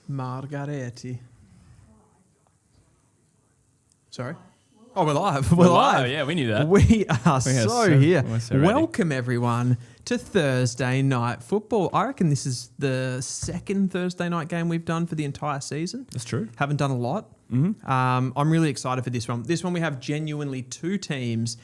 Margaretti. Sorry? Oh, we're live. We're live. Yeah, we knew that. We are here. We're so ready. Welcome, everyone, to Thursday Night Football. I reckon this is the second Thursday night game we've done for the entire season. That's true. Haven't done a lot. Mm-hmm. I'm really excited for this one. This one we have genuinely two teams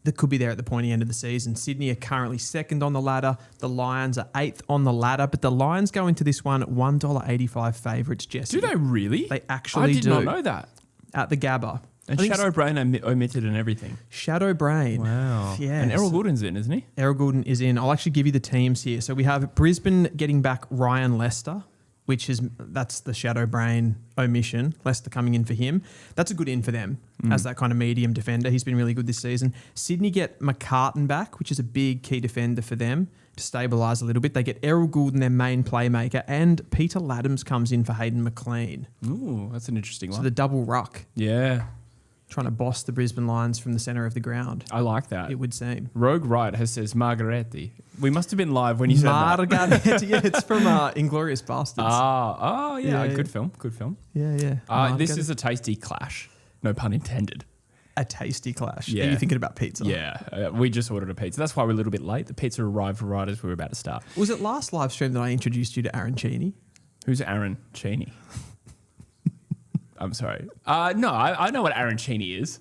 that could be there at the pointy end of the season. Sydney are currently second on the ladder. The Lions are eighth on the ladder, but the Lions go into this one at $1.85 favourites, Jesse. Do they really? They actually do. I did not know that. At the Gabba. And Shadow Brain omitted and everything. Shadow Brain. Wow. Yeah. And Errol Goulden's in, isn't he? Errol Goulden is in. I'll actually give you the teams here. So we have Brisbane getting back Ryan Lester, that's the Shadow Brain omission. Lester coming in for him. That's a good in for them as that kind of medium defender. He's been really good this season. Sydney get McCartan back, which is a big key defender for them to stabilise a little bit. They get Errol Goulden, their main playmaker, and Peter Laddams comes in for Hayden McLean. Ooh, that's an interesting one. So the double ruck. Yeah. Trying to boss the Brisbane Lions from the centre of the ground. I like that. It would seem. Rogue Wright says Margaretti. We must have been live when you said Margaretti. Yeah, it's from Inglourious Bastards. Yeah. Good film. Good film. Yeah. This is a tasty clash. No pun intended. A tasty clash. Yeah. Are you thinking about pizza? Yeah. We just ordered a pizza. That's why we're a little bit late. The pizza arrived right as we were about to start. Was it last live stream that I introduced you to Aaron Cheney? Who's Aaron Cheney? I'm sorry. No, I know what Aaron Cheney is.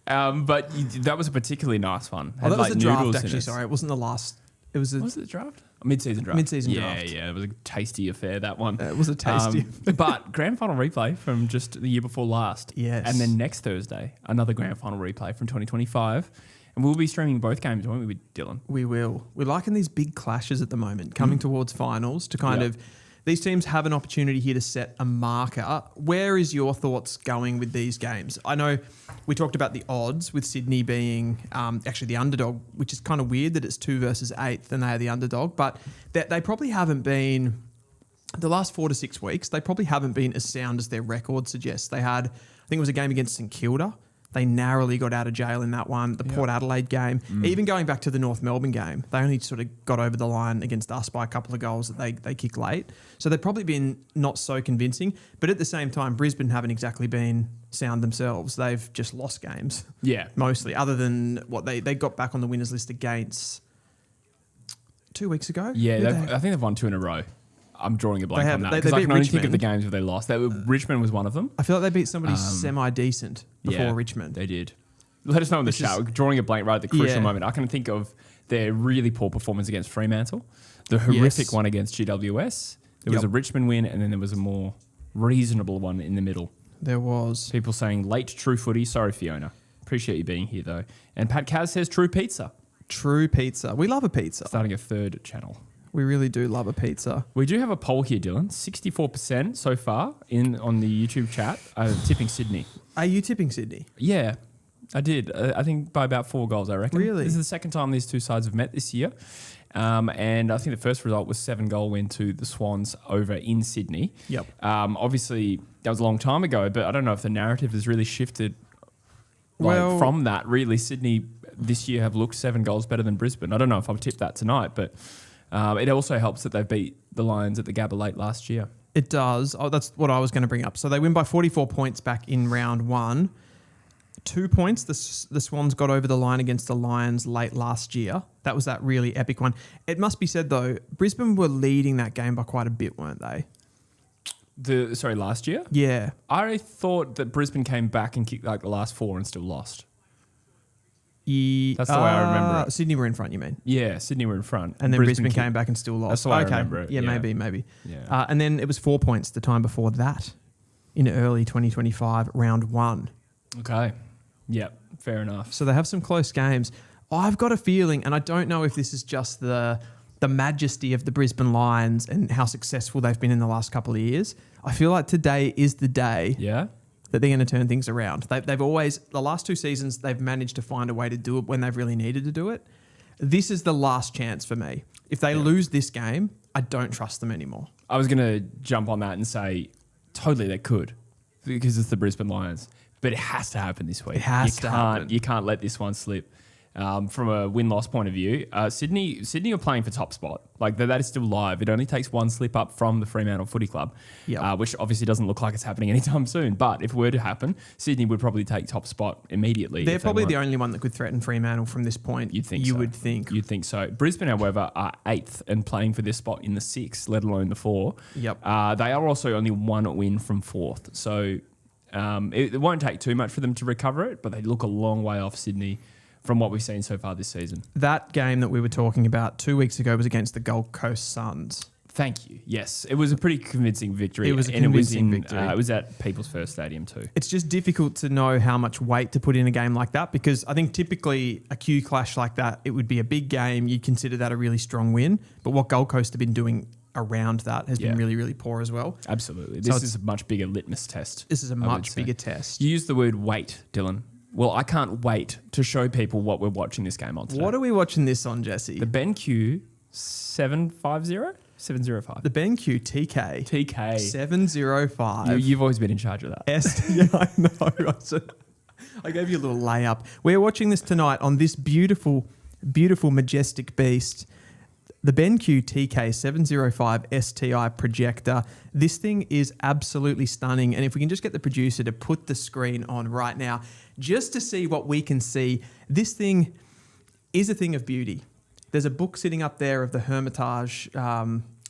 But that was a particularly nice one. That was a draft, actually. Sorry, it wasn't the last. It was Was it the draft? A mid-season draft. Mid-season draft. Yeah. It was a tasty affair, that one. It was a tasty But grand final replay from just the year before last. Yes. And then next Thursday, another grand final replay from 2025. And we'll be streaming both games, won't we, Dylan? We will. We're liking these big clashes at the moment, coming towards finals to kind of... These teams have an opportunity here to set a marker. Where is your thoughts going with these games? I know we talked about the odds with Sydney being actually the underdog, which is kind of weird that it's 2 versus 8th and they are the underdog, but they probably haven't been, the last 4 to 6 weeks, they probably haven't been as sound as their record suggests. They had, I think it was a game against St Kilda. They narrowly got out of jail in that one. The Port Adelaide game, even going back to the North Melbourne game, they only sort of got over the line against us by a couple of goals that they kicked late. So they've probably been not so convincing. But at the same time, Brisbane haven't exactly been sound themselves. They've just lost games. Yeah. Mostly, other than what they got back on the winners list against 2 weeks ago. Yeah, I think they've won 2 in a row. I'm drawing a blank on that because I can only think of the games where they lost. Richmond was one of them. I feel like they beat somebody semi-decent before Richmond. They did. Let us know in the chat. We're drawing a blank right at the crucial moment. I can think of their really poor performance against Fremantle, the horrific one against GWS. There was a Richmond win, and then there was a more reasonable one in the middle. There was. People saying late true footy. Sorry, Fiona. Appreciate you being here, though. And Pat Kaz says true pizza. True pizza. We love a pizza. Starting a third channel. We really do love a pizza. We do have a poll here, Dylan. 64% so far on the YouTube chat tipping Sydney. Are you tipping Sydney? Yeah, I did. I think by about 4 goals, I reckon. Really? This is the second time these two sides have met this year. And I think the first result was 7-goal win to the Swans over in Sydney. Yep. Obviously, that was a long time ago, but I don't know if the narrative has really shifted from that. Really, Sydney this year have looked 7 goals better than Brisbane. I don't know if I'll tip that tonight, but... it also helps that they beat the Lions at the Gabba late last year. It does. Oh, that's what I was going to bring up. So they win by 44 points back in round 1. 2 points the Swans got over the line against the Lions late last year. That was that really epic one. It must be said, though, Brisbane were leading that game by quite a bit, weren't they? Last year? Yeah. I thought that Brisbane came back and kicked like the last 4 and still lost. That's the way I remember it. Sydney were in front, you mean? Yeah, Sydney were in front. And then Brisbane came back and still lost. That's the way I remember it. Yeah, maybe. Yeah. And then it was 4 points the time before that in early 2025, round 1. Okay. Yep, fair enough. So they have some close games. I've got a feeling, and I don't know if this is just the majesty of the Brisbane Lions and how successful they've been in the last couple of years. I feel like today is the day that they're going to turn things around. They've always, the last 2 seasons, they've managed to find a way to do it when they've really needed to do it. This is the last chance for me. If they lose this game, I don't trust them anymore. I was going to jump on that and say, totally they could, because it's the Brisbane Lions. But it has to happen this week. It has to happen. You can't let this one slip. from a win-loss point of view. Sydney are playing for top spot. Like that is still live. It only takes one slip up from the Fremantle Footy Club, which obviously doesn't look like it's happening anytime soon. But if it were to happen, Sydney would probably take top spot immediately. They're probably the only one that could threaten Fremantle from this point. You'd think you so. would think. You'd think so. Brisbane, however, are 8th and playing for this spot in the 6th, let alone the 4. Yep. They are also only 1 win from 4th. So it won't take too much for them to recover it, but they look a long way off Sydney from what we've seen so far this season. That game that we were talking about 2 weeks ago was against the Gold Coast Suns. Thank you. Yes, it was a pretty convincing victory. It was a convincing victory. It was at People's First Stadium too. It's just difficult to know how much weight to put in a game like that because I think typically a Q clash like that, it would be a big game. You'd consider that a really strong win. But what Gold Coast have been doing around that has been really, really poor as well. Absolutely. This is a much bigger litmus test. This is a much bigger test. You used the word weight, Dylan. Well, I can't wait to show people what we're watching this game on today. What are we watching this on, Jesse? The BENQ 705. The BENQ TK. TK. 705. You've always been in charge of that. Yeah, I know. I gave you a little layup. We're watching this tonight on this beautiful, beautiful, majestic beast, the BENQ TK 705 STI projector. This thing is absolutely stunning. And if we can just get the producer to put the screen on right now, just to see what we can see, this thing is a thing of beauty. There's a book sitting up there of the Hermitage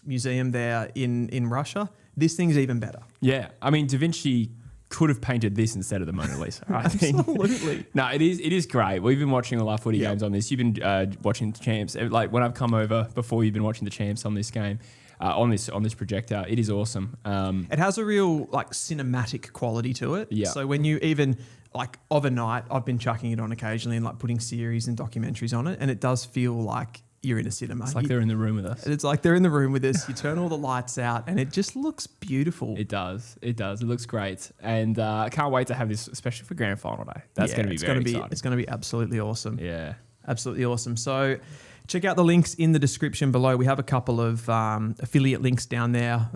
Museum there in Russia. This thing's even better. Yeah. I mean, Da Vinci could have painted this instead of the Mona Lisa. I think. Absolutely. No, it is great. We've been watching all our footy games on this. You've been watching the champs. Like when I've come over before, you've been watching the champs on this game, on this projector. It is awesome. It has a real like cinematic quality to it. Yeah. So when you even like overnight, I've been chucking it on occasionally and like putting series and documentaries on it, and it does feel like you're in a cinema. It's like they're in the room with us. It's like they're in the room with us. You turn all the lights out and it just looks beautiful. It does. It looks great. And I can't wait to have this, especially for grand final day. That's going to be very exciting. It's going to be absolutely awesome. Yeah. Absolutely awesome. So check out the links in the description below. We have a couple of affiliate links down there.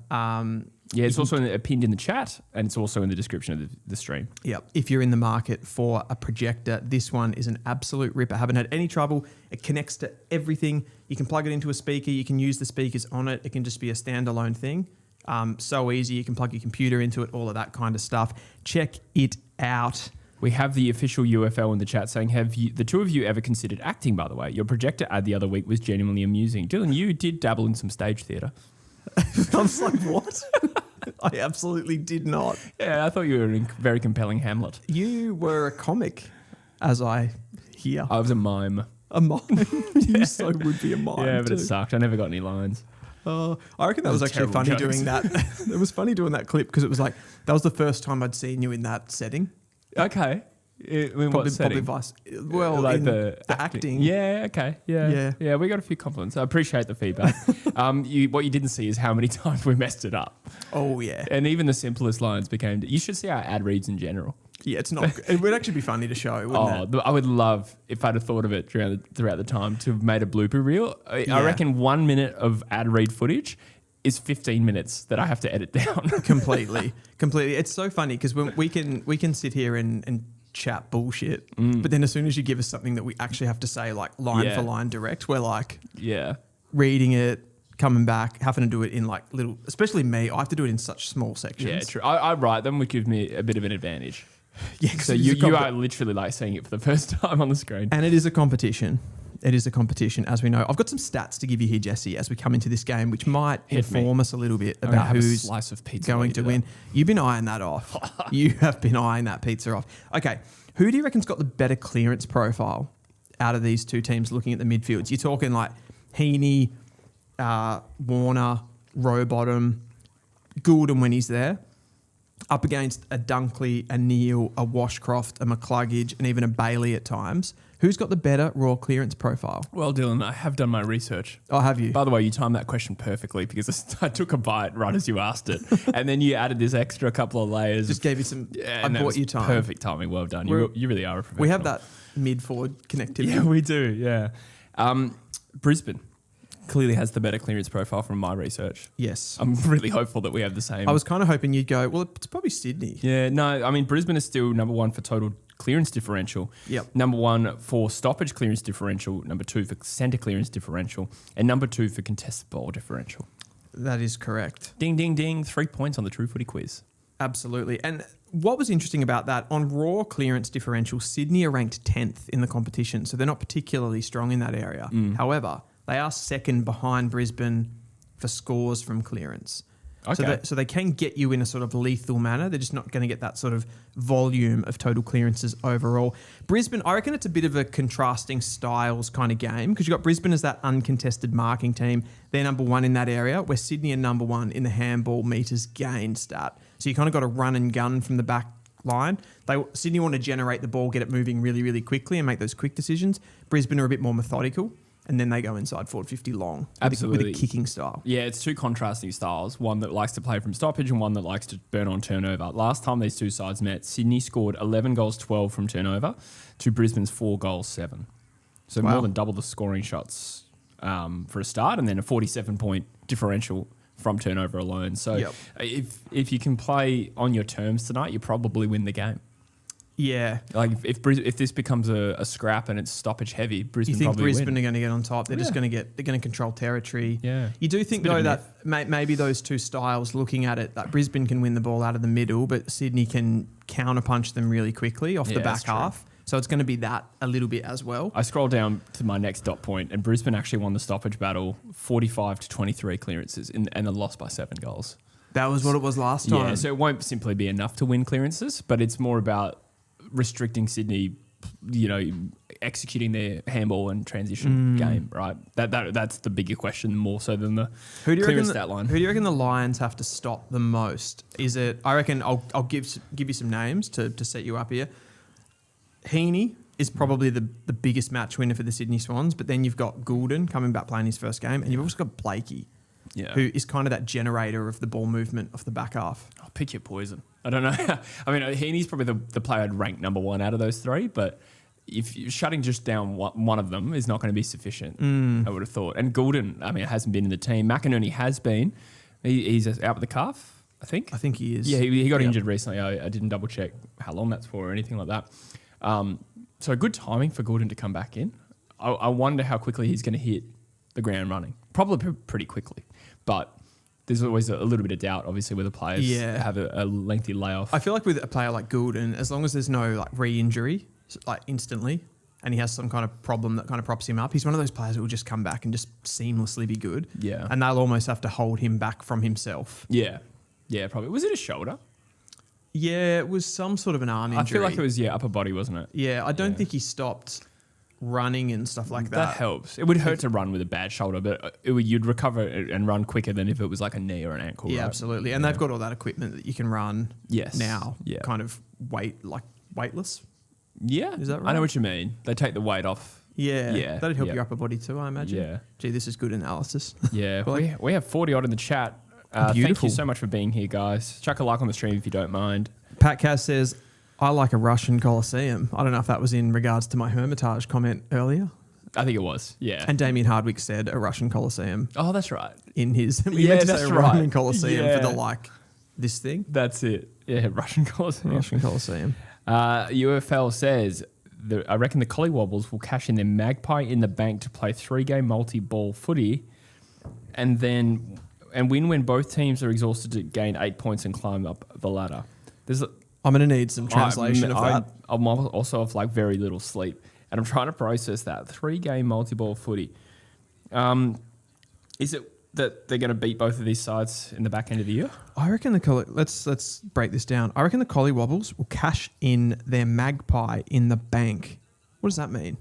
It's also pinned in the chat and it's also in the description of the stream. Yep. If you're in the market for a projector, this one is an absolute ripper. I haven't had any trouble. It connects to everything. You can plug it into a speaker. You can use the speakers on it. It can just be a standalone thing. So easy. You can plug your computer into it, all of that kind of stuff. Check it out. We have the official UFL in the chat saying, have the two of you ever considered acting, by the way? Your projector ad the other week was genuinely amusing. Dylan, you did dabble in some stage theatre. I was like, what? I absolutely did not. Yeah, I thought you were a very compelling Hamlet. You were a comic, as I hear. I was a mime. A mime? You so would be a mime. Yeah, but too. it sucked. I never got any lines. I reckon that was actually funny jokes. doing that. It was funny doing that clip because it was like, that was the first time I'd seen you in that setting. Okay. In what setting? Well, like in the acting. Yeah, okay. Yeah, we got a few compliments. I appreciate the feedback. What you didn't see is how many times we messed it up. Oh, yeah. And even the simplest lines became... You should see our ad reads in general. Yeah, it's not... It would actually be funny to show, wouldn't it? I would love, if I'd have thought of it throughout the time, to have made a blooper reel. I reckon 1 minute of ad read footage is 15 minutes that I have to edit down. Completely. It's so funny because we can sit here and chat bullshit, but then as soon as you give us something that we actually have to say like line for line direct, we're like reading it, coming back, having to do it in like little, especially me, I have to do it in such small sections. Yeah, true. I write them, would give me a bit of an advantage. Yeah, so you are literally like seeing it for the first time on the screen. And it is a competition. It is a competition, as we know. I've got some stats to give you here, Jesse, as we come into this game, which might inform us a little bit about who's slice of pizza going to win. You've been eyeing that off. You have been eyeing that pizza off. Okay, who do you reckon's got the better clearance profile out of these two teams looking at the midfields? You're talking like Heaney, Warner, Rowbottom, Goulden when he's there, up against a Dunkley, a Neal, a Washcroft, a McCluggage, and even a Bailey at times. Who's got the better raw clearance profile? Well, Dylan, I have done my research. Oh, have you? By the way, you timed that question perfectly because I took a bite right as you asked it. And then you added this extra couple of layers. Just gave you some... I bought you time. Perfect timing. Well done. You really are a professional. We have that mid-forward connectivity. Yeah, we do. Yeah. Brisbane clearly has the better clearance profile from my research. Yes. I'm really hopeful that we have the same. I was kind of hoping you'd go, well, it's probably Sydney. Yeah, no, I mean, Brisbane is still number one for total clearance differential. Yep. Number 1 for stoppage clearance differential. Number 2 for centre clearance differential. And number 2 for contested ball differential. That is correct. Ding, ding, ding. 3 points on the True Footy quiz. Absolutely. And what was interesting about that, on raw clearance differential, Sydney are ranked 10th in the competition, so they're not particularly strong in that area. However, they are second behind Brisbane for scores from clearance. Okay. So they can get you in a sort of lethal manner. They're just not going to get that sort of volume of total clearances overall. Brisbane, I reckon it's a bit of a contrasting styles kind of game because you've got Brisbane as that uncontested marking team. They're number 1 in that area, where Sydney are number 1 in the handball meters gained stat. So you kind of got to run and gun from the back line. Sydney want to generate the ball, get it moving really, really quickly and make those quick decisions. Brisbane are a bit more methodical. And then they go inside forward 50 long. Absolutely. With a kicking style. Yeah, it's 2 contrasting styles. One that likes to play from stoppage and one that likes to burn on turnover. Last time these 2 sides met, Sydney scored 11 goals 12 from turnover to Brisbane's 4 goals 7. So more than double the scoring shots for a start, and then a 47-point differential from turnover alone. So if you can play on your terms tonight, you probably win the game. Yeah. Like if this becomes a scrap and it's stoppage heavy, Brisbane you think probably Brisbane win. are going to get on top? They're just going to control territory. Yeah. You do think though that maybe those 2 styles, looking at it, that Brisbane can win the ball out of the middle, but Sydney can counterpunch them really quickly off the back half. So it's going to be that a little bit as well. I scroll down to my next dot point, and Brisbane actually won the stoppage battle, 45-23 clearances, and they lost by 7 goals. That was what it was last time. Yeah. So it won't simply be enough to win clearances, but it's more about restricting Sydney, executing their handball and transition game, right? That's the bigger question more so than the clearance stat line. Who do you reckon the Lions have to stop the most? Is it? I reckon I'll give you some names to set you up here. Heaney is probably the biggest match winner for the Sydney Swans, but then you've got Goulden coming back playing his first game, and you've also got Blakey, who is kind of that generator of the ball movement off the back half. I'll pick your poison. I don't know. I mean, Heaney's probably the player I'd rank number 1 out of those 3, but if you're shutting just down one of them is not going to be sufficient, I would have thought. And Goulden, I mean, hasn't been in the team. McInerney has been. He's out with the calf, I think. I think he is. Yeah, he got injured recently. I didn't double check how long that's for or anything like that. So good timing for Goulden to come back in. I wonder how quickly he's going to hit the ground running. Probably pretty quickly, but there's always a little bit of doubt, obviously, where the players have a lengthy layoff. I feel like with a player like Goulden, as long as there's no re-injury, instantly, and he has some kind of problem that kind of props him up, he's one of those players that will just come back and just seamlessly be good. Yeah. And they'll almost have to hold him back from himself. Yeah. Yeah, probably. Was it a shoulder? Yeah, it was some sort of an arm injury. I feel like it was, upper body, wasn't it? Yeah, I don't think he stopped running and stuff like that. That helps. It would hurt to run with a bad shoulder, but you'd recover and run quicker than if it was like a knee or an ankle. Yeah, right? absolutely. And they've got all that equipment that you can run now, Yeah. kind of weightless. Yeah. Is that right? I know what you mean. They take the weight off. Yeah. Yeah. That'd help your upper body too, I imagine. Yeah. Gee, this is good analysis. Yeah. we have 40 odd in the chat. Thank you so much for being here, guys. Chuck a like on the stream if you don't mind. Pat Kaz says, I like a Russian Colosseum. I don't know if that was in regards to my Hermitage comment earlier. I think it was, yeah. And Damien Hardwick said a Russian Colosseum Oh, that's right. in his... Yeah, that's a right. Roman Colosseum Yeah. for the this thing. That's it. Yeah, Russian Colosseum. Russian Colosseum. UFL says, I reckon the Collywobbles will cash in their Magpie in the bank to play 3-game multi-ball footy and win when both teams are exhausted to gain 8 points and climb up the ladder. I'm going to need some translation of that. I'm also off very little sleep, and I'm trying to process that 3-game multi-ball footy. Is it that they're going to beat both of these sides in the back end of the year? I reckon let's break this down. I reckon the Collywobbles will cash in their Magpie in the bank. What does that mean?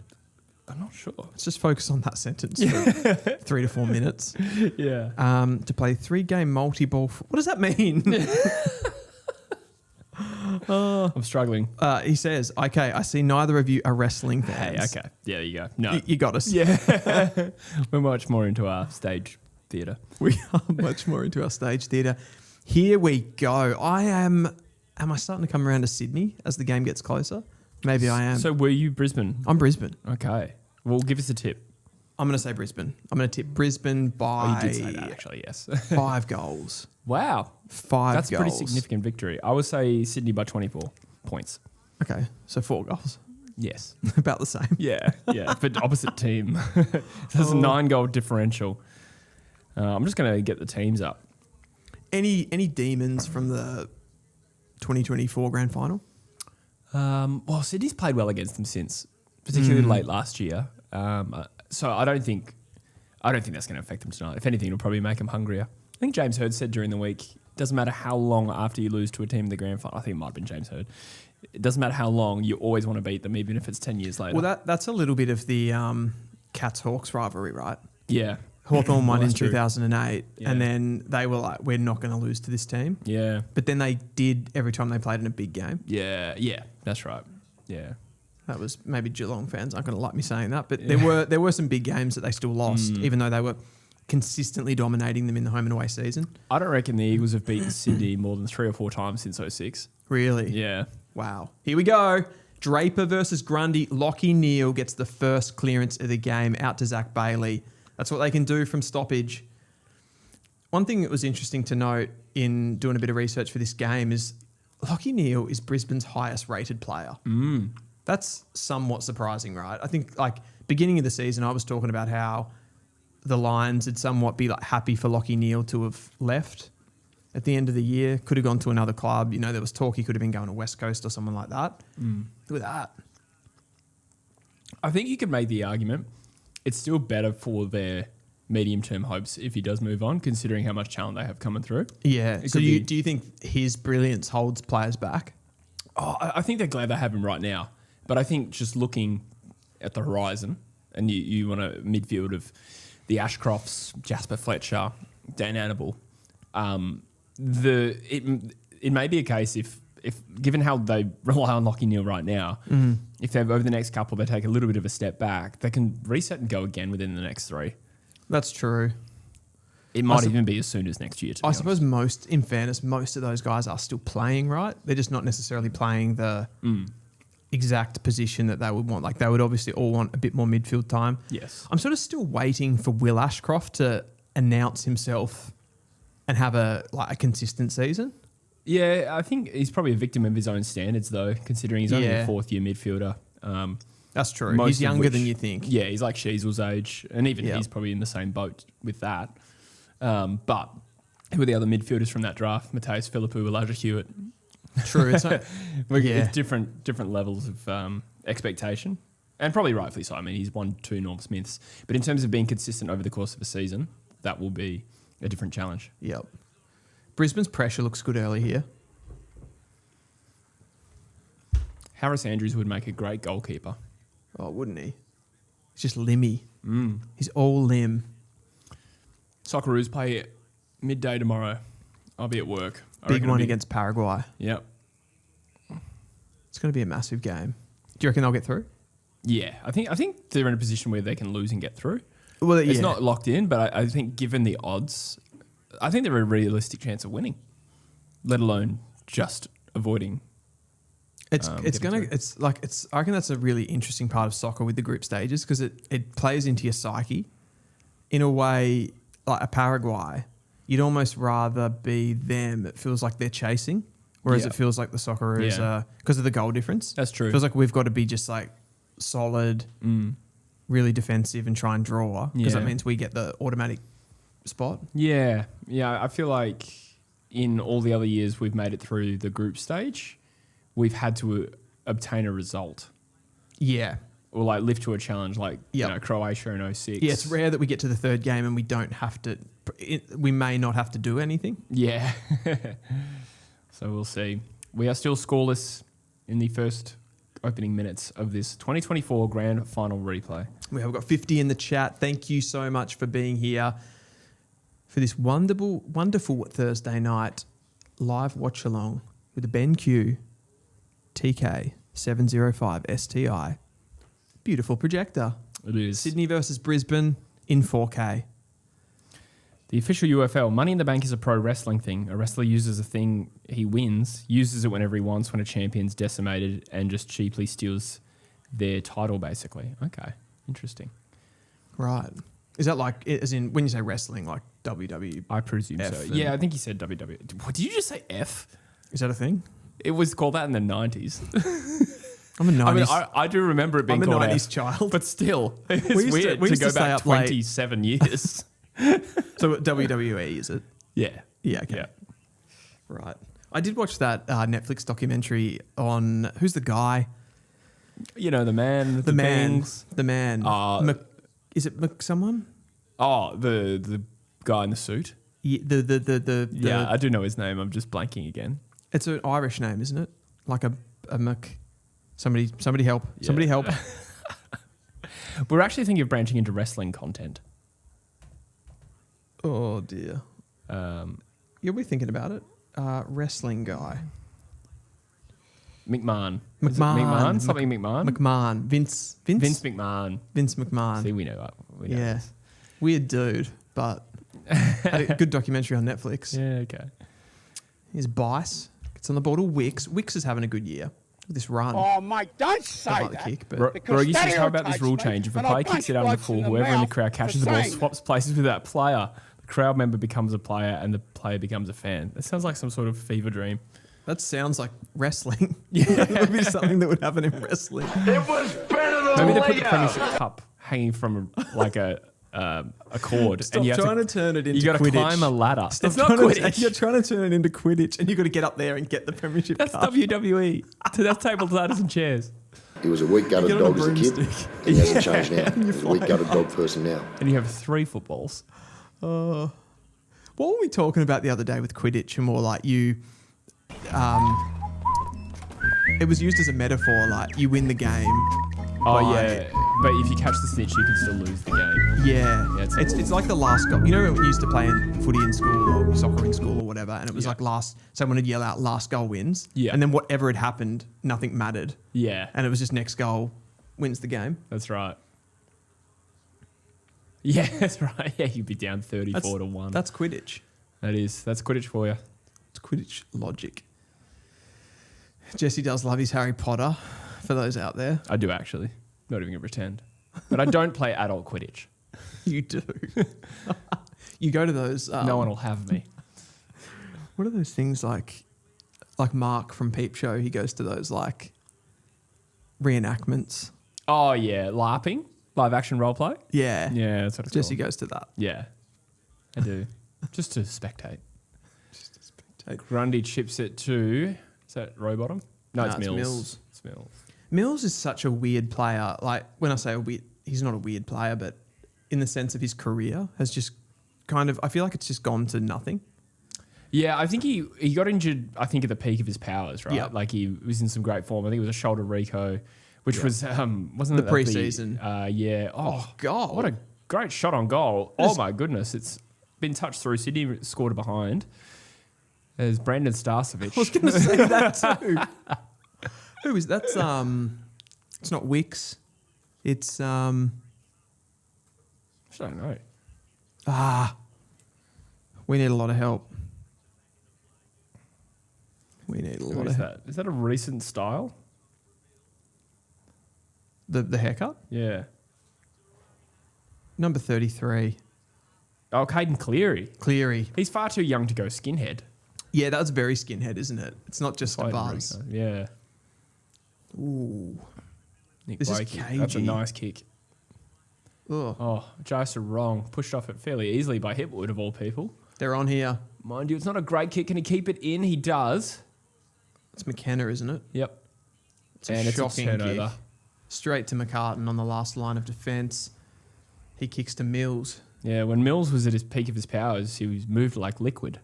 I'm not sure. Let's just focus on that sentence for 3 to 4 minutes. Yeah. To play 3-game multi-ball. What does that mean? I'm struggling. He says, okay, I see neither of you are wrestling fans. Hey, okay. Yeah, there you go. No. You got us. Yeah. We're much more into our stage theatre. We are much more into our stage theatre. Here we go. Am I starting to come around to Sydney as the game gets closer? Maybe I am. So were you Brisbane? I'm Brisbane. Okay. Well, give us a tip. I'm going to say Brisbane. I'm going to tip Brisbane by... Oh, you did say that, actually, yes. 5 goals. Wow. 5 That's goals. a pretty significant victory. I would say Sydney by 24 points. Okay, so 4 goals. Yes. About the same. Yeah, but opposite team. So there's a 9-goal differential. I'm just going to get the teams up. Any demons from the 2024 grand final? Well, Sydney's played well against them since, particularly late last year. So I don't think that's going to affect them tonight. If anything, it'll probably make them hungrier. I think James Hird said during the week, it doesn't matter how long after you lose to a team in the grand final. I think it might have been James Hird. It doesn't matter how long, you always want to beat them, even if it's 10 years later. Well, that's a little bit of the Cats-Hawks rivalry, right? Yeah. Hawthorn won in true. 2008, Yeah. and then they were like, we're not going to lose to this team. Yeah. But then they did every time they played in a big game. Yeah, that's right. Yeah. That was, maybe Geelong fans aren't going to like me saying that, but there were some big games that they still lost, even though they were consistently dominating them in the home and away season. I don't reckon the Eagles have beaten Sydney more than 3 or 4 times since 06. Really? Yeah. Wow. Here we go. Draper versus Grundy. Lockie Neal gets the first clearance of the game out to Zach Bailey. That's what they can do from stoppage. One thing that was interesting to note in doing a bit of research for this game is Lockie Neal is Brisbane's highest rated player. That's somewhat surprising, right? I think like beginning of the season, I was talking about how the Lions would somewhat be like happy for Lockie Neal to have left at the end of the year. Could have gone to another club. You know, there was talk he could have been going to West Coast or someone like that. Look at that. I think you could make the argument it's still better for their medium-term hopes if he does move on, considering how much talent they have coming through. Yeah. So do you think his brilliance holds players back? Oh, I think they're glad they have him right now. But I think just looking at the horizon, and you want a midfield of the Ashcrofts, Jasper Fletcher, Dan Annable, it may be a case if given how they rely on Lockie Neal right now, if they've over the next couple they take a little bit of a step back, they can reset and go again within the next 3. That's true. It might even be as soon as next year. I suppose in fairness, most of those guys are still playing, right? They're just not necessarily playing the exact position that they would want. Like they would obviously all want a bit more midfield time. Yes. I'm sort of still waiting for Will Ashcroft to announce himself and have a consistent season. Yeah, I think he's probably a victim of his own standards, though, considering he's only a 4th-year midfielder. That's true. He's younger than you think. Yeah, he's like Sheasel's age, and even he's probably in the same boat with that. But who are the other midfielders from that draft? Mateus Philippou, Elijah Hewitt. True. It's it's different levels of expectation, and probably rightfully so. I mean, he's won 2 Norm Smiths. But in terms of being consistent over the course of a season, that will be a different challenge. Yep. Brisbane's pressure looks good early here. Harris Andrews would make a great goalkeeper. Oh, wouldn't he? He's just limmy. He's all limb. Socceroos play midday tomorrow. I'll be at work. Big one against Paraguay. Yep. It's going to be a massive game. Do you reckon they'll get through? Yeah, I think they're in a position where they can lose and get through. Well, it's not locked in, but I think given the odds, I think they're a realistic chance of winning, let alone just avoiding. I reckon that's a really interesting part of soccer with the group stages because it plays into your psyche in a way. Like a Paraguay, you'd almost rather be them. It feels like they're chasing, whereas it feels like the Socceroos because of the goal difference. That's true. It feels like we've got to be just like solid, really defensive and try and draw because that means we get the automatic spot. Yeah. I feel like in all the other years we've made it through the group stage, we've had to obtain a result. Yeah. Or like lift to a challenge like Croatia in 06. Yeah, it's rare that we get to the third game and we don't have to. We may not have to do anything. Yeah. So we'll see. We are still scoreless in the first opening minutes of this 2024 Grand Final replay. We have got 50 in the chat. Thank you so much for being here for this wonderful Thursday night live watch along with the BENQ TK705 STI. Beautiful projector. It is. Sydney versus Brisbane in 4K. The official UFL, Money in the Bank is a pro wrestling thing. A wrestler uses a thing he wins, uses it whenever he wants when a champion's decimated, and just cheaply steals their title, basically. Okay, interesting. Right. Is that like, as in, when you say wrestling, like WWE? I presume so. Yeah, I think he said WWE. What, did you just say F? Is that a thing? It was called that in the 90s. I'm a 90s. I do remember it being I'm a called 90s child. But still, it's weird to go back 27 years. So WWE, is it? Yeah. Yeah, okay. Yeah. Right. I did watch that Netflix documentary on, who's the guy? You know, the man. The man. Things. The man. Is it someone? Oh, the guy in the suit. Yeah, Yeah, I do know his name. I'm just blanking again. It's an Irish name, isn't it? Like a Mc. Somebody help. Yeah. Somebody help. We're actually thinking of branching into wrestling content. Oh, dear. Yeah, we're thinking about it. Wrestling guy. McMahon. Is it McMahon? Something McMahon? McMahon. Vince McMahon. Vince McMahon. See, we know. Yeah. This. Weird dude, but had a good documentary on Netflix. Yeah, okay. Here's Bice. Gets on the ball to Wicks. Wicks is having a good year. This run. Oh, mate, don't say Don't like that. the kick, but Rogie says, how about this rule change? If a player kicks it out in the full, whoever in the crowd catches the ball, swaps places with that player. The crowd member becomes a player and the player becomes a fan. That sounds like some sort of fever dream. that sounds like wrestling. Yeah, that would be something that would happen in wrestling. It was better than Maybe they put the Premiership Cup hanging from a cord. Stop and you trying to turn it into You got to Quidditch. climb a ladder. Stop It's not trying to- Quidditch. You're trying to turn it into Quidditch, and you've got to get up there and get the Premiership That's Cup. WWE. So that's tables, ladders, and chairs. He was a weak-gutted You get on dog a as a kid, broomstick. and he hasn't changed now. He's a weak-gutted dog person now. And you have 3 footballs. What were we talking about the other day with Quidditch? And more like you, it was used as a metaphor, like you win the game. Oh, by- yeah. But if you catch the snitch, you can still lose the game. Yeah, Yeah, it's like the last goal. You know when we used to play in footy in school or soccer in school or whatever, and it was like someone would yell out last goal wins. Yeah. And then whatever had happened, nothing mattered. Yeah. And it was just next goal wins the game. That's right. Yeah, that's right. Yeah, you'd be down 34 to 1. That's Quidditch. That's Quidditch for you. It's Quidditch logic. Jesse does love his Harry Potter, for those out there. I do actually. Not even gonna pretend. But I don't play adult Quidditch. You do. You go to those... No one will have me. What are those things like Mark from Peep Show? He goes to those like reenactments. Oh, yeah. LARPing? Live action role play? Yeah. Yeah, that's what it's Jesse called. goes to that. Yeah, I do. Just to spectate. Take Grundy chips it to... Is that Rowbottom? No, it's Mills. It's Mills. Mills is such a weird player. Like when I say a weird, he's not a weird player, but in the sense of his career has just kind of, I feel like it's just gone to nothing. Yeah, I think he got injured, I think, at the peak of his powers, right? Yeah. Like he was in some great form. I think it was a shoulder Rico, which was, wasn't The it pre-season. Yeah. Oh, God. What a great shot on goal. Oh, my goodness. It's been touched through. Sydney scored a behind. There's Brandon Starcevich. I was going to say that too. Who is that's it's not Wicks. It's I don't know. we need a lot of help. We need a Who lot is of that? Is that a recent style? The haircut? Yeah. Number 33. Oh, Caden Cleary. He's far too young to go skinhead. Yeah, that's very skinhead, isn't it? It's not just a Caden buzz. Rico. Yeah. Ooh. Nick This is Blakey. That's a cagey. nice kick. Ugh. Oh, Jasa wrong. Pushed off it fairly easily by Hipwood, of all people. They're on here. Mind you, it's not a great kick. Can he keep it in? He does. It's McKenna, isn't it? Yep. It's a And it's a shocking turnover. kick. Straight to McCartan on the last line of defence. He kicks to Mills. Yeah, when Mills was at his peak of his powers, he was moved like liquid.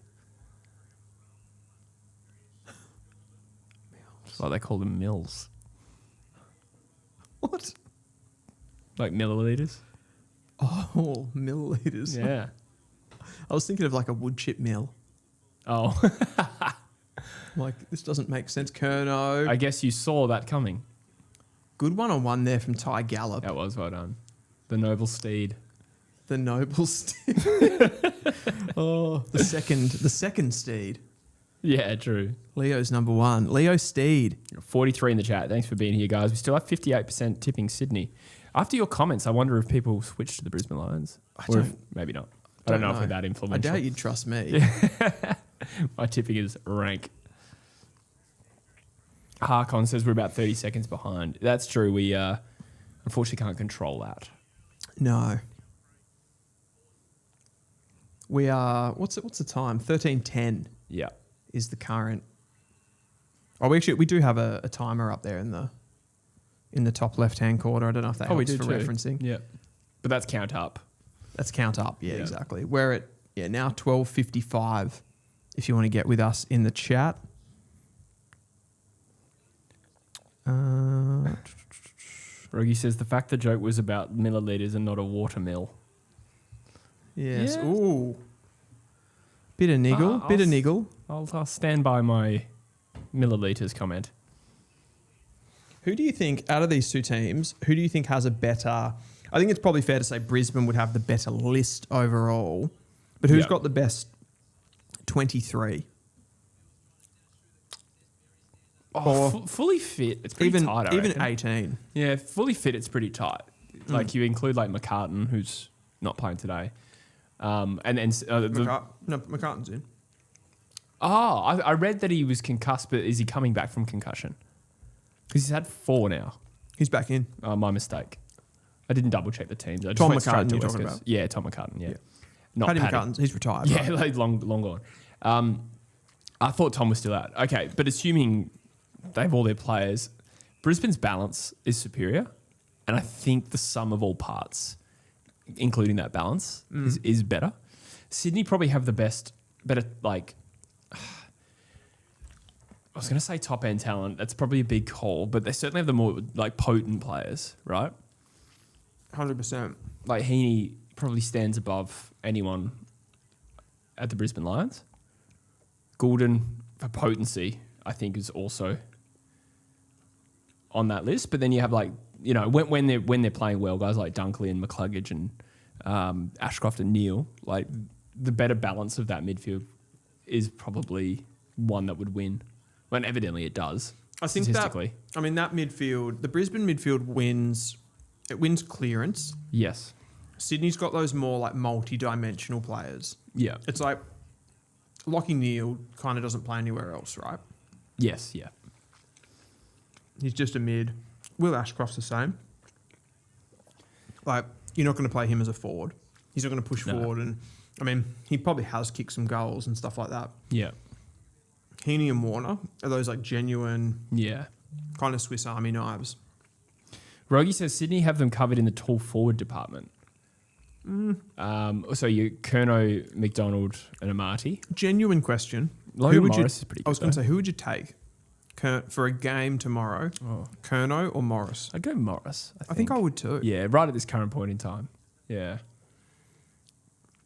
That's why they called him Mills. What? Like milliliters? Oh, milliliters. Yeah. I was thinking of like a wood chip mill. Oh. Like, this doesn't make sense. Kerno. I guess you saw that coming. Good one-on-one there from Ty Gallop. That was well done. The noble steed. The noble steed. Oh, the second steed. Yeah, true. Leo's number 1. Leo Steed. 43 in the chat. Thanks for being here, guys. We still have 58% tipping Sydney. After your comments, I wonder if people switch to the Brisbane Lions. Maybe not. I don't know if we're that influential. I doubt you'd trust me. My tipping is rank. Harkon says we're about 30 seconds behind. That's true. We unfortunately can't control that. No. We are. What's the time? 13:10 Yeah. is the current. Oh, we do have a timer up there in the top left-hand corner. I don't know if that helps for referencing. Yeah. But that's count up. That's count up. Yeah, exactly. We're at now 12:55. If you want to get with us in the chat. Rogie says the fact the joke was about milliliters and not a watermill. Yes. Yeah. Ooh. Bit of niggle. Bit of niggle. I'll stand by my milliliters comment. Who do you think, out of these two teams, who do you think has a better... I think it's probably fair to say Brisbane would have the better list overall, but who's got the best 23? Fully fit, it's pretty tight, I even reckon. 18. Yeah, fully fit, it's pretty tight. Like, you include, like, McCartan, who's not playing today. And then... McCartan's in. Oh, I read that he was concussed, but is he coming back from concussion? Because he's had 4 now. He's back in. Oh, my mistake. I didn't double check the teams. I just Tom went straight McCartan to you're West talking Coast. about? Yeah, Tom McCartan, yeah. Not Paddy Paddy. McCartan's, he's retired. Yeah, right? like long gone. I thought Tom was still out. Okay, but assuming they have all their players, Brisbane's balance is superior, and I think the sum of all parts, including that balance, is better. Sydney probably have the better, like... I was going to say top-end talent. That's probably a big call, but they certainly have the more, like, potent players, right? 100%. Like, Heaney probably stands above anyone at the Brisbane Lions. Goulden, for potency, I think is also on that list. But then you have, like, you know, when they're playing well, guys like Dunkley and McCluggage and Ashcroft and Neal, like, the better balance of that midfield is probably one that would win. When evidently it does. I think statistically. that midfield, the Brisbane midfield wins. It wins clearance. Yes. Sydney's got those more like multi-dimensional players. Yeah. It's like Lockie Neal kind of doesn't play anywhere else, right? Yes. Yeah. He's just a mid. Will Ashcroft's the same. Like, you're not going to play him as a forward. He's not going to push forward, and I mean, he probably has kicked some goals and stuff like that. Yeah. Heaney and Warner are those like genuine, Yeah. kind of Swiss Army knives. Rogie says Sydney have them covered in the tall forward department. So you Curnow, McDonald, and Amati. Genuine question. Logan Morris is pretty good. I was going to say, who would you take for a game tomorrow? Oh. Curnow or Morris? I'd go Morris. I think I would too. Yeah, right at this current point in time. Yeah.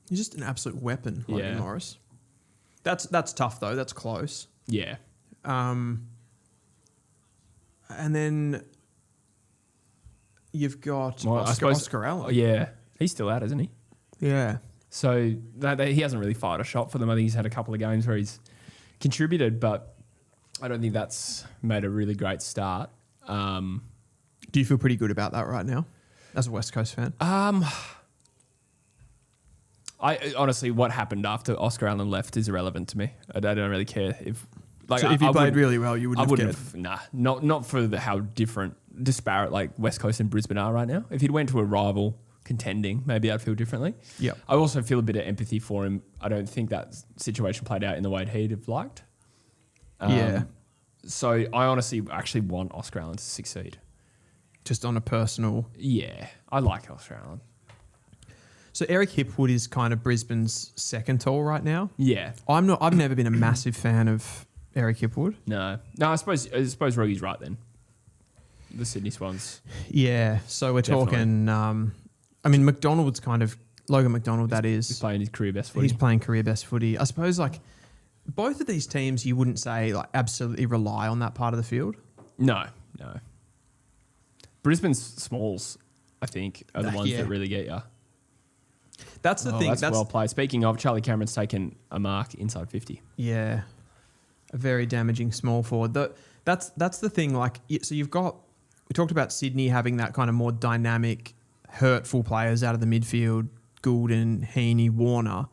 He's just an absolute weapon, Logan Yeah. Morris. That's tough though. That's close. Yeah. And then you've got Well, Oscar Allen. Oh, yeah. He's still out, isn't he? Yeah. So he hasn't really fired a shot for them. I think he's had a couple of games where he's contributed, but I don't think that's made a really great start. Do you feel pretty good about that right now as a West Coast fan? I honestly, what happened after Oscar Allen left is irrelevant to me. I don't really care if. Like, so if he played really well, you wouldn't have cared? Nah, not for how disparate like West Coast and Brisbane are right now. If he'd went to a rival contending, maybe I'd feel differently. Yeah. I also feel a bit of empathy for him. I don't think that situation played out in the way he'd have liked. Yeah. So I honestly actually want Oscar Allen to succeed. Just on a personal... Yeah, I like Oscar Allen. So Eric Hipwood is kind of Brisbane's second tall right now. Yeah. I've never been a massive fan of Eric Hipwood. No, I suppose Roggie's right then. The Sydney Swans. Yeah. So we're Definitely. talking... I mean, McDonald's kind of... Logan McDonald, that is. He's playing his career best footy. He's playing career best footy. I suppose, like, both of these teams, you wouldn't say, like, absolutely rely on that part of the field. No. Brisbane's smalls, I think, are the ones that really get you. That's the thing. That's well played. Speaking of, Charlie Cameron's taken a mark inside 50. Yeah. A very damaging small forward. That's the thing. Like, so you've got... We talked about Sydney having that kind of more dynamic, hurtful players out of the midfield, Goulden, Heaney, Warner.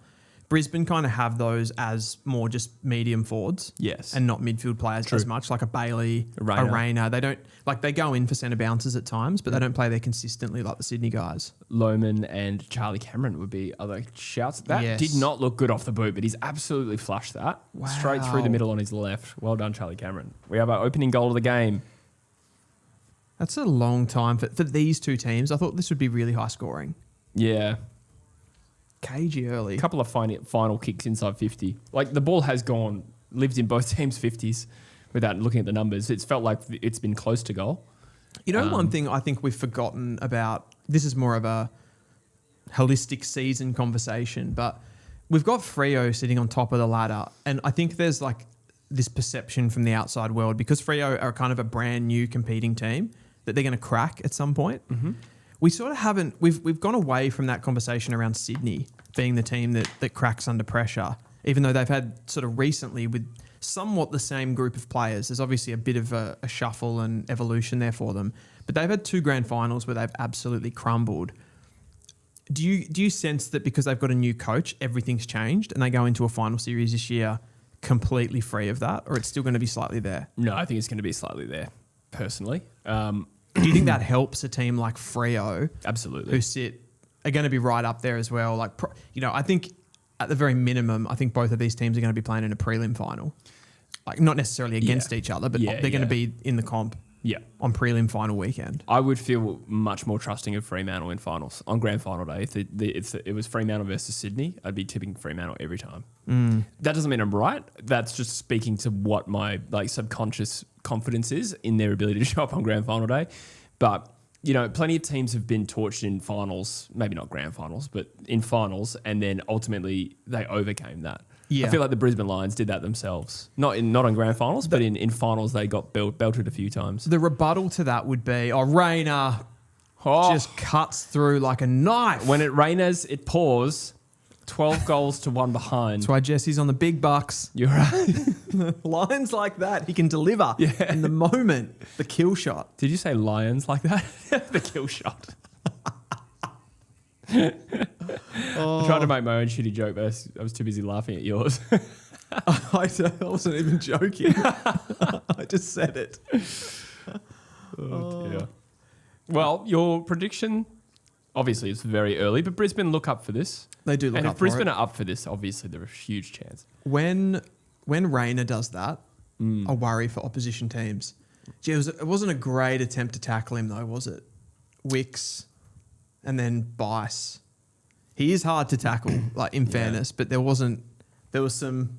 Brisbane kind of have those as more just medium forwards. Yes. And not midfield players as much, like a Bailey, a Rayner. They don't, like, they go in for centre bounces at times, but they don't play there consistently like the Sydney guys. Lohman and Charlie Cameron would be other shouts. That did not look good off the boot, but he's absolutely flushed that. Wow. Straight through the middle on his left. Well done, Charlie Cameron. We have our opening goal of the game. That's a long time for these two teams. I thought this would be really high scoring. Yeah. Cagey early. A couple of final kicks inside 50. Like, the ball has lived in both teams' 50s without looking at the numbers. It's felt like it's been close to goal. You know, one thing I think we've forgotten about, this is more of a holistic season conversation, but we've got Freo sitting on top of the ladder. And I think there's like this perception from the outside world, because Freo are kind of a brand new competing team, that they're going to crack at some point. Mm-hmm. We sort of haven't, we've gone away from that conversation around Sydney being the team that cracks under pressure, even though they've had sort of recently with somewhat the same group of players. There's obviously a bit of a shuffle and evolution there for them, but they've had 2 grand finals where they've absolutely crumbled. Do you sense that because they've got a new coach, everything's changed and they go into a final series this year completely free of that, or it's still going to be slightly there? No, I think it's going to be slightly there, personally. Do you think that helps a team like Freo? Absolutely. Who are going to be right up there as well? Like, I think at the very minimum, I think both of these teams are going to be playing in a prelim final. Like, not necessarily against each other, but they're going to be in the comp on prelim final weekend. I would feel much more trusting of Fremantle in finals on grand final day. If it was Fremantle versus Sydney, I'd be tipping Fremantle every time. That doesn't mean I'm right. That's just speaking to what my subconscious confidence is in their ability to show up on grand final day. But plenty of teams have been torched in finals, maybe not grand finals, but in finals, and then ultimately they overcame that. Yeah. I feel like the Brisbane Lions did that themselves. Not on grand finals, but in finals they got belted a few times. The rebuttal to that would be, Rayner just cuts through like a knife. When it Rainers, it pours. 12 goals to 1 behind. That's why Jesse's on the big bucks. You're right. Lions like that, he can deliver in the moment. The kill shot. Did you say lions like that? The kill shot. I tried to make my own shitty joke, but I was too busy laughing at yours. I wasn't even joking. I just said it. Oh, dear. Well, your prediction, obviously it's very early, but Brisbane look up for this. They do look and up if for Brisbane it. are up for this, obviously there's a huge chance. When Rayner does that, I worry for opposition teams. Gee, it wasn't a great attempt to tackle him though, was it? Wicks and then Bice. He is hard to tackle, like in fairness, but there was some,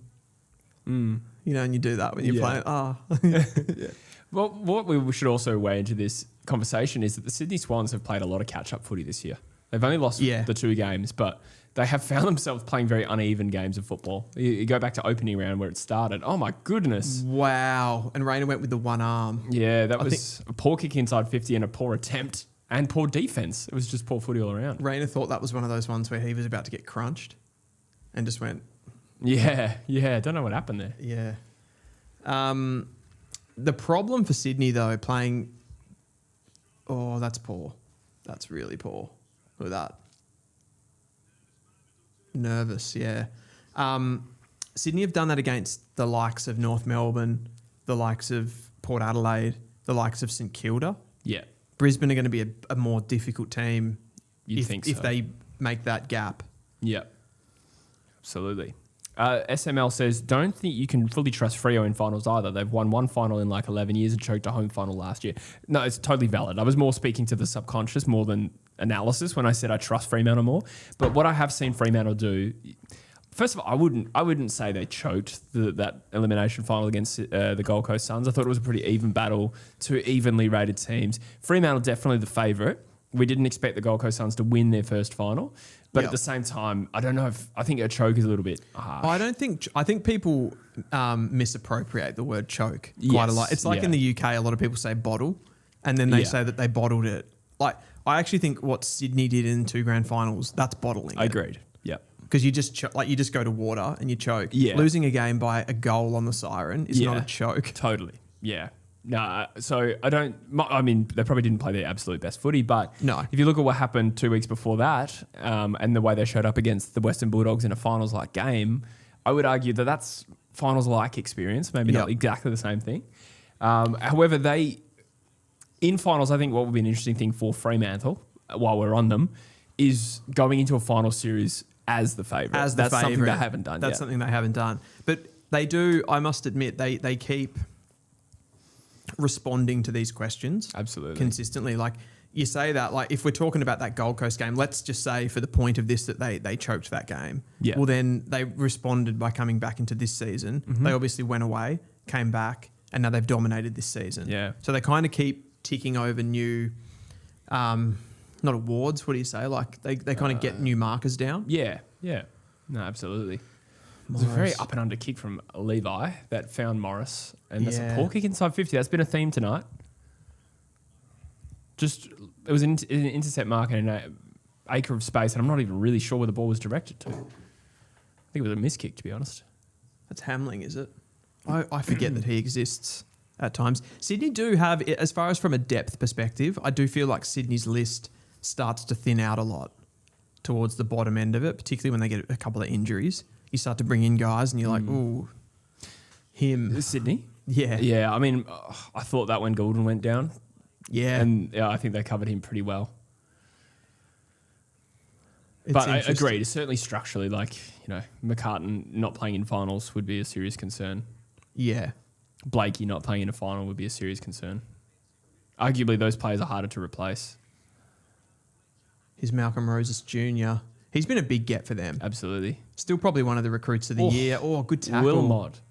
and you do that when you're playing. Yeah. Well, what we should also weigh into this conversation is that the Sydney Swans have played a lot of catch-up footy this year. They've only lost the 2 games, but they have found themselves playing very uneven games of football. You go back to opening round where it started. Oh, my goodness. Wow. And Rayner went with the one arm. Yeah, that was a poor kick inside 50 and a poor attempt and poor defence. It was just poor footy all around. Rayner thought that was one of those ones where he was about to get crunched and just went... Yeah. Don't know what happened there. Yeah. The problem for Sydney, though, playing... Oh, that's poor. That's really poor. Look at that. Nervous, yeah. Sydney have done that against the likes of North Melbourne, the likes of Port Adelaide, the likes of St Kilda. Yeah. Brisbane are going to be a more difficult team if they make that gap. Yeah. Absolutely. SML says, don't think you can fully trust Freo in finals either. They've won 1 final in like 11 years and choked a home final last year. No, it's totally valid. I was more speaking to the subconscious more than analysis when I said I trust Fremantle more. But what I have seen Fremantle do, first of all, I wouldn't say they choked that elimination final against the Gold Coast Suns. I thought it was a pretty even battle, 2 evenly rated teams. Fremantle definitely the favourite. We didn't expect the Gold Coast Suns to win their first final. But at the same time, I don't know I think a choke is a little bit harsh. I think people misappropriate the word choke quite a lot. It's like in the UK, a lot of people say bottle, and then they say that they bottled it. Like, I actually think what Sydney did in 2 grand finals, that's bottling. Agreed. Yeah. Because you just you just go to water and you choke. Yeah. Losing a game by a goal on the siren is not a choke. Totally. Yeah. No, so I mean, they probably didn't play their absolute best footy, but No. if you look at what happened 2 weeks before that, and the way they showed up against the Western Bulldogs in a finals-like game, I would argue that that's finals-like experience, maybe not exactly the same thing. However, in finals, I think what would be an interesting thing for Fremantle, while we're on them, is going into a final series as the favourite. That's something they haven't done yet. That's something they haven't done. But they do, I must admit, they keep responding to these questions Absolutely. consistently. Like you say that, like if we're talking about that Gold Coast game, let's just say for the point of this that they choked that game. Yeah. Well, then they responded by coming back into this season. Mm-hmm. They obviously went away, came back, and now they've dominated this season. Yeah. So they kind of keep ticking over new, not awards. What do you say? Like they kind of get new markers down. Yeah. No, absolutely. It was a very up and under kick from Levi that found Morris. And that's a poor kick inside 50. That's been a theme tonight. It was an intercept mark and an acre of space, and I'm not even really sure where the ball was directed to. I think it was a miss kick, to be honest. That's Hamling, is it? I forget that he exists at times. Sydney do have, as far as from a depth perspective, I do feel like Sydney's list starts to thin out a lot towards the bottom end of it, particularly when they get a couple of injuries. You start to bring in guys and you're like, ooh, him. Sydney? Yeah. Yeah, I mean, I thought that when Goulden went down. Yeah. And I think they covered him pretty well. It's but I interesting. agree, certainly structurally, like, McCartan not playing in finals would be a serious concern. Yeah. Blakey not playing in a final would be a serious concern. Arguably, those players are harder to replace. Here's Malcolm Roses Jr. He's been a big get for them. Absolutely. Still probably one of the recruits of the year. Oh, good tackle. Wilmot.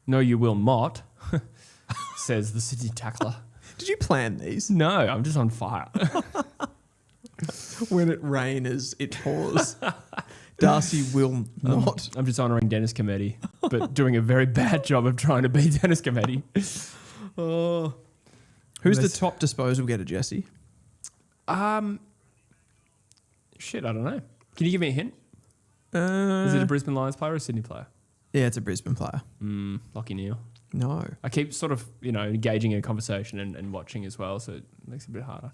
No, you will not, says the Sydney tackler. Did you plan these? No, I'm just on fire. When it rains, it pours. Darcy will not. I'm just honouring Dennis Cometti, but doing a very bad job of trying to beat Dennis Cometti. Who's the top disposal getter, Jesse? Shit, I don't know. Can you give me a hint? Uh, Is it a Brisbane Lions player or a Sydney player? Yeah, it's a Brisbane player. Lachie Neale. No. I keep sort of, engaging in a conversation and watching as well, so it makes it a bit harder.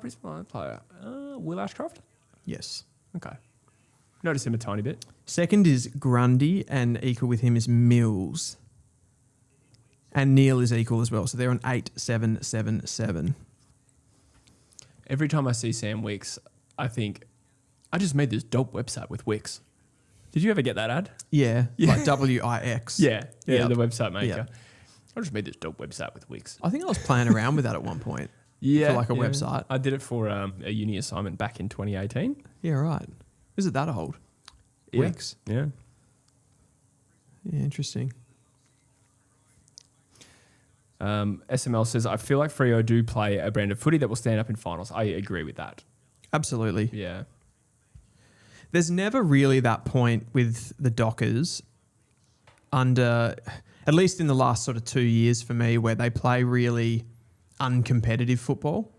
Brisbane Lions player. Will Ashcroft? Yes. Okay. Notice him a tiny bit. Second is Grundy, and equal with him is Mills. And Neil is equal as well, so they're on 8-7-7-7. Every time I see Sam Wicks, I think, I just made this dope website with Wix. Did you ever get that ad? Yeah, like WIX. Yeah, Yep. the website maker. Yep. I just made this dope website with Wix. I think I was playing around with that at one point. Yeah, For like a website. I did it for a uni assignment back in 2018. Yeah, right. Is it that old? Yeah. Wix. Yeah. Yeah, interesting. SML says, I feel like Freo do play a brand of footy that will stand up in finals. I agree with that. Absolutely. Yeah. There's never really that point with the Dockers under, at least in the last sort of 2 years for me, where they play really uncompetitive football.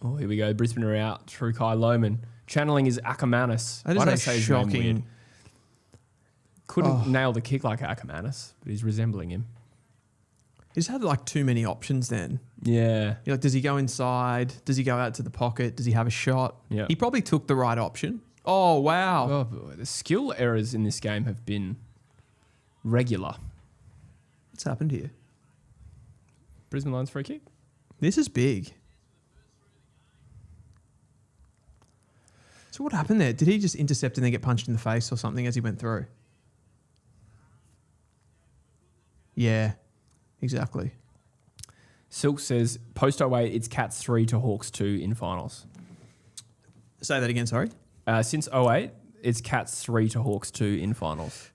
Oh, here we go. Brisbane are out through Kai Lohman. Channeling his Ackermanis. That is Why did I a say his name weird? shocking. Couldn't nail the kick like Ackermanis, but he's resembling him. He's had like too many options then. Yeah. You're like, does he go inside? Does he go out to the pocket? Does he have a shot? Yeah. He probably took the right option. Oh, wow. Oh, boy. The skill errors in this game have been regular. What's happened here? Brisbane Lions free kick. This is big. So what happened there? Did he just intercept and then get punched in the face or something as he went through? Yeah, exactly. Silk says, post 08, it's Cats 3 to Hawks 2 in finals. Say that again, sorry. Since 08, it's Cats 3 to Hawks 2 in finals.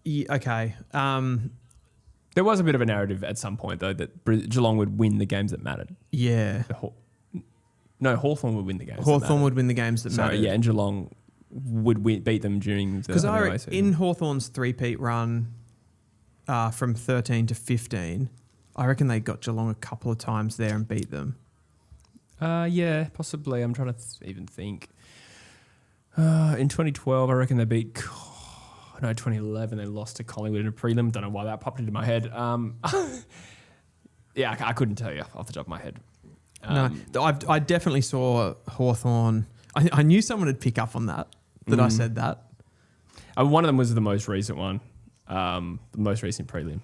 Yeah, okay. There was a bit of a narrative at some point, though, that Geelong would win the games that mattered. Yeah. Hawthorn would win the games that Hawthorn mattered. would win the games that mattered. Yeah, and Geelong would beat them during the WA season. in Hawthorn's three-peat run from 13 to 15, I reckon they got Geelong a couple of times there and beat them. Yeah, possibly. I'm trying to even think. In 2012, I reckon they beat I know 2011 they lost to Collingwood in a prelim. Don't know why that popped into my head. Yeah, I couldn't tell you off the top of my head. No, I definitely saw Hawthorn. I knew someone would pick up on that I said that. One of them was the most recent one, the most recent prelim.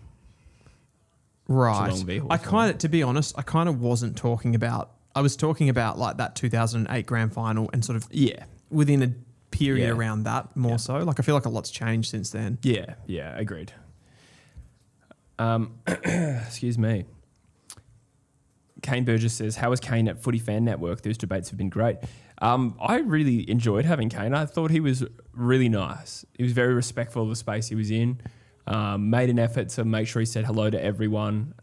Right. Geelong v I Hawthorn. to be honest, I kind of wasn't talking about. I was talking about like that 2008 grand final and sort of within a period around that more so. Like I feel like a lot's changed since then. Yeah, agreed. Excuse me. Kane Burgess says, how was Kane at Footy Fan Network? Those debates have been great. I really enjoyed having Kane. I thought he was really nice. He was very respectful of the space he was in. Made an effort to make sure he said hello to everyone.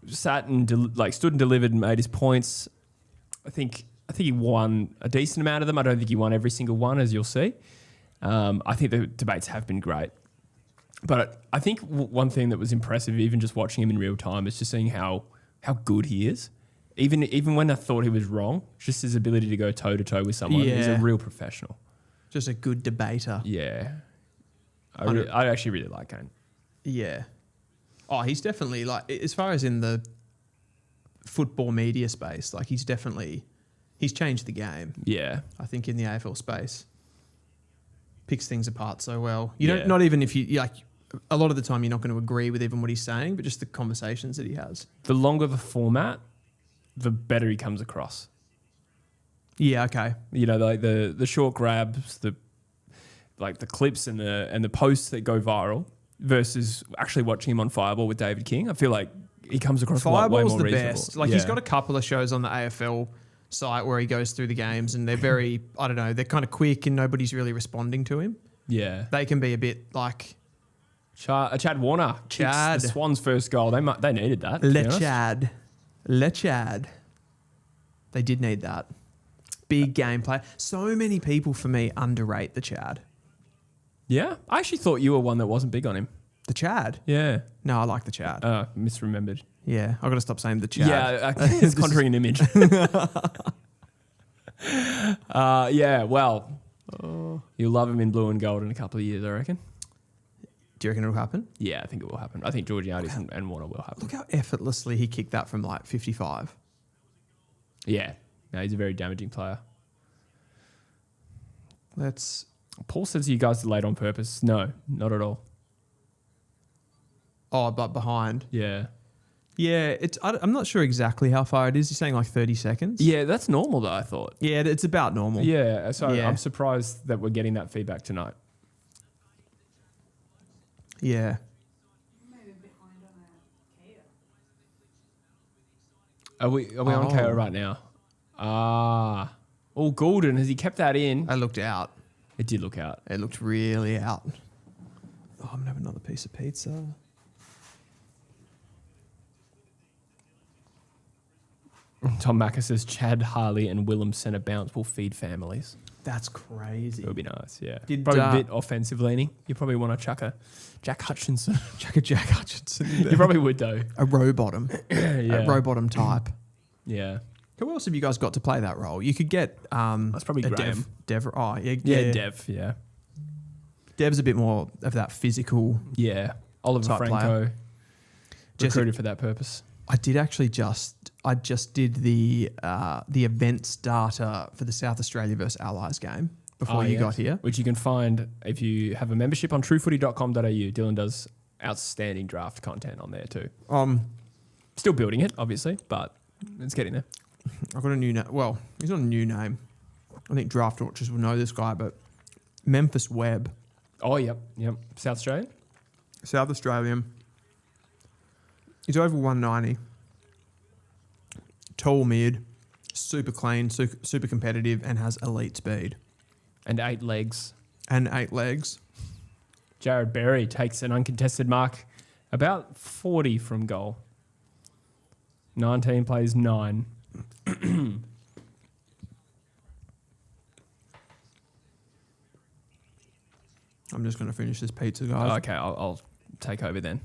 Sat and stood and delivered and made his points. I think he won a decent amount of them. I don't think he won every single one, as you'll see. I think the debates have been great. But I think one thing that was impressive, even just watching him in real time, is just seeing how good he is. Even when I thought he was wrong, just his ability to go toe-to-toe with someone. He's a real professional. Just a good debater. Yeah. I actually really like Kane. Yeah. Oh, he's definitely, like, as far as in the football media space, like, he's changed the game. Yeah. I think in the AFL space. Picks things apart so well. You don't, not even if you, like, a lot of the time you're not going to agree with even what he's saying, but just the conversations that he has. The longer the format, the better he comes across. Yeah, okay. You know, like the short grabs, the clips and the posts that go viral versus actually watching him on Fireball with David King. I feel like he comes across way more reasonable. Fireball's the best. Like he's got a couple of shows on the AFL site where he goes through the games and they're very, I don't know, they're kind of quick and nobody's really responding to him. Yeah. They can be a bit like... Chad Warner kicks the Swans' first goal. They needed that. Le Chad. They did need that. Big game player. So many people, for me, underrate the Chad. Yeah? I actually thought you were one that wasn't big on him. The Chad? Yeah. No, I like the Chad. Misremembered. Yeah, I've got to stop saying the Chad. Yeah, it's conjuring an image. Yeah, well, you'll love him in blue and gold in a couple of years, I reckon. Do you reckon it'll happen? Yeah, I think it will happen. I think Georgiades and Warner will happen. Look how effortlessly he kicked that from like 55. Yeah. No, he's a very damaging player. Paul says you guys delayed on purpose. No, not at all. Oh, but behind. Yeah. Yeah, I'm not sure exactly how far it is. You're saying like 30 seconds? Yeah, that's normal though, I thought. Yeah, it's about normal. Yeah, so I'm surprised that we're getting that feedback tonight. Yeah. Are we on KO right now? Goulden, has he kept that in? I looked out. It did look out. It looked really out. Oh, I'm going to have another piece of pizza. Tom Macca says Chad, Harley and Willem centre bounce will feed families. That's crazy. It would be nice, yeah. Probably a bit offensive leaning. You probably want to chuck a Jack Hutchinson. Chuck a Jack Hutchinson. You probably would though. A row bottom. Yeah. A row bottom type. Yeah. Who else have you guys got to play that role? You could get that's probably Graham. Dev. Oh, yeah. Dev, yeah. Dev's a bit more of that physical. Yeah. Oliver type Franco. player. Recruited for that purpose. I did actually I just did the events data for the South Australia versus Allies game before you got here. Which you can find if you have a membership on truefooty.com.au. Dylan does outstanding draft content on there too. Still building it, obviously, but it's getting there. I've got a new name. Well, he's not a new name. I think draft watchers will know this guy, but Memphis Webb. Oh, yep. South Australian? South Australian. He's over 190. Tall mid, super clean, super competitive, and has elite speed. And 8 legs. Jared Berry takes an uncontested mark, about 40 from goal. 19 plays 9. I'm just going to finish this pizza, guys. Okay, I'll take over then.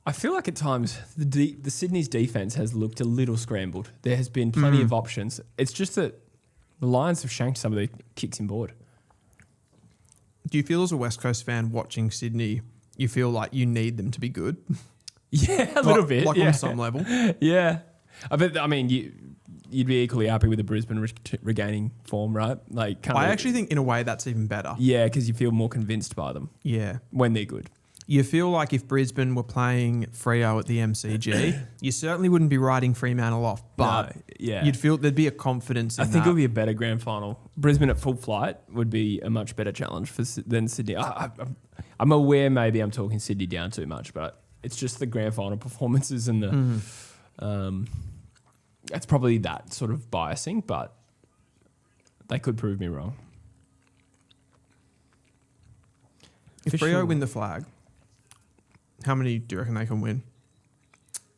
I feel like at times the Sydney's defence has looked a little scrambled. There has been plenty of options. It's just that the Lions have shanked some of the kicks in board. Do you feel as a West Coast fan watching Sydney, you feel like you need them to be good? Yeah, a little bit. Like yeah. on some level. Yeah. I mean, you'd be equally happy with the Brisbane regaining form, right? Like, I actually think in a way that's even better. Yeah, because you feel more convinced by them. Yeah. When they're good. You feel like if Brisbane were playing Freo at the MCG, you certainly wouldn't be writing Fremantle off, but you'd feel there'd be a confidence in that. I think it would be a better grand final. Brisbane at full flight would be a much better challenge than Sydney. I'm aware maybe I'm talking Sydney down too much, but it's just the grand final performances and the... It's probably that sort of biasing, but they could prove me wrong. If Freo win the flag, how many do you reckon they can win?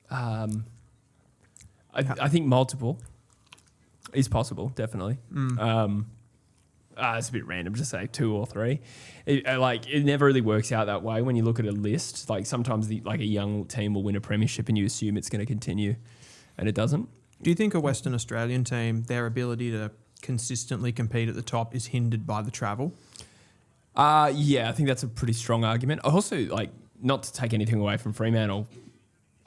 I think multiple is possible, definitely. It's a bit random to say 2 or 3. It never really works out that way when you look at a list. Like sometimes a young team will win a premiership and you assume it's going to continue, and it doesn't. Do you think a Western Australian team, their ability to consistently compete at the top is hindered by the travel? Yeah, I think that's a pretty strong argument. Also, not to take anything away from Fremantle,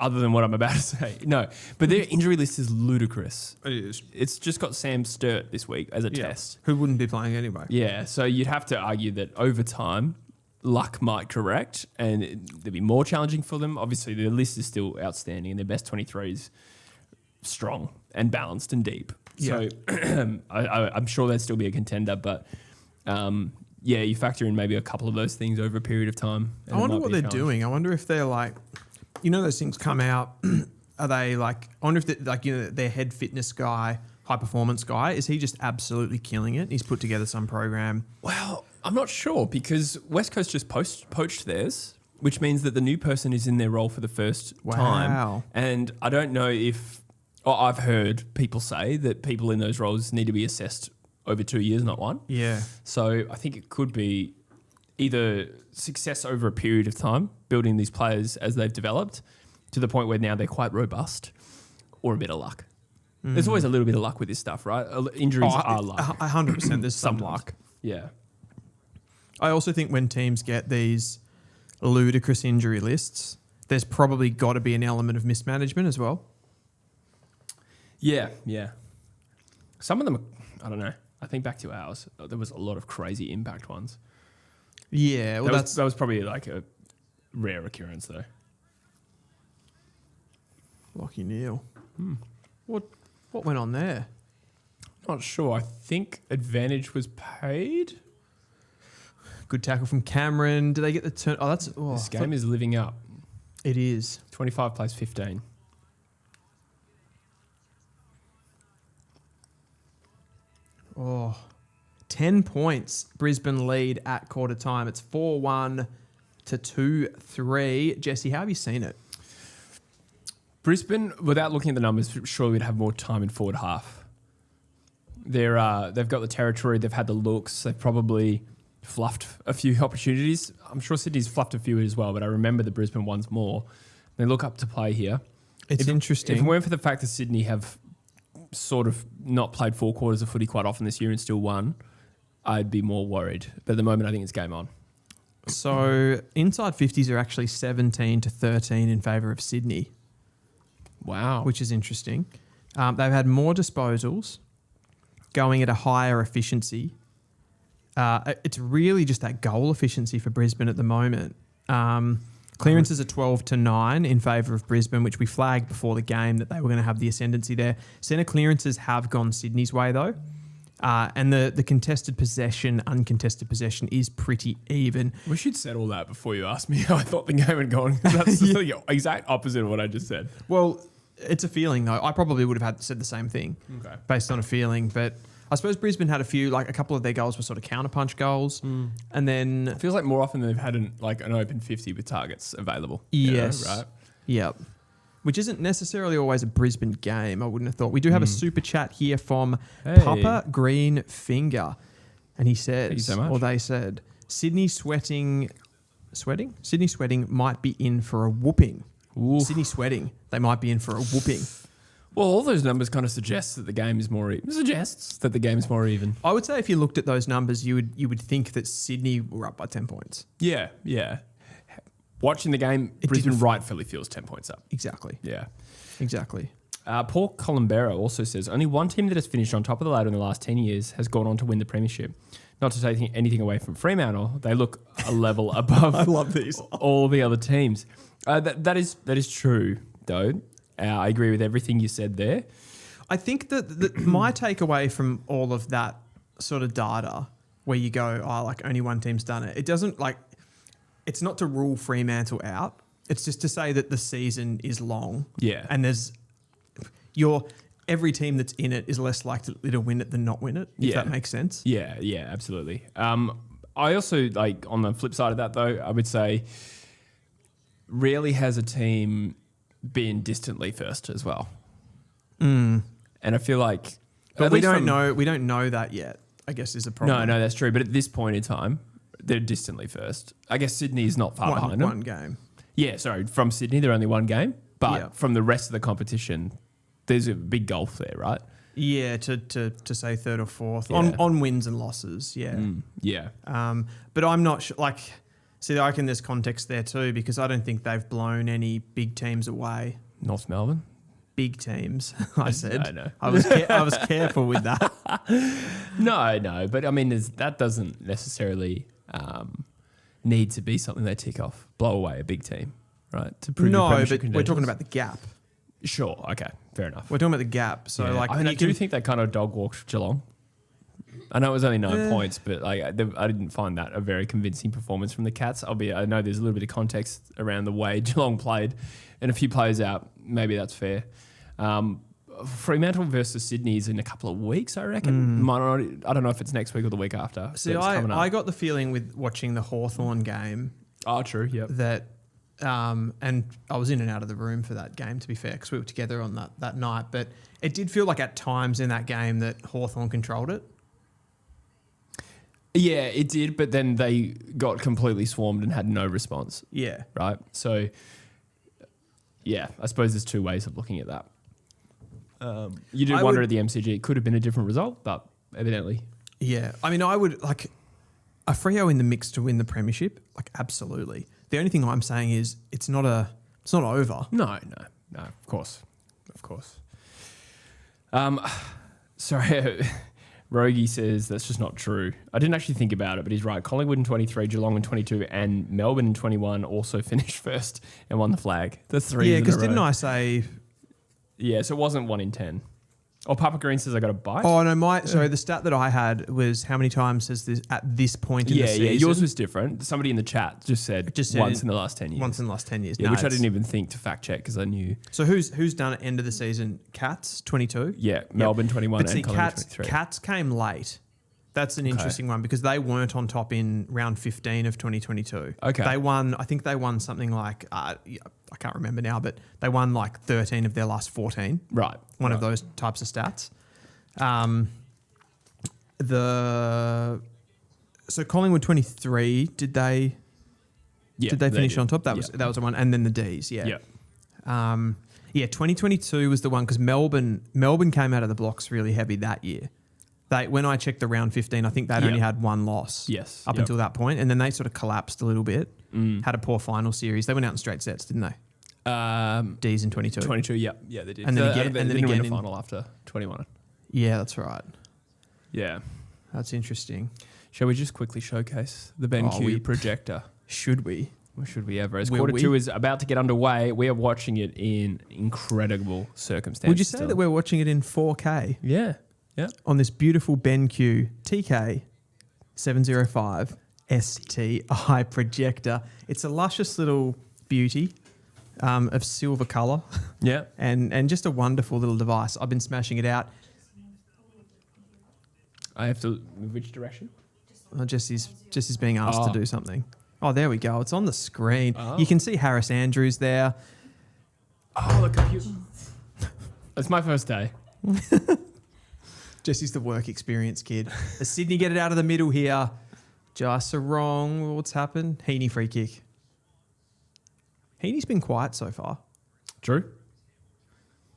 other than what I'm about to say. No, but their injury list is ludicrous. It is. It's just got Sam Sturt this week as a test. Who wouldn't be playing anyway. Yeah, so you'd have to argue that over time, luck might correct and it'd be more challenging for them. Obviously, their list is still outstanding and their best 23 is strong and balanced and deep. Yeah. So I'm sure they'd still be a contender, but you factor in maybe a couple of those things over a period of time. I wonder what they're doing. I wonder if they're those things come out. Are they I wonder if their head fitness guy, high performance guy, is he just absolutely killing it? He's put together some program. Well, I'm not sure because West Coast just poached theirs, which means that the new person is in their role for the first time. And I don't know if... I've heard people say that people in those roles need to be assessed over 2 years, not 1. Yeah. So I think it could be either success over a period of time, building these players as they've developed to the point where now they're quite robust, or a bit of luck. There's always a little bit of luck with this stuff, right? Injuries are luck. 100%. There's some luck. Yeah. I also think when teams get these ludicrous injury lists, there's probably got to be an element of mismanagement as well. Yeah. Some of them, I don't know. I think back to ours, there was a lot of crazy impact ones. Yeah, well, that was probably a rare occurrence though. Lachie Neale. What went on there? Not sure. I think advantage was paid. Good tackle from Cameron. Did they get the turn? This game is living up. It is. 25 plays 15. Oh, 10 points. Brisbane lead at quarter time. It's 4-1 to 2-3. Jesse, how have you seen it? Brisbane, without looking at the numbers, surely would have more time in forward half. They've got the territory. They've had the looks. They've probably fluffed a few opportunities. I'm sure Sydney's fluffed a few as well, but I remember the Brisbane ones more. They look up to play here. It's interesting. If it weren't for the fact that Sydney have sort of not played 4 quarters of footy quite often this year and still won, I'd be more worried. But at the moment, I think it's game on. So inside 50s are actually 17 to 13 in favour of Sydney. Wow. Which is interesting. They've had more disposals, going at a higher efficiency. It's really just that goal efficiency for Brisbane at the moment. Clearances are 12 to 9 in favour of Brisbane, which we flagged before the game that they were going to have the ascendancy there. Centre clearances have gone Sydney's way though. And the contested possession, uncontested possession is pretty even. We should settle that before you ask me how I thought the game had gone. That's the exact opposite of what I just said. Well, it's a feeling though. I probably would have said the same thing based on a feeling, but I suppose Brisbane had a couple of their goals were sort of counterpunch goals, and then it feels like more often they've had an open 50 with targets available. Yes, right. Yep. Which isn't necessarily always a Brisbane game. I wouldn't have thought. We do have a super chat here from Papa Greenfinger, and he says, "Thank you so much." Or they said, Sydney sweating might be in for a whooping. Oof. Sydney sweating, they might be in for a whooping. Well, all those numbers kind of suggests that the game is more even. I would say if you looked at those numbers, you would think that Sydney were up by 10 points. Yeah. Watching the game, Brisbane rightfully feels 10 points up. Exactly. Yeah. Exactly. Paul Columbera also says, only one team that has finished on top of the ladder in the last 10 years has gone on to win the premiership. Not to take anything away from Fremantle, they look a level above I love these. all the other teams. That is true, though. I agree with everything you said there. I think that my takeaway from all of that sort of data where you go, only one team's done it. It doesn't it's not to rule Fremantle out. It's just to say that the season is long. Yeah. And every team that's in it is less likely to win it than not win it, if that makes sense. Yeah, absolutely. I also, on the flip side of that, though, I would say rarely has a team been distantly first as well. And I feel like... But we don't know that yet, I guess, is a problem. No, that's true. But at this point in time, they're distantly first. I guess Sydney's not far behind them. One game. Yeah, sorry. From Sydney, they're only one game. But from the rest of the competition, there's a big gulf there, right? Yeah, to say third or fourth on wins and losses. Yeah. Yeah. But I'm not sure. I reckon there's context there too, because I don't think they've blown any big teams away. North Melbourne? Big teams, I said. I know. I was careful with that. No. But I mean, that doesn't necessarily need to be something they tick off. Blow away a big team, right? To prove No, but we're talking about the gap. Sure. Okay. Fair enough. We're talking about the gap. So, I do think they kind of dog walked Geelong. I know it was only 9 points, but I didn't find that a very convincing performance from the Cats. I know there's a little bit of context around the way Geelong played, and a few players out. Maybe that's fair. Fremantle versus Sydney is in a couple of weeks, I reckon. I don't know if it's next week or the week after. See, I got the feeling with watching the Hawthorn game. Oh, true. Yep. That. And I was in and out of the room for that game, to be fair, because we were together on that night. But it did feel like at times in that game that Hawthorn controlled it. Yeah, it did. But then they got completely swarmed and had no response. Yeah. Right? So, yeah, I suppose there's two ways of looking at that. You do wonder at the MCG, it could have been a different result, but evidently. Yeah. I mean, I would like a Freo in the mix to win the premiership. Absolutely. The only thing I'm saying is it's not over. No, of course. Sorry, Rogie says that's just not true. I didn't actually think about it, but he's right. Collingwood in 23, Geelong in 22, and Melbourne in 21 also finished first and won the flag. That's 3 Yeah, because didn't I say... Yeah, so it wasn't 1 in 10. Oh, Papa Green says I got a bite. Oh, no, sorry, the stat that I had was how many times has this at this point in the season? Yeah, yours was different. Somebody in the chat just said once in the last 10 years. Once in the last 10 years. Yeah, which I didn't even think to fact check because I knew. So who's done at end of the season? Cats, 22? Yeah, Melbourne 21 but see, and Collingwood 23. Cats came late. That's an interesting one because they weren't on top in round 15 of 2022. Okay. I think they won something like, I can't remember now, but they won 13 of their last 14. Right. One of those types of stats. So Collingwood 23, did they finish on top? That was the one, and then the D's, yeah. 2022 was the one because Melbourne came out of the blocks really heavy that year. When I checked the round 15, I think they'd only had one loss. Yes. Up until that point, and then they sort of collapsed a little bit. Had a poor final series. They went out in straight sets, didn't they? D's in 22. 22, yeah, they did. And then again, win the final after 21. Yeah, that's right. Yeah. That's interesting. Shall we just quickly showcase the BENQ Projector? Should we? Or should we ever? As quarter 2 is about to get underway, we are watching it in incredible circumstances. Would you say that we're watching it in 4K? Yeah. On this beautiful BENQ TK 705 STI projector. It's a luscious little beauty of silver colour. Yeah. And just a wonderful little device. I've been smashing it out. I have to move which direction? Jesse's being asked to do something. Oh, there we go. It's on the screen. You can see Harris Andrews there. Oh, the computer. It's my first day. Jesse's the work experience kid. As Sydney get it out of the middle here. Just wrong. What's happened? Heaney free kick. Heaney's been quiet so far. Drew?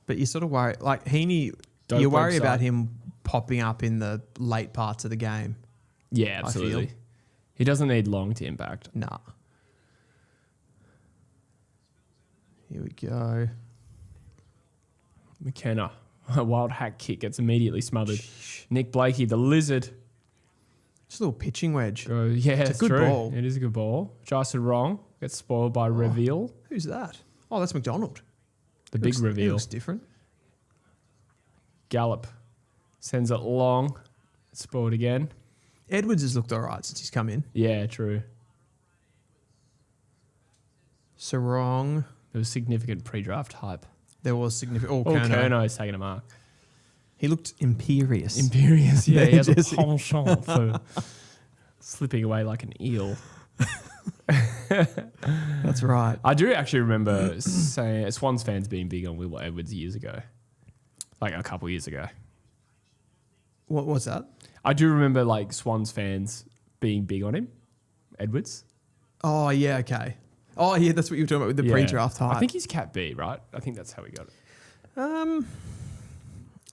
But you sort of worry, like Heaney, Dope you worry website. about him popping up in the late parts of the game. Yeah, absolutely. He doesn't need long to impact. Nah. Here we go. McKenna, a wild hack kick gets immediately smothered. Nick Blakey, the lizard. Just a little pitching wedge. Yeah, It's a it's good true. ball. It is a good ball. Justin wrong. Gets spoiled by reveal. Who's that? Oh, that's McDonald. The big He reveal. looks different. Gallop sends it long. Spoiled again. Edwards has looked all right since he's come in. Yeah, true. Sarong. There was significant pre-draft hype. There was significant. Oh, Oh, Kerno. Kerno's taking a mark. He looked imperious. Imperious, yeah. He has a Jesse. penchant for slipping away like an eel. That's right. I do actually remember saying Swans fans being big on Will Edwards years ago. Like a couple years ago. What was that? I do remember like Swans fans being big on him, Edwards. Oh, yeah, okay. Oh, yeah, that's what you were talking about with the Yeah. pre-draft hype. I think he's Cat B, right? I think that's how we got it.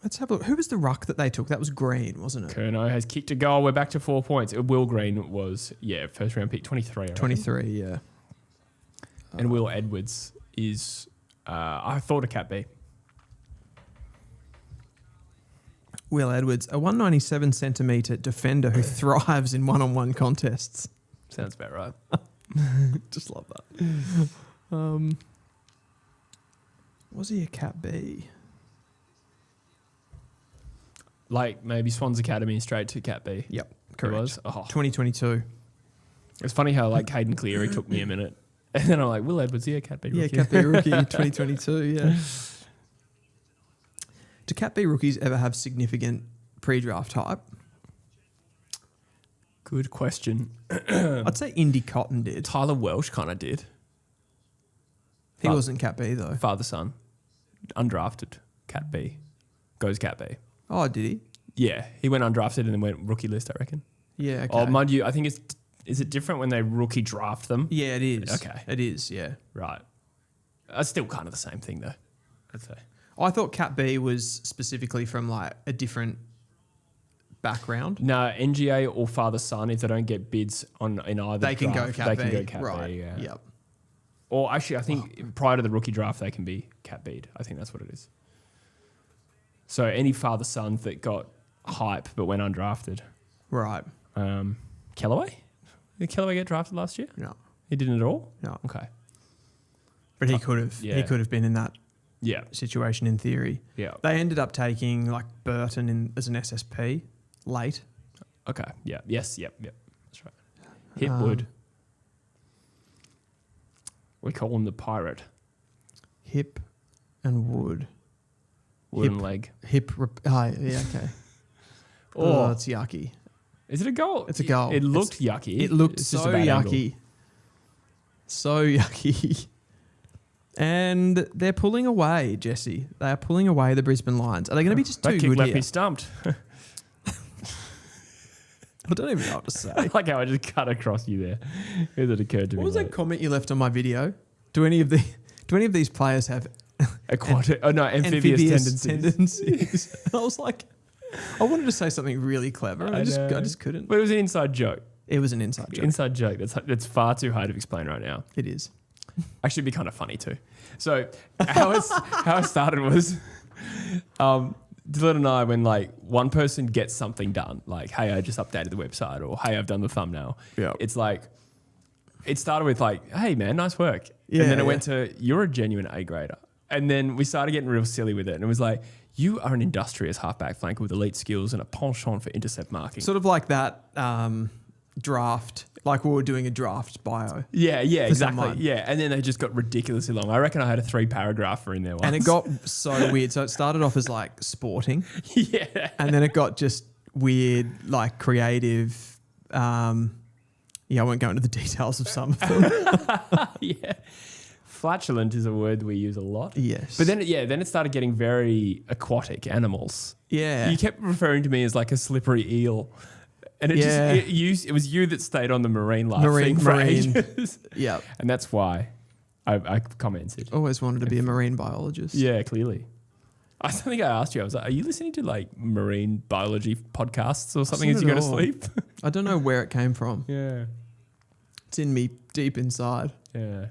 Let's have a look. Who was the ruck that they took? That was Green, wasn't it? Kerno has kicked a goal. We're back to 4 points. Will Green was, first round pick, 23. I reckon. 23, yeah. And Will Edwards is, I thought a Cat B. Will Edwards, a 197 centimetre defender who thrives in one-on-one contests. Sounds about right. Just love that. Was he a Cat B? Like maybe Swans Academy straight to Cat B. Yep, It correct. was. Oh. 2022. It's funny how like Caden Cleary took me a minute. And then I'm like, Will Edwards, yeah, Cat B Yeah, rookie. Cat B rookie, 2022, yeah. Do Cat B rookies ever have significant pre-draft hype? Good question. I'd say Indy Cotton did. Tyler Welsh kind of did. He wasn't Cat B, though. Father son. Undrafted. Cat B. Goes Cat B. Oh, did he? Yeah. He went undrafted and then went rookie list, I reckon. Yeah, okay. Oh, mind you, I think is it different when they rookie draft them? Yeah, it is. Okay. It is, yeah. Right. It's still kind of the same thing though, I'd say. I thought Cat B was specifically from like a different background. No, NGA or father son, if they don't get bids in either They can draft, go Cat B. They can go Cat right. B, yeah. Yep. Or actually, I think prior to the rookie draft, they can be Cat B'd. I think that's what it is. So any father sons that got hype but went undrafted. Right. Kellaway? Did Kellaway get drafted last year? No. He didn't at all? No. Okay. But he could have. Yeah. He could have been in that Yeah. situation in theory. Yeah. They ended up taking like Burton as an SSP late. Okay. Yeah. Yes. Yep. That's right. Hipwood. We call him the pirate. Hip and Wood. Wooden leg. Yeah, okay. Oh, it's yucky. Is it a goal? It's a goal. It looked yucky. It looked It's so just a bad angle. yucky. So yucky. And they're pulling away, Jesse. They are pulling away the Brisbane Lions. Are they going to be just That too kick good left here? me stumped. I don't even know what to say. Like how I just cut across you there. It occurred to me. What was that comment you left on my video? Do any of these players have Aquatic. Oh no, amphibious tendencies. I was like, I wanted to say something really clever, and I know. just couldn't. But it was an inside joke. It was an inside joke. Inside joke. That's far too hard to explain right now. It is. Actually, it'd be kind of funny too. So how it started was, Dylan and I, when like one person gets something done, like, hey, I just updated the website, or hey, I've done the thumbnail. Yeah. It's like, it started with like, hey man, nice work. Yeah, and then it yeah. went to, you're a genuine A grader. And then we started getting real silly with it. And it was like, you are an industrious halfback flanker with elite skills and a penchant for intercept marking. Sort of like that draft, like we were doing a draft bio. Yeah, exactly. someone. Yeah, and then they just got ridiculously long. I reckon I had a 3-paragrapher in there once. And it got so weird. So it started off as like sporting, yeah. and then it got just weird, like creative. Yeah, I won't go into the details of some of them. Yeah. Flatulent is a word we use a lot. Yes. But then it started getting very aquatic animals. Yeah. You kept referring to me as like a slippery eel. And it Yeah. it was you that stayed on the marine life Marine- thing for marine. ages. Yeah. And that's why I commented. Always wanted to be a marine biologist. Yeah, clearly. I think I asked you, I was like, are you listening to like marine biology podcasts or something Not as you at go to all. sleep? I don't know where it came from. Yeah. It's in me deep inside. Yeah.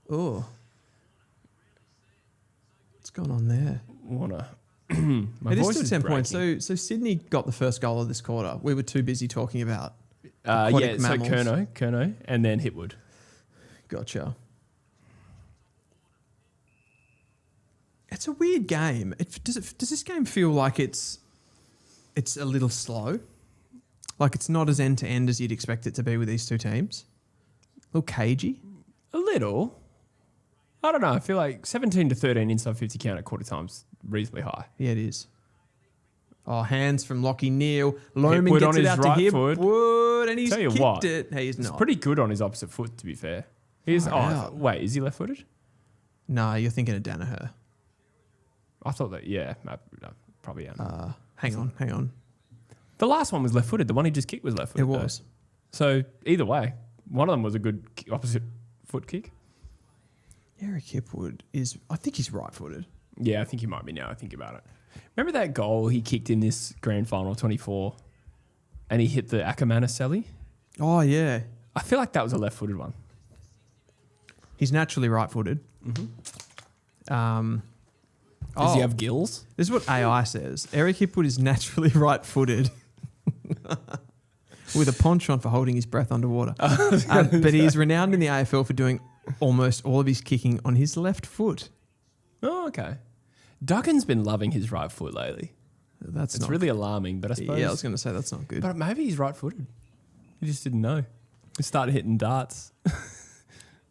Oh. What's going on there? My It is voice still is 10 points. breaking. So Sydney got the first goal of this quarter. We were too busy talking about Yeah, aquatic so mammals. Kerno, and then Hipwood. Gotcha. It's a weird game. Does this game feel like it's a little slow? Like it's not as end to end as you'd expect it to be with these two teams? A little cagey? A little. I don't know. I feel like 17 to 13 inside 50 count at quarter time's reasonably high. Yeah, it is. Oh, hands from Lockie Neal. Lohman Hipwood gets on it his out right to foot. Hipwood, and he's Tell you kicked what, it. He's He's not. pretty good on his opposite foot, to be fair. He's Far out. wait, is he left-footed? No, you're thinking of Danaher. I thought that. Yeah, no, probably am. Hang on. The last one was left-footed. The one he just kicked was left-footed. It was. So either way, one of them was a good opposite foot kick. Eric Hipwood is, I think he's right-footed. Yeah, I think he might be now. I think about it. Remember that goal he kicked in this grand final 24, and he hit the Akamana Oh, yeah. I feel like that was a left-footed one. He's naturally right-footed. Does he have gills? This is what AI says. Eric Hipwood is naturally right-footed with a penchant for holding his breath underwater. But he's renowned in the AFL for doing almost all of his kicking on his left foot. Oh, okay. Duggan's been loving his right foot lately. That's It's not really alarming, but I suppose. Yeah, I was going to say that's not good. But maybe he's right-footed. He just didn't know. He started hitting darts.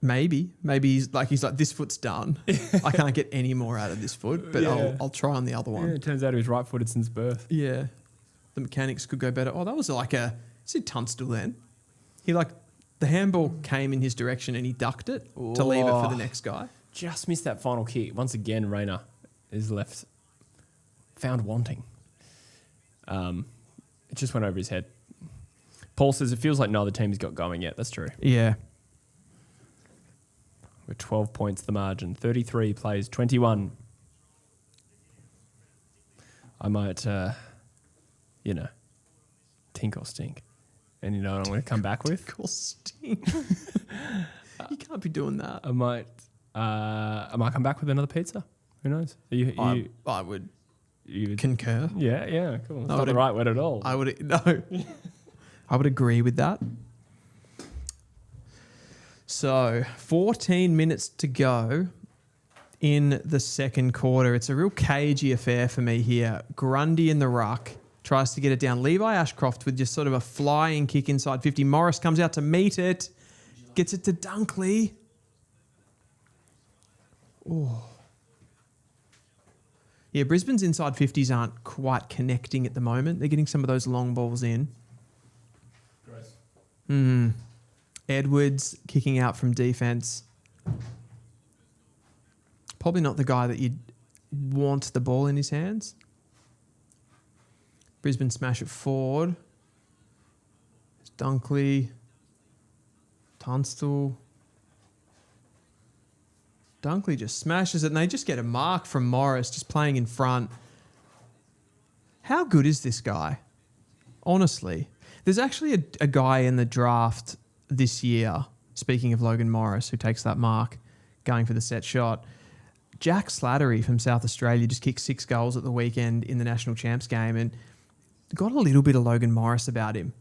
Maybe he's like this foot's done. I can't get any more out of this foot, but Yeah. I'll try on the other Yeah, one. it turns out he was right-footed since birth. Yeah, the mechanics could go better. Oh, that was like is it Tunstall then? He the handball came in his direction and he ducked it to leave it for the next guy. Just missed that final kick. Once again, Rayner is left found wanting. It just went over his head. Paul says it feels like neither team has got going yet. That's true. Yeah. We're 12 points the margin. 33 plays 21. I might, tink or stink. And you know what I'm going to come back with? Cool stink. You can't be doing that. I might come back with another pizza. Who knows? I would you concur. yeah, cool. It's I not would the right word at all. I would agree with that. So 14 minutes to go in the second quarter. It's a real cagey affair for me here. Grundy in the ruck tries to get it down. Levi Ashcroft with just sort of a flying kick inside 50. Morris comes out to meet it. Gets it to Dunkley. Oh. Yeah, Brisbane's inside 50s aren't quite connecting at the moment. They're getting some of those long balls in. Edwards kicking out from defence. Probably not the guy that you'd want the ball in his hands. Brisbane smash it forward. Dunkley. Tunstall. Dunkley just smashes it and they just get a mark from Morris just playing in front. How good is this guy? Honestly. There's actually a guy in the draft this year, speaking of Logan Morris, who takes that mark, going for the set shot. Jack Slattery from South Australia just kicked 6 goals at the weekend in the National Champs game and got a little bit of Logan Morris about him.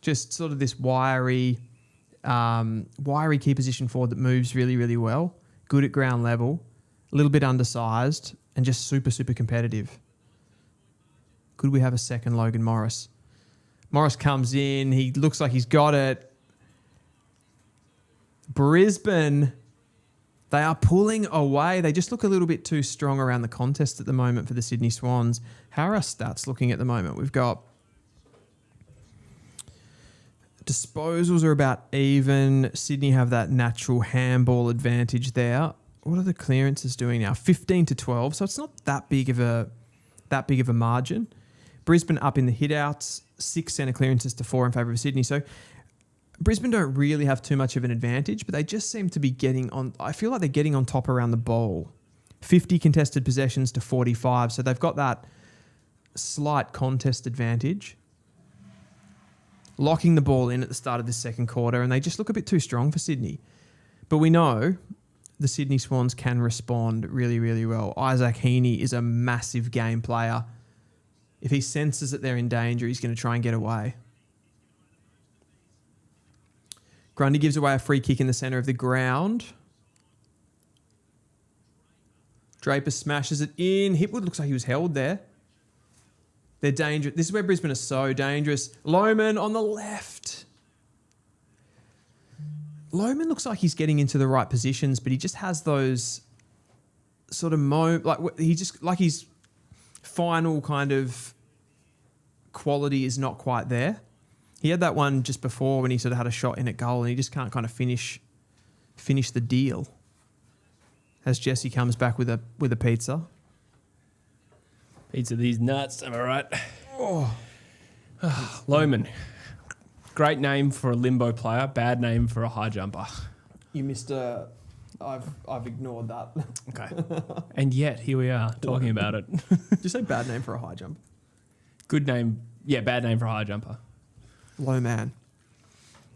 Just sort of this wiry key position forward that moves really, really well, good at ground level, a little bit undersized, and just super, super competitive. Could we have a second Logan Morris? Morris comes in. He looks like he's got it. Brisbane, they are pulling away. They just look a little bit too strong around the contest at the moment for the Sydney Swans. How are our stats looking at the moment? We've got disposals are about even. Sydney have that natural handball advantage there. What are the clearances doing now? 15 to 12. So it's not that big of a margin. Brisbane up in the hit-outs, 6 centre clearances to 4 in favour of Sydney. So Brisbane don't really have too much of an advantage, but they just seem to be getting on. I feel like they're getting on top around the ball 50 contested possessions to 45. So they've got that slight contest advantage. Locking the ball in at the start of this second quarter, and they just look a bit too strong for Sydney. But we know the Sydney Swans can respond really, really well. Isaac Heaney is a massive game player. If he senses that they're in danger, he's going to try and get away. Grundy gives away a free kick in the centre of the ground. Draper smashes it in. Hipwood looks like he was held there. They're dangerous. This is where Brisbane are so dangerous. Lohman on the left. Lohman looks like he's getting into the right positions, but he just has those sort of his final kind of quality is not quite there. He had that one just before when he sort of had a shot in at goal, and he just can't kind of finish the deal. As Jesse comes back with a pizza. Pizza these nuts, am I right? Oh. Lohman. Great name for a limbo player, bad name for a high jumper. You missed a... I've ignored that. Okay. And yet, here we are, talking about it. Did you say bad name for a high jump? Good name. Yeah, bad name for a high jumper. Low man.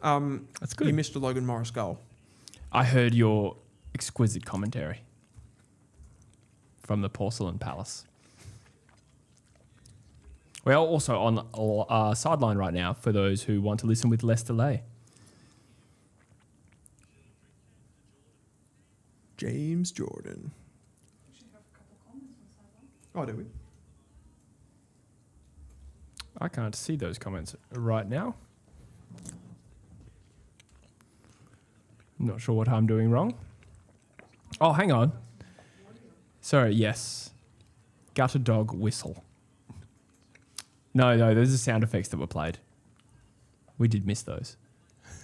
That's good. You missed a Logan Morris goal. I heard your exquisite commentary from the Porcelain Palace. We're also on sideline right now for those who want to listen with less delay. James Jordan. Oh, do we? I can't see those comments right now. I'm not sure what I'm doing wrong. Oh, hang on. Sorry, yes. Gutter dog whistle. No, those are sound effects that were played. We did miss those.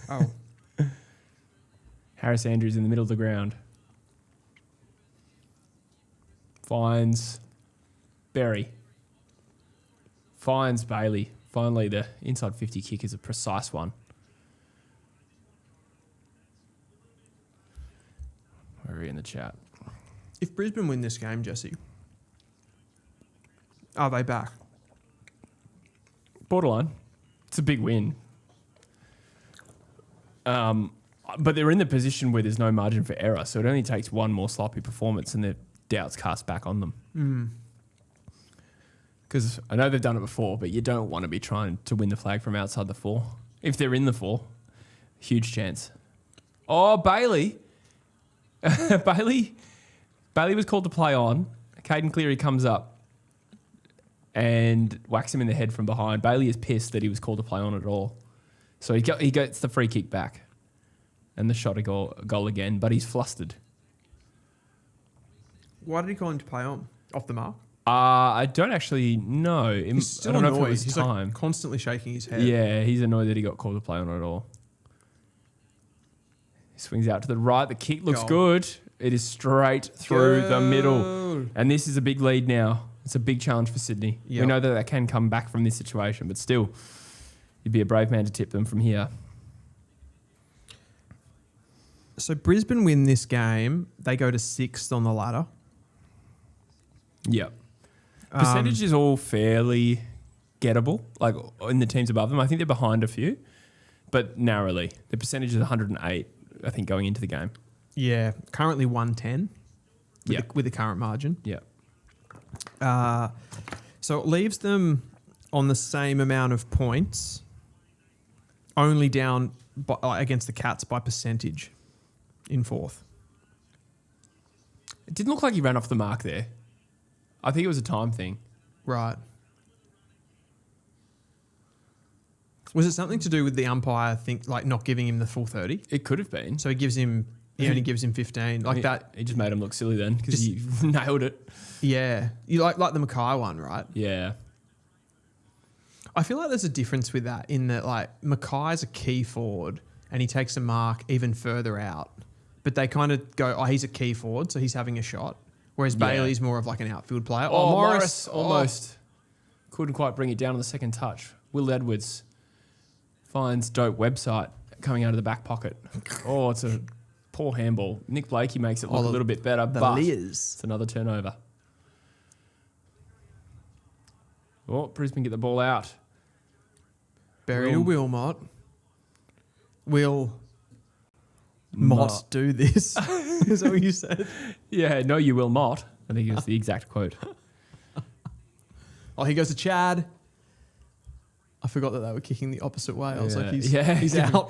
Oh. Harris Andrews in the middle of the ground. Finds Berry. Finds Bailey. Finally, the inside 50 kick is a precise one. Where are we in the chat? If Brisbane win this game, Jesse, are they back? Borderline. It's a big win. But they're in the position where there's no margin for error, so it only takes one more sloppy performance and their doubts cast back on them. Because I know they've done it before, but you don't want to be trying to win the flag from outside the 4. If they're in the 4, huge chance. Oh, Bailey. Bailey was called to play on. Caden Cleary comes up and whacks him in the head from behind. Bailey is pissed that he was called to play on at all. So he gets the free kick back and the shot a goal again, but he's flustered. Why did he call him to play on? Off the mark? I don't actually know. He's still I don't know annoyed. if it was He's time. like constantly shaking his head. Yeah, he's annoyed that he got called to play on at all. He swings out to the right. The kick looks good. It is straight through the middle. And this is a big lead now. It's a big challenge for Sydney. Yep. We know that they can come back from this situation, but still, you'd be a brave man to tip them from here. So Brisbane win this game. They go to 6th on the ladder. Yep. Percentage is all fairly gettable, like in the teams above them. I think they're behind a few, but narrowly. The percentage is 108, I think, going into the game. Yeah. Currently 110 with the current margin. Yeah. So it leaves them on the same amount of points, only down against the Cats by percentage in 4th. It didn't look like he ran off the mark there. I think it was a time thing. Right. Was it something to do with the umpire not giving him the full 30? It could have been. So he only gives him 15. That. He just made him look silly then because he nailed it. Yeah. You like the Mackay one, right? Yeah. I feel like there's a difference with that in that Mackay's a key forward and he takes a mark even further out. But they kind of go, he's a key forward, so he's having a shot. Whereas Bailey's more of like an outfield player. Morris almost couldn't quite bring it down on the second touch. Will Edwards finds dope website coming out of the back pocket. It's a Poor handball. Nick Blakey makes it look a little bit better, The but Liz. it's another turnover. Oh, Brisbane get the ball out. Barry to Wilmot. Will Mott do this? Is that what you said? Yeah, no, you will not. I think it was the exact quote. Oh, he goes to Chad. I forgot that they were kicking the opposite way. I was like, he's out.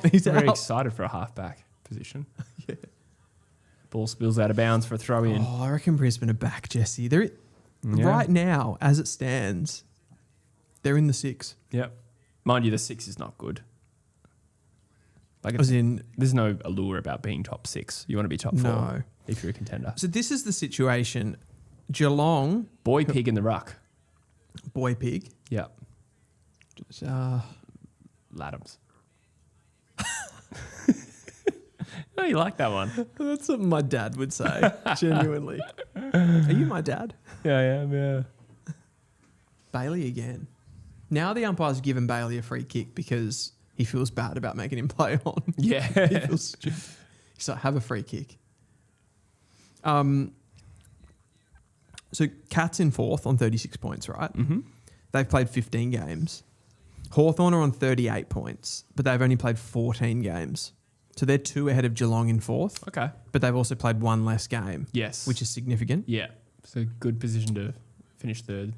He's very out. excited for a halfback position. Yeah. Ball spills out of bounds for a throw in. Oh, I reckon Brisbane are back, Jesse. They're right now, as it stands, they're in the 6. Yep. Mind you, the 6 is not good. Like As in, there's no allure about being top 6. You want to be top 4 if you're a contender. so this is the situation. Geelong, Boy pig in the ruck. boy pig. Yep. Laddams. Oh, you like that one? That's what my dad would say, genuinely. Are you my dad? Yeah, I am, yeah. Bailey again. Now the umpire's given Bailey a free kick because he feels bad about making him play on. Yeah. He feels stupid. He's like, have a free kick. So Cats in 4th on 36 points, right? Mm-hmm. They've played 15 games. Hawthorn are on 38 points, but they've only played 14 games. So they're 2 ahead of Geelong in 4th. Okay. But they've also played 1 less game. Yes. Which is significant. Yeah. So good position to finish 3rd.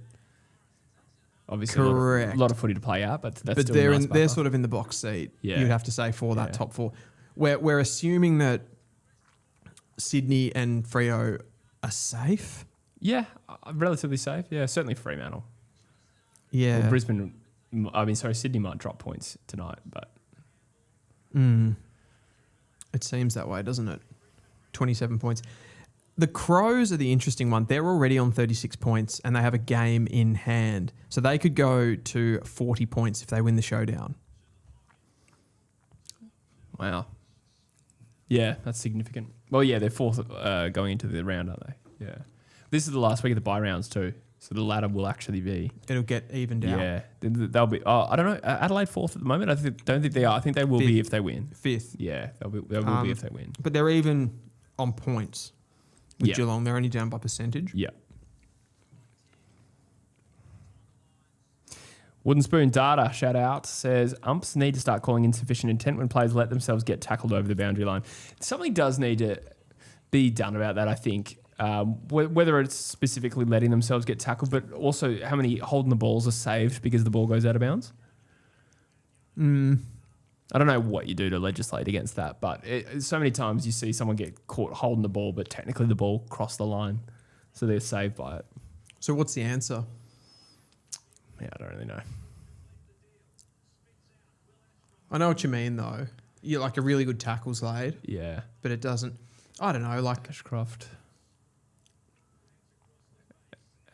Obviously, Correct. a lot of footy to play out, but that's But still they're a nice they're buffer. sort of in the box seat. Yeah. You'd have to say for that top 4. We're assuming that Sydney and Freo are safe. Yeah, relatively safe. Yeah, certainly Fremantle. Yeah. Well, Brisbane, Sydney might drop points tonight, but It seems that way, doesn't it? 27 points. The Crows are the interesting one. They're already on 36 points and they have a game in hand. So they could go to 40 points if they win the showdown. wow. Yeah, that's significant. Well, yeah, they're 4th going into the round, aren't they? Yeah. This is the last week of the bye rounds too. So the ladder will actually be... It'll get evened out. Yeah. They'll be... I don't know. Adelaide 4th at the moment? Don't think they are. I think they will be if they win. 5th. Yeah, they will be if they win. But they're even on points with Yeah. Geelong. They're only down by percentage. Yeah. Wooden Spoon Data, shout out, says umps need to start calling insufficient intent when players let themselves get tackled over the boundary line. Something does need to be done about that, I think. Whether it's specifically letting themselves get tackled, but also how many holding the balls are saved because the ball goes out of bounds. I don't know what you do to legislate against that, but so many times you see someone get caught holding the ball, but technically the ball crossed the line, so they're saved by it. So what's the answer? Yeah, I don't really know. I know what you mean, though. You're like a really good tackle's laid, Yeah. but it doesn't... I don't know, like... Ashcroft.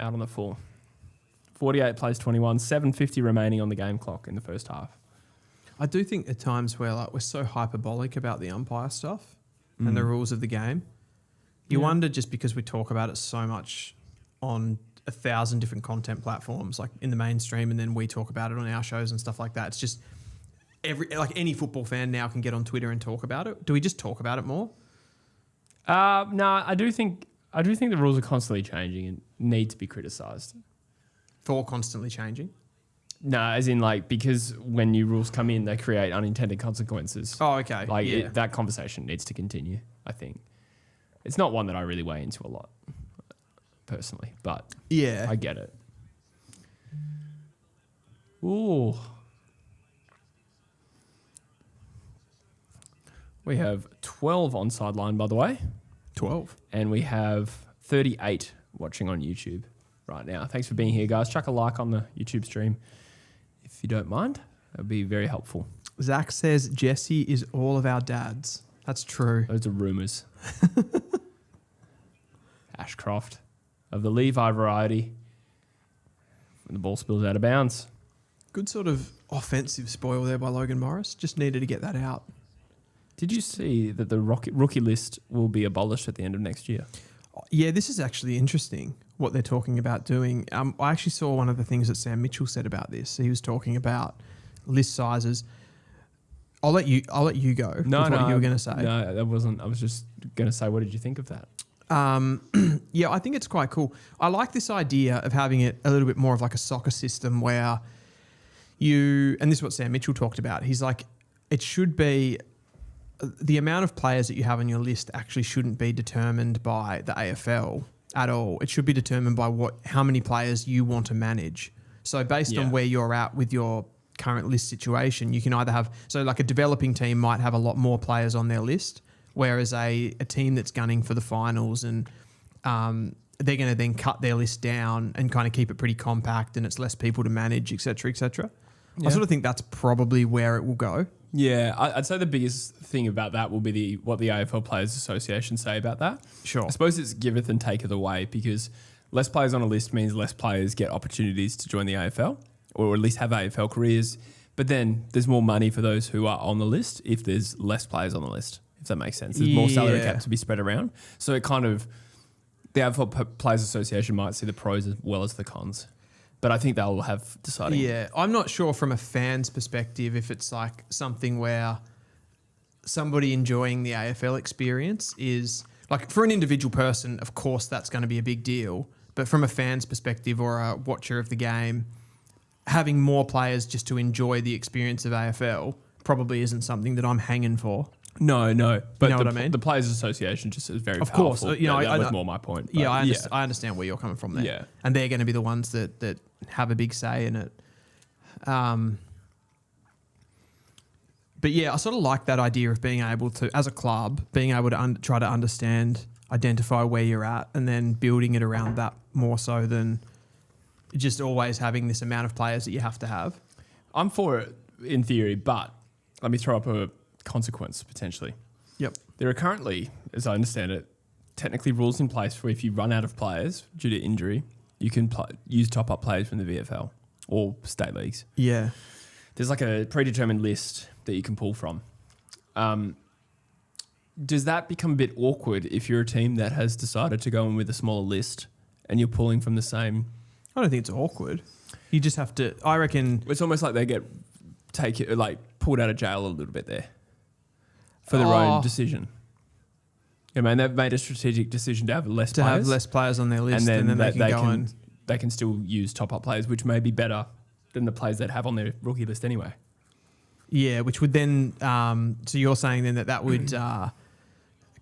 Out on the full. 48 plays 21, 7:50 remaining on the game clock in the first half. I do think at times where like we're so hyperbolic about the umpire stuff and the rules of the game, you wonder just because we talk about it so much on 1,000 different content platforms, like in the mainstream, and then we talk about it on our shows and stuff like that. It's just any football fan now can get on Twitter and talk about it. Do we just talk about it more? No, I do think the rules are constantly changing and need to be criticised. For constantly changing? No, as in because when new rules come in, they create unintended consequences. Oh, okay. That conversation needs to continue, I think. It's not one that I really weigh into a lot, personally, but yeah, I get it. Ooh. We have 12 on sideline, by the way. 12. And we have 38 watching on YouTube right now. Thanks for being here, guys. Chuck a like on the YouTube stream if you don't mind. That would be very helpful. Zach says Jesse is all of our dads. That's true. Those are rumours. Ashcroft of the Levi variety. When the ball spills out of bounds. Good sort of offensive spoil there by Logan Morris. Just needed to get that out. Did you see that the rookie list will be abolished at the end of next year? Yeah, this is actually interesting what they're talking about doing. I actually saw one of the things that Sam Mitchell said about this. He was talking about list sizes. I'll let you go with what you were going to say. No, that wasn't. I was just going to say, what did you think of that? Yeah, I think it's quite cool. I like this idea of having it a little bit more of like a soccer system where and this is what Sam Mitchell talked about. He's like, it should be the amount of players that you have on your list actually shouldn't be determined by the AFL at all. It should be determined by how many players you want to manage. So based on where you're at with your current list situation, you can either have, so like a developing team might have a lot more players on their list, whereas a team that's gunning for the finals and they're going to then cut their list down and kind of keep it pretty compact and it's less people to manage, et cetera, et cetera. I sort of think that's probably where it will go. Yeah, I'd say the biggest thing about that will be what the AFL Players Association say about that. Sure. I suppose it's giveth and taketh away because less players on a list means less players get opportunities to join the AFL or at least have AFL careers. But then there's more money for those who are on the list if there's less players on the list, if that makes sense. There's more salary cap to be spread around. So it kind of, the AFL Players Association might see the pros as well as the cons. But I think they'll have deciding. Yeah, I'm not sure from a fan's perspective if it's like something where somebody enjoying the AFL experience is like, for an individual person, of course that's going to be a big deal. But from a fan's perspective or a watcher of the game, having more players just to enjoy the experience of AFL probably isn't something that I'm hanging for. No. But you know what I mean? The Players Association just is very of powerful. Course, that was more my point. Yeah, I understand where you're coming from there. Yeah. And they're going to be the ones that have a big say in it. But yeah, I sort of like that idea of being able to, as a club, being able to try to understand, identify where you're at and then building it around that more so than just always having this amount of players that you have to have. I'm for it in theory, but let me throw up a consequence potentially. Yep. There are currently, as I understand it, technically rules in place for if you run out of players due to injury, you can use top-up players from the VFL or state leagues. Yeah. There's like a predetermined list that you can pull from. Does that become a bit awkward if you're a team that has decided to go in with a smaller list and you're pulling from the same? I don't think it's awkward. You just have to, I reckon. It's almost like they get pulled out of jail a little bit there for their own decision. Yeah, man, they've made a strategic decision to have less players on their list, and then they can still use top-up players, which may be better than the players that have on their rookie list anyway. Yeah, which would then, so you're saying then that would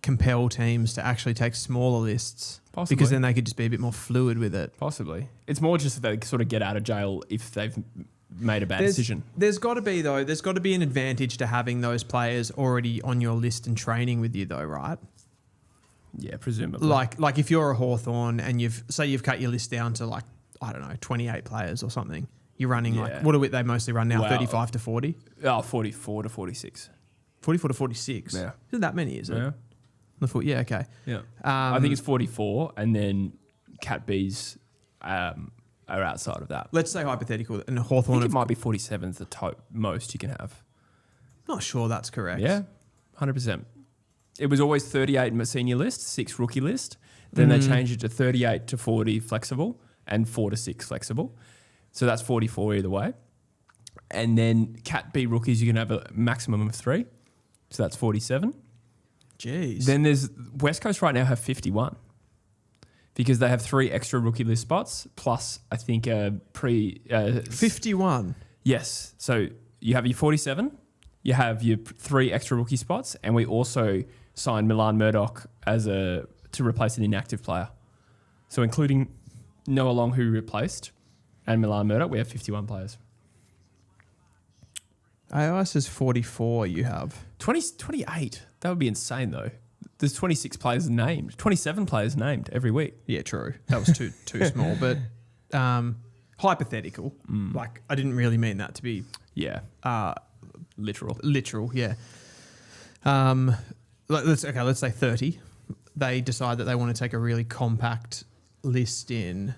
compel teams to actually take smaller lists. Possibly. Because then they could just be a bit more fluid with it. Possibly. It's more just that they sort of get out of jail if they've made a bad decision. There's got to be an advantage to having those players already on your list and training with you though, right? Yeah, presumably. Like if you're a Hawthorn and you've cut your list down to 28 players or something. You're running what do they mostly run now? 35 to 40? 44 to 46. 44 to 46? Yeah. Isn't that many, is it? Yeah. Yeah, okay. Yeah. I think it's 44 and then Cat Bs are outside of that. Let's say hypothetical and I Hawthorn. think it might be 47 is the most you can have. Not sure that's correct. Yeah, 100%. It was always 38 in my senior list, 6 rookie list. Then they changed it to 38 to 40 flexible and 4 to 6 flexible. So that's 44 either way. And then Cat B rookies, you can have a maximum of 3. So that's 47. Jeez. Then there's West Coast right now have 51 because they have 3 extra rookie list spots plus I think 51. Yes. So you have your 47, you have your 3 extra rookie spots, and we also signed Milan Murdoch to replace an inactive player. So including Noah Long, who replaced, and Milan Murdoch, we have 51 players. AI says 44 you have. 28. That would be insane though. There's 26 players named, 27 players named every week. Yeah, true. That was too small, but hypothetical. Like I didn't really mean that to be literal. Literal, yeah. Let's say 30. They decide that they want to take a really compact list in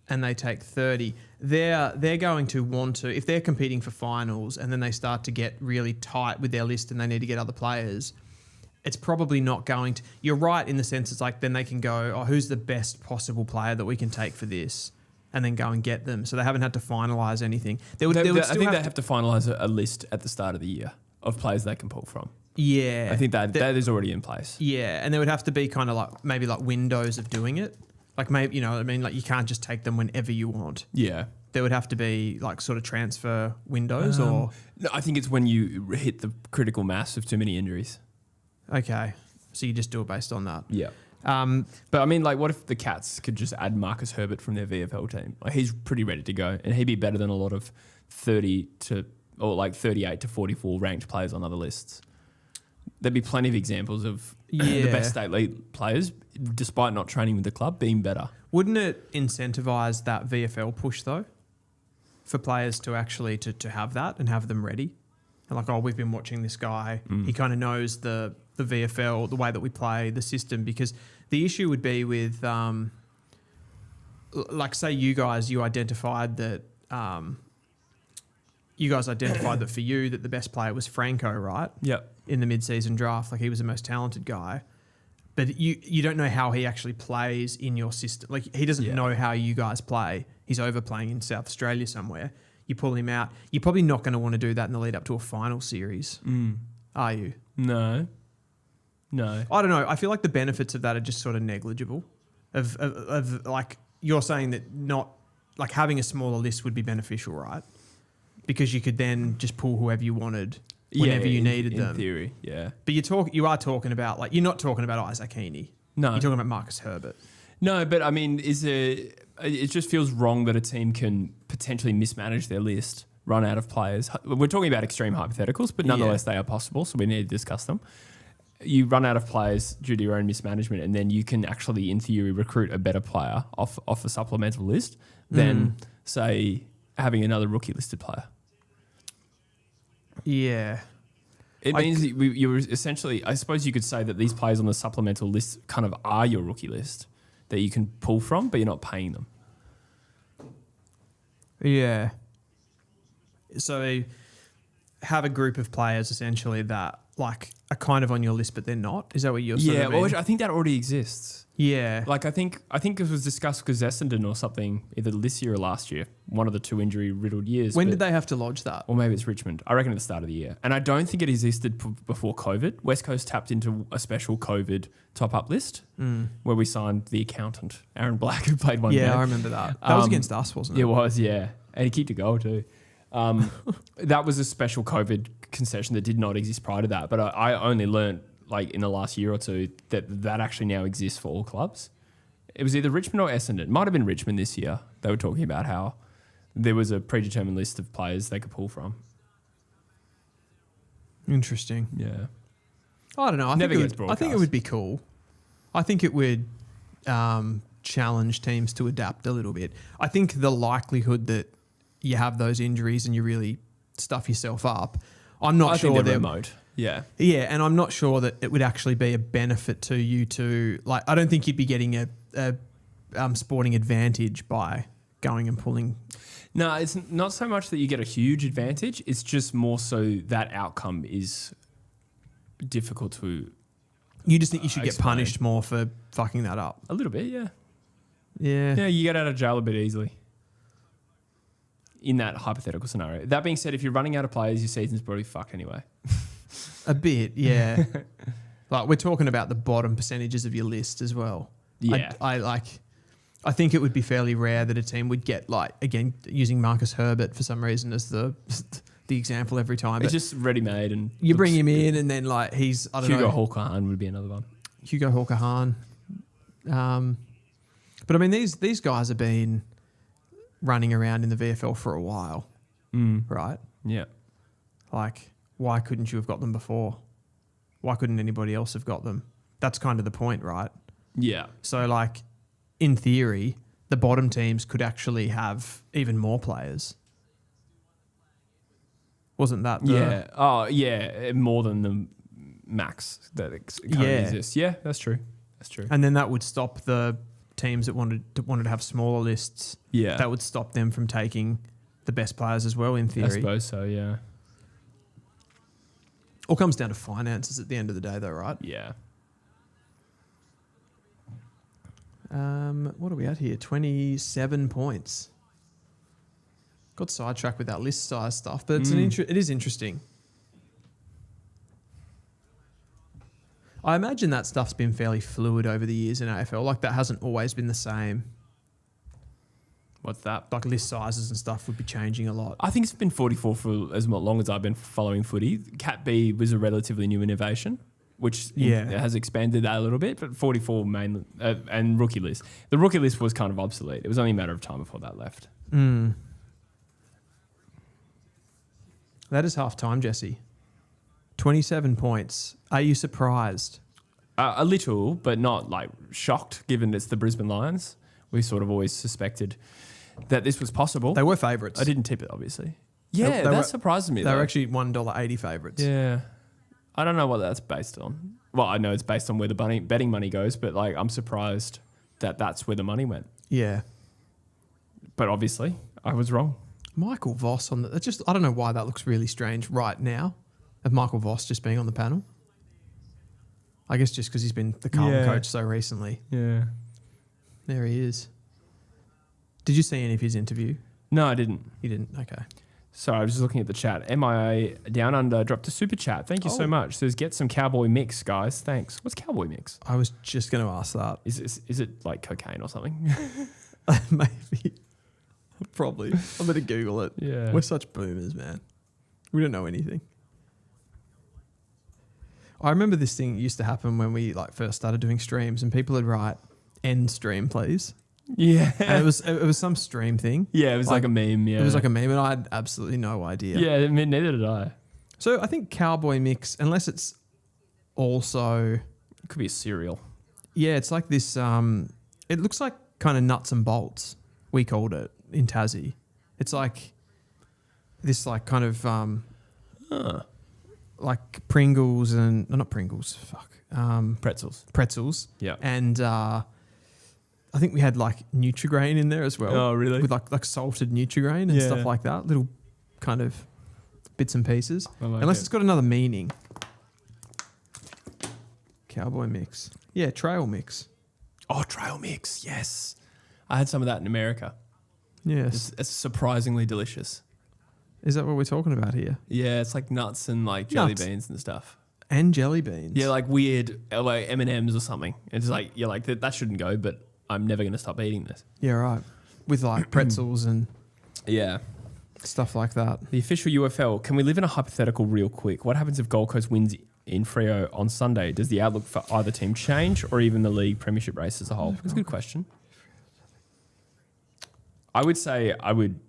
and they take 30. They're going to want to, if they're competing for finals and then they start to get really tight with their list and they need to get other players, it's probably not going to. You're right in the sense it's like then they can go, who's the best possible player that we can take for this? and then go and get them. So they haven't had to finalise anything. I think they have to finalise a list at the start of the year of players they can pull from. Yeah. I think that is already in place. Yeah, and there would have to be kind of like maybe like windows of doing it. Like maybe, you know what I mean? Like you can't just take them whenever you want. Yeah. There would have to be like sort of transfer windows or... No, I think it's when you hit the critical mass of too many injuries. Okay. So you just do it based on that. Yeah. But I mean, like, what if the Cats could just add Marcus Herbert from their VFL team? Like, he's pretty ready to go, and he'd be better than a lot of 38 to 44 ranked players on other lists. There'd be plenty of examples of the best state league players, despite not training with the club, being better. Wouldn't it incentivise that VFL push though, for players to actually to have that and have them ready? And like, oh, we've been watching this guy. He kind of knows the VFL, the way that we play, the system. Because the issue would be with, like, say you identified that, that for you that the best player was Franco, right? Yep. In the mid-season draft, like he was the most talented guy. But you don't know how he actually plays in your system. Like he doesn't know how you guys play. He's overplaying in South Australia somewhere. You pull him out. You're probably not going to want to do that in the lead up to a final series, are you? No. I don't know. I feel like the benefits of that are just sort of negligible. Of like you're saying that not like having a smaller list would be beneficial, right? Because you could then just pull whoever you wanted whenever you needed them. In theory, yeah. But you are talking about like you're not talking about Isaac Heaney. No, you're talking about Marcus Herbert. No, but I mean, it just feels wrong that a team can potentially mismanage their list, run out of players. We're talking about extreme hypotheticals, but nonetheless they are possible, so we need to discuss them. You run out of players due to your own mismanagement, and then you can actually, in theory, recruit a better player off a supplemental list than, say, having another rookie listed player. Yeah. It means that you're essentially, I suppose you could say that these players on the supplemental list kind of are your rookie list that you can pull from, but you're not paying them. Yeah. So have a group of players essentially that like are kind of on your list, but they're not. Is that what you're saying? Yeah, well, I think that already exists. Yeah. Like I think it was discussed with Essendon or something either this year or last year, one of the two injury-riddled years. When did they have to lodge that? Or maybe it's Richmond. I reckon at the start of the year. And I don't think it existed before COVID. West Coast tapped into a special COVID top-up list where we signed the accountant, Aaron Black, who played one game. Yeah, I remember that. That was against us, wasn't it? It was, yeah. And he kicked a goal too. That was a special COVID concession that did not exist prior to that. But I only learned like in the last year or two that actually now exists for all clubs. It was either Richmond or Essendon. It might have been Richmond this year. They were talking about how there was a predetermined list of players they could pull from. Interesting. Yeah. I don't know. I think it would be cool. I think it would challenge teams to adapt a little bit. I think the likelihood that you have those injuries and you really stuff yourself up, I'm not sure they're remote. Yeah. Yeah, and I'm not sure that it would actually be a benefit to you to like. I don't think you'd be getting a sporting advantage by going and pulling. No, it's not so much that you get a huge advantage. It's just more so that outcome is difficult to. You just think you should get punished more for fucking that up. A little bit, yeah. Yeah. Yeah, you get out of jail a bit easily. In that hypothetical scenario. That being said, if you're running out of players, your season's probably fucked anyway. A bit, yeah. Like we're talking about the bottom percentages of your list as well. Yeah. I think it would be fairly rare that a team would get like, again, using Marcus Herbert for some reason as the example every time. It's just ready-made. And you bring him in and then like he's, I don't know. Hugo Hawker-Hahn would be another one. Hugo Hawker-Hahn. But I mean, these guys have been running around in the VFL for a while, right? Yeah. Like, why couldn't you have got them before? Why couldn't anybody else have got them? That's kind of the point, right? Yeah. So, like, in theory, the bottom teams could actually have even more players. Wasn't that the... Yeah. Oh, yeah. More than the max that currently exists. Yeah, that's true. That's true. And then that would stop the teams that wanted to have smaller lists. Yeah. That would stop them from taking the best players as well, in theory. I suppose so, yeah. All comes down to finances at the end of the day, though, right? Yeah. What are we at here? 27 points. Got sidetracked with that list size stuff, but it's it is interesting. I imagine that stuff's been fairly fluid over the years in AFL. Like, that hasn't always been the same. What's that? Like, list sizes and stuff would be changing a lot. I think it's been 44 for as long as I've been following footy. Cat B was a relatively new innovation, which has expanded that a little bit, but 44 mainly, and rookie list. The rookie list was kind of obsolete. It was only a matter of time before that left. That is half time, Jesse. 27 points. Are you surprised? A little, but not like shocked, given it's the Brisbane Lions. We sort of always suspected that this was possible. They were favourites. I didn't tip it, obviously. Yeah, They that were- surprises me. They were though. actually $1.80 favourites. Yeah. I don't know what that's based on. Well, I know it's based on where the betting money goes, but like I'm surprised that that's where the money went. Yeah. But obviously, I was wrong. Michael Voss on the... It's just, I don't know why that looks really strange right now, of Michael Voss just being on the panel. I guess just because he's been the Carlton coach so recently. Yeah. There he is. Did you see any of his interview? No, I didn't. You didn't? Okay. Sorry, I was just looking at the chat. MIA Down Under dropped a super chat. Thank you so much. Says, get some cowboy mix, guys. Thanks. What's cowboy mix? I was just going to ask that. Is it like cocaine or something? Maybe. Probably. I'm going to Google it. Yeah. We're such boomers, man. We don't know anything. I remember this thing used to happen when we like first started doing streams, and people would write "end stream, please." Yeah. And it was some stream thing. Yeah, it was like a meme. Yeah. It was like a meme, and I had absolutely no idea. Yeah, I mean, neither did I. So I think cowboy mix, unless it's also, It could be a cereal. yeah, it's like this. It looks like kind of nuts and bolts. We called it in Tassie. It's like this, like kind of like Pringles and not Pringles. Fuck. Pretzels. Pretzels. Yeah. And I think we had like Nutri-Grain in there as well. Oh, really? With like salted Nutri-Grain and stuff like that. Little kind of bits and pieces. Unless it's got another meaning. Cowboy mix. Yeah, trail mix. Oh, trail mix. Yes. I had some of that in America. Yes. It's surprisingly delicious. Is that what we're talking about here? Yeah, it's like nuts and like jelly Nuts. beans and stuff. And jelly beans. Yeah, like weird like M&Ms or something. It's like, you're like, that shouldn't go, but I'm never going to stop eating this. Yeah, right. With like pretzels and Yeah. stuff like that. The official UFL. Can we live in a hypothetical real quick? What happens if Gold Coast wins in Freo on Sunday? Does the outlook for either team change, or even the league premiership race as a whole? That's a good question. I would say I wouldn't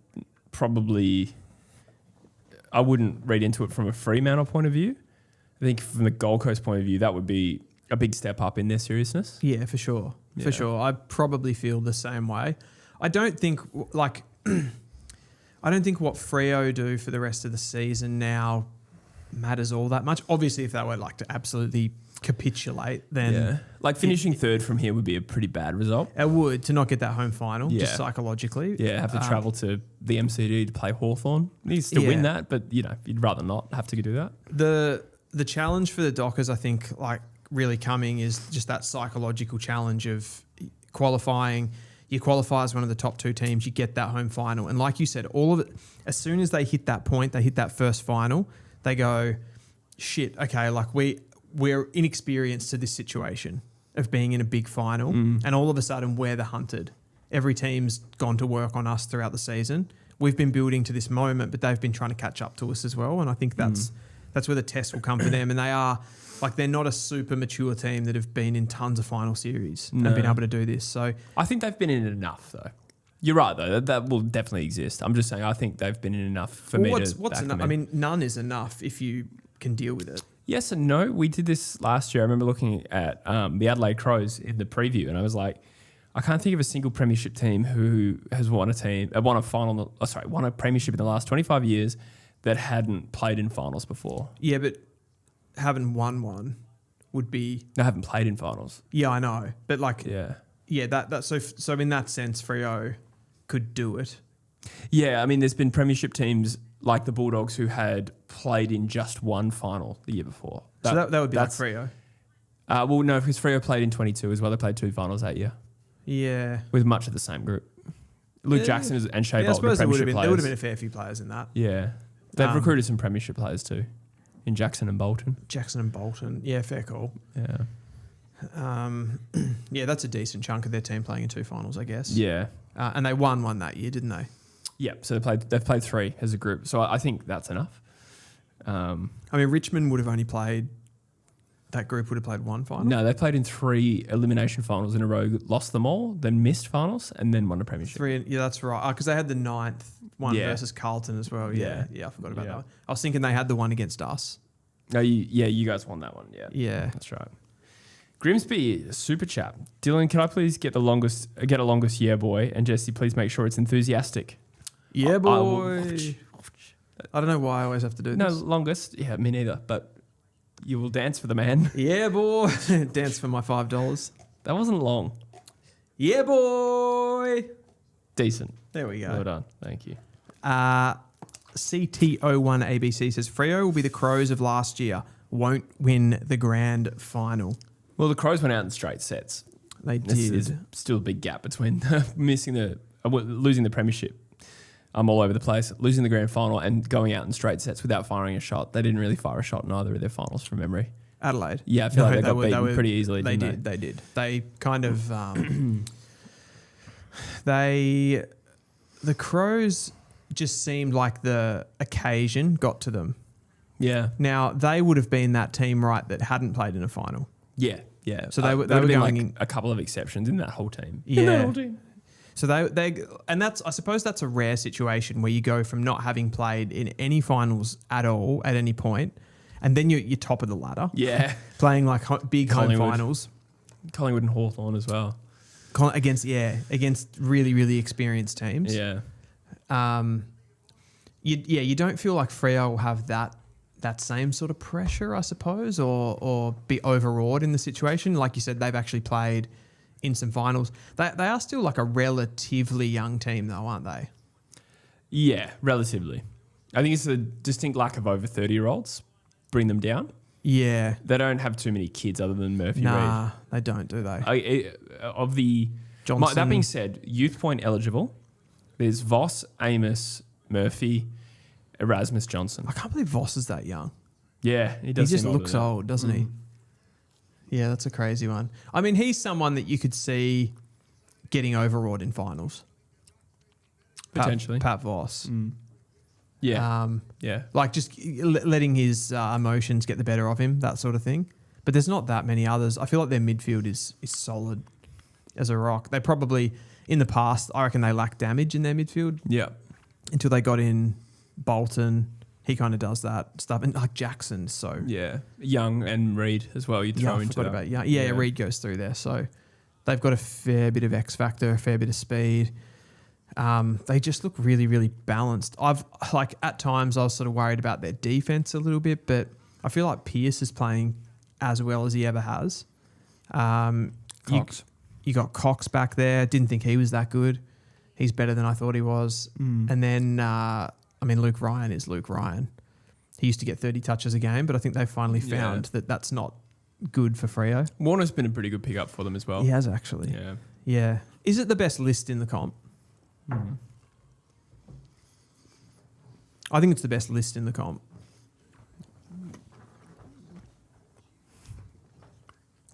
read into it from a Fremantle point of view. I think from the Gold Coast point of view, that would be a big step up in their seriousness. Yeah, for sure. Yeah. For sure. I probably feel the same way. I don't think like I don't think what Freo do for the rest of the season now matters all that much. Obviously, if they were like to absolutely capitulate, then Like finishing third from here would be a pretty bad result. it would, to not get that home final, Yeah. just psychologically. Yeah, have to travel to the MCD to play Hawthorn. Needs to win Yeah. that, but you'd rather not have to do that. The challenge for the Dockers, I think, like really coming is just that psychological challenge of qualifying. You qualify as one of the top two teams, you get that home final. And like you said, all of it, as soon as they hit that point, they hit that first final, they go, shit, okay, like we're inexperienced to this situation of being in a big final. And all of a sudden we're the hunted. Every team's gone to work on us throughout the season. We've been building to this moment, but they've been trying to catch up to us as well. And I think that's where the test will come for them. And they're not a super mature team that have been in tons of final series and been able to do this. So I think they've been in enough, though. You're right, though. That will definitely exist. I'm just saying I think they've been in enough for me to what's back enough? them I in. mean, none is enough if you can deal with it. Yes and no. We did this last year. I remember looking at the Adelaide Crows in the preview, and I was like, I can't think of a single premiership team who has won a premiership in the last 25 years that hadn't played in finals before. Yeah, but having won one would be... They haven't played in finals. Yeah, I know. But like... Yeah. So in that sense, Freo could do it. Yeah, I mean, there's been premiership teams like the Bulldogs who had played in just one final the year before. That would be like Freo. Well, no, because Freo played in 22 as well. They played two finals that year. Yeah. with much of the same group. Luke Jackson and Shea I Bolton, suppose there would premiership have players. been a fair few players in that. Yeah. They've recruited some premiership players too, in Jackson and Bolton. Jackson and Bolton. Yeah, fair call. Yeah. Yeah, that's a decent chunk of their team playing in 2 finals, I guess. Yeah. And they won one that year, didn't they? Yeah. So they've played 3 as a group. So I think that's enough. I mean, Richmond would have only played, that group would have played 1 final. No, they played in 3 elimination finals in a row, lost them all, then missed finals, and then won a premiership. 3, yeah, that's right. Because they had the 9th one Yeah. versus Carlton as well. Yeah, Yeah. I forgot about Yeah. that one. I was thinking they had the one against us. No, you guys won that one. Yeah. Yeah. That's right. Grimsby super chat. Dylan, can I please get a longest yeah boy? And Jesse, please make sure it's enthusiastic. Yeah, I will- boy. I don't know why I always have to do No, this. longest. Yeah, me neither. But you will dance for the man. Yeah, boy. Dance for my $5. That wasn't long. Yeah, boy. Decent. There we go. Well done. Thank you. CT01ABC says Freo will be the Crows of last year. Won't win the grand final. Well, the Crows went out in straight sets. They There's did. still a big gap between losing the premiership. I'm all over the place. Losing the grand final and going out in straight sets without firing a shot. They didn't really fire a shot in either of their finals from memory. Adelaide. Yeah, I feel like they got beaten pretty easily, They didn't did. They did. They kind of. The Crows just seemed like the occasion got to them. Yeah. Now they would have been that team, right, that hadn't played in a final. Yeah. Yeah. So they were been going like in- a couple of exceptions in that whole team. Yeah. In that whole team. So they and that's, I suppose that's a rare situation where you go from not having played in any finals at all at any point, and then you're top of the ladder. Yeah. Playing like big home Collingwood. Collingwood and Hawthorn as well. against really really experienced teams. Yeah. You don't feel like Freo will have that same sort of pressure, I suppose, or be overawed in the situation. Like you said, they've actually played in some finals. They are still like a relatively young team though, aren't they? Yeah, relatively. I think it's a distinct lack of over 30-year-olds. Bring them down. Yeah. They don't have too many kids other than Murphy Nah, they don't, do they? Reid. Johnson. That being said, youth point eligible. There's Voss, Amos, Murphy, Erasmus Johnson. I can't believe Voss is that young. Yeah, he He does. just seem older looks than that. old, doesn't he? Yeah, that's a crazy one. I mean, he's someone that you could see getting overawed in finals. Potentially. Pat Voss. Yeah. Yeah. Like just letting his emotions get the better of him, that sort of thing. But there's not that many others. I feel like their midfield is solid as a rock. They probably, in the past, I reckon they lacked damage in their midfield Yeah. until they got in Bolton. He kind of does that stuff. And like Jackson, so... Yeah. Young and Reid as well. You'd throw I into forgot that. about yeah, Reid goes through there. So they've got a fair bit of X factor, a fair bit of speed. They just look really, really balanced. At times I was sort of worried about their defense a little bit, but I feel like Pearce is playing as well as he ever has. Cox. You got Cox back there. Didn't think he was that good. He's better than I thought he was. And then, Luke Ryan is Luke Ryan. He used to get 30 touches a game, but I think they finally found that that's not good for Freo. Warner's been a pretty good pickup for them as well. He has actually. Yeah. Yeah. Is it the best list in the comp? I think it's the best list in the comp.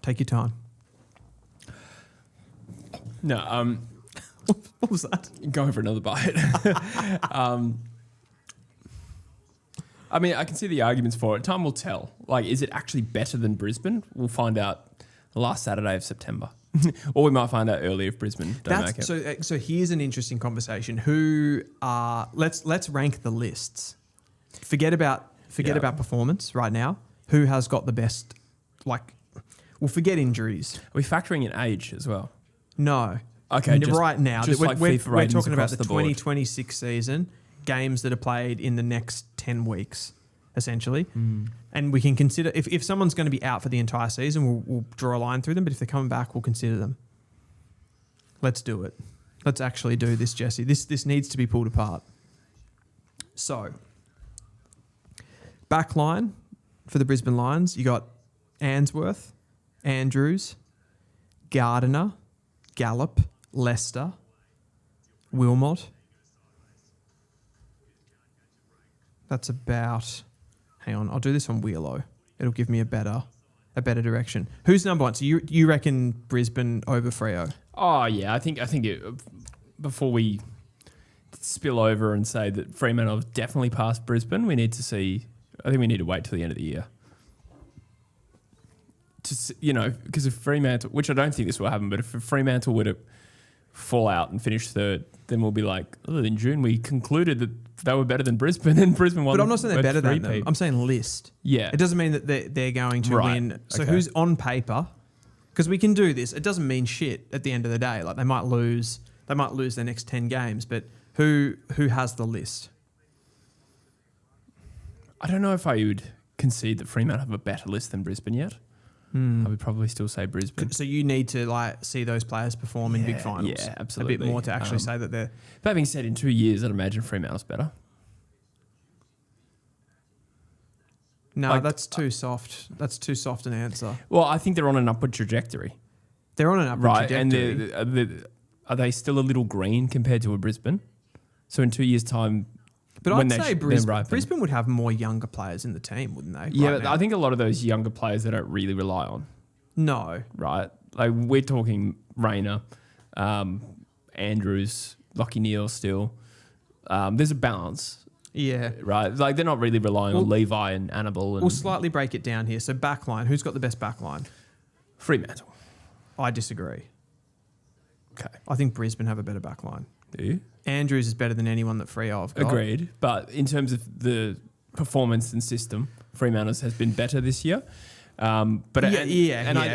Take your time. No, What was that? going for another bite. I can see the arguments for it. Time will tell. Like, is it actually better than Brisbane? We'll find out the last Saturday of September. Or we might find out early if Brisbane don't make it. So here's an interesting conversation. Let's rank the lists. Forget about performance right now. Who has got the best? We'll forget injuries. Are we factoring in age as well? No. Okay, just- right now just we're, like we're, FIFA we're ratings talking about across the the board. 2026 season, games that are played in the next 10 weeks, essentially. And we can consider if someone's going to be out for the entire season, we'll draw a line through them. But if they're coming back, we'll consider them. Let's do it. Let's actually do this, Jesse. This needs to be pulled apart. So, back line for the Brisbane Lions, you got Answorth, Andrews, Gardiner, Gallup, Leicester, Wilmot. That's about... Hang on, I'll do this on Wheelo. It'll give me a better direction. Who's number one? So you reckon Brisbane over Freo? Oh yeah, I think before we spill over and say that Fremantle have definitely passed Brisbane, we need to see. I think we need to wait till the end of the year. Because if Fremantle, which I don't think this will happen, but if Fremantle were to fall out and finish third, then we'll be like, in June we concluded that they were better than Brisbane, and Brisbane won. But I'm not saying they're better than them. I'm saying list. Yeah. It doesn't mean that they're going to win. So okay. Who's on paper? Because we can do this. It doesn't mean shit at the end of the day. Like they might lose their next 10 games, but who has the list? I don't know if I would concede that Fremantle have a better list than Brisbane yet. I would probably still say Brisbane. So you need to see those players perform in big finals. Yeah, absolutely. A bit more to actually say that they're... That being said, in 2 years, I'd imagine Fremantle's better. No, that's too soft. That's too soft an answer. Well, I think they're on an upward trajectory. They're on an upward trajectory. And are they still a little green compared to a Brisbane? So in 2 years' time... But I'd say Brisbane would have more younger players in the team, wouldn't they? Yeah, but I think a lot of those younger players they don't really rely on. No. Right? Like we're talking Rayner, Andrews, Lockie Neal still. There's a balance. Yeah. Right? Like they're not really relying on Levi and Annabelle. We'll slightly break it down here. So backline, who's got the best backline? Fremantle. I disagree. Okay. I think Brisbane have a better backline. Do you? Andrews is better than anyone that Freo have got. Agreed. But in terms of the performance and system, Fremantle's has been better this year. I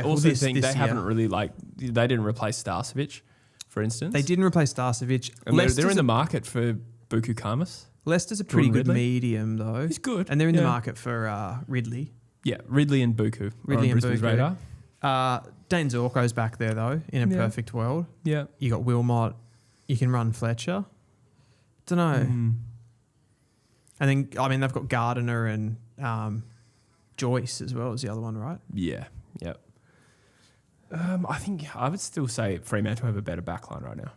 also think they haven't really they didn't replace Starcevic, for instance. They didn't replace Starcevic. And they're in the market for Buku Kamas. Leicester's a pretty good medium though. He's good. And they're in the market for Ridley. Yeah, Ridley and Buku. Ridley and Brisbane's Buku. radar. Dane Zorko's back there though, in a perfect world. Yeah. You got Wilmot. You can run Fletcher. Don't know. And then, they've got Gardiner and Joyce as well as the other one, right? Yeah. Yep. I think I would still say Fremantle have a better backline right now.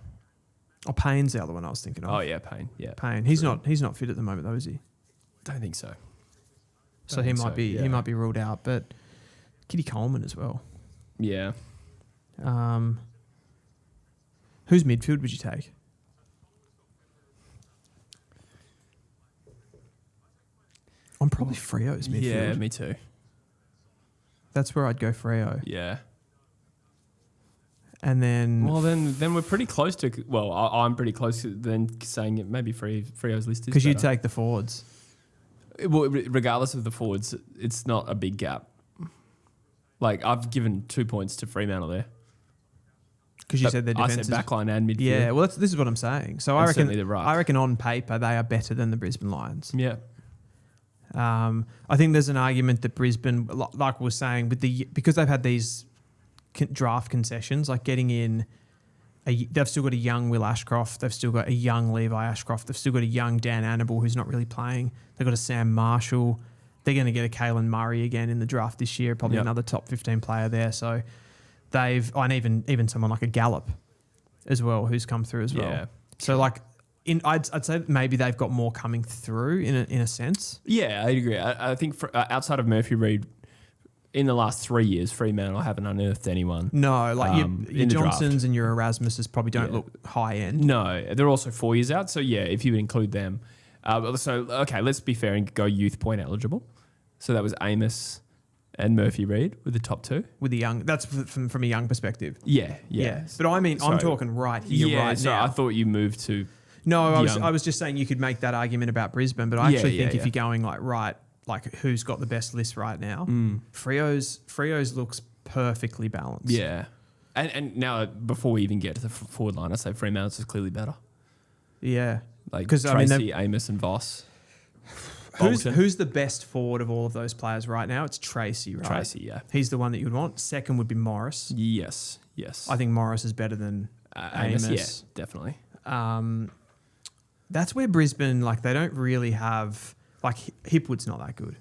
Oh, Payne's the other one I was thinking of. Oh yeah, Payne. Yeah, Payne. He's not fit at the moment though, is he? Don't think so. So he might be ruled out. But Kitty Coleman as well. Yeah. Whose midfield would you take? I'm probably Freo's midfield. Yeah, me too. That's where I'd go Freo. Yeah. And then... Well, then we're pretty close to... Well, I'm pretty close to then saying it maybe Freo's list is because you take the forwards. Well, regardless of the forwards, it's not a big gap. Like, I've given 2 points to Fremantle there. Because you said their defense I said backline and midfield. Yeah, well, this is what I'm saying. So I reckon on paper they are better than the Brisbane Lions. Yeah. I think there's an argument that Brisbane, like we were saying, because they've had these draft concessions, like getting in, they've still got a young Will Ashcroft, they've still got a young Levi Ashcroft, they've still got a young Dan Annabelle who's not really playing. They've got a Sam Marshall. They're going to get a Kalen Murray again in the draft this year, probably another top 15 player there. So and even someone like a Gallup as well, who's come through as well. Yeah. So I'd say maybe they've got more coming through in a sense. Yeah, I agree. I think outside of Murphy Reid, in the last 3 years, Fremantle haven't unearthed anyone. No, your Johnsons and your Erasmuses probably don't look high end. No, they're also 4 years out. So yeah, if you include them. Let's be fair and go youth point eligible. So that was Amos and Murphy Reid with the top two. With the young, that's from a young perspective. Yeah. But I'm talking right here, right now. I thought you moved to... No, I was just saying you could make that argument about Brisbane, but I actually think if you're going who's got the best list right now, Freo's looks perfectly balanced. Yeah. And now, before we even get to the forward line, I say Fremantle's is clearly better. Yeah. Because Tracy, Amos and Voss. Who's the best forward of all of those players right now? It's Tracy, right? Tracy, yeah. He's the one that you would want. Second would be Morris. Yes. I think Morris is better than Amos. Yeah, definitely. That's where Brisbane, they don't really have... Hipwood's not that good.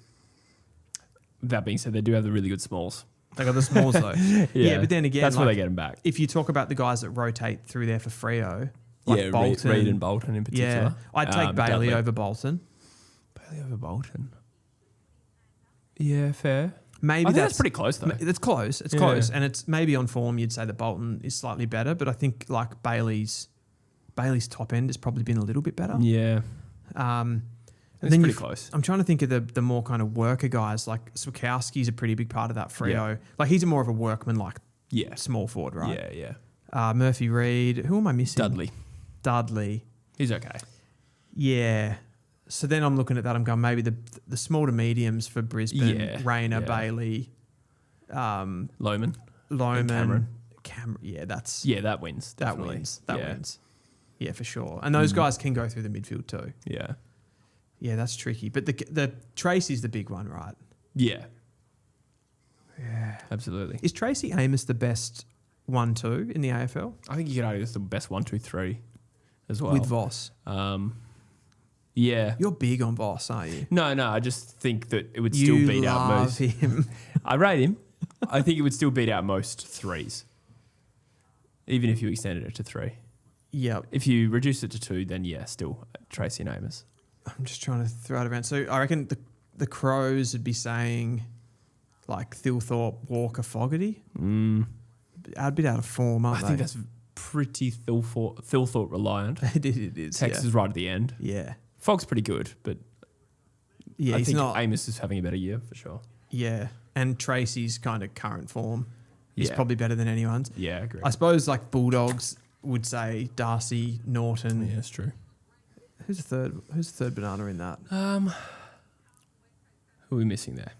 That being said, they do have the really good smalls. They got the smalls though. Yeah, but then again, that's where they get them back. If you talk about the guys that rotate through there for Freo, like Bolton, Reid and Bolton in particular. Yeah, I'd take Bailey Dudley. over Bolton. Bailey over Bolton. Yeah, fair. Maybe I think that's pretty close though. It's close. It's close, and it's maybe on form. You'd say that Bolton is slightly better, but I think like Bailey's top end has probably been a little bit better. Yeah. And It's then pretty close. I'm trying to think of the more kind of worker guys. Like Swakowski's a pretty big part of that Freo. Yeah. Like he's more of a workman, like Yeah. small forward, right? Yeah, yeah. Murphy Reid. Who am I missing? Dudley. He's okay. Yeah. So then I'm looking at that. I'm going maybe the small to mediums for Brisbane. Yeah. Rayner, Yeah. Bailey, Loman. Cameron. Yeah, That wins. that Definitely. wins. That Yeah. wins. Yeah, for sure. And those guys can go through the midfield too. Yeah. Yeah, that's tricky. But the Tracy's the big one, right? Yeah. Yeah. Absolutely. Is Tracy Amos the best 1-2 in the AFL? I think you could argue it's the best 1, 2, 3 as well. With Voss. Yeah. You're big on Voss, aren't you? No, I just think that it would still beat out most. him. I rate him. I think it would still beat out most 3s. Even if you extended it to 3. Yep. If you reduce it to 2, then yeah, still Tracy and Amos. I'm just trying to throw it around. So I reckon the Crows would be saying like Thilthorpe, Walker, Fogarty. A bit out of form, aren't I they? think that's pretty Thilthorpe reliant. it is. Texas is right at the end. Yeah. Fog's pretty good, but Yeah, I he's think not. Amos is having a better year for sure. Yeah. And Tracy's kind of current form is Yeah. probably better than anyone's. Yeah, I agree. I suppose like Bulldogs would say Darcy, Norton. Yeah, that's true. Who's the third banana in that? Who are we missing there?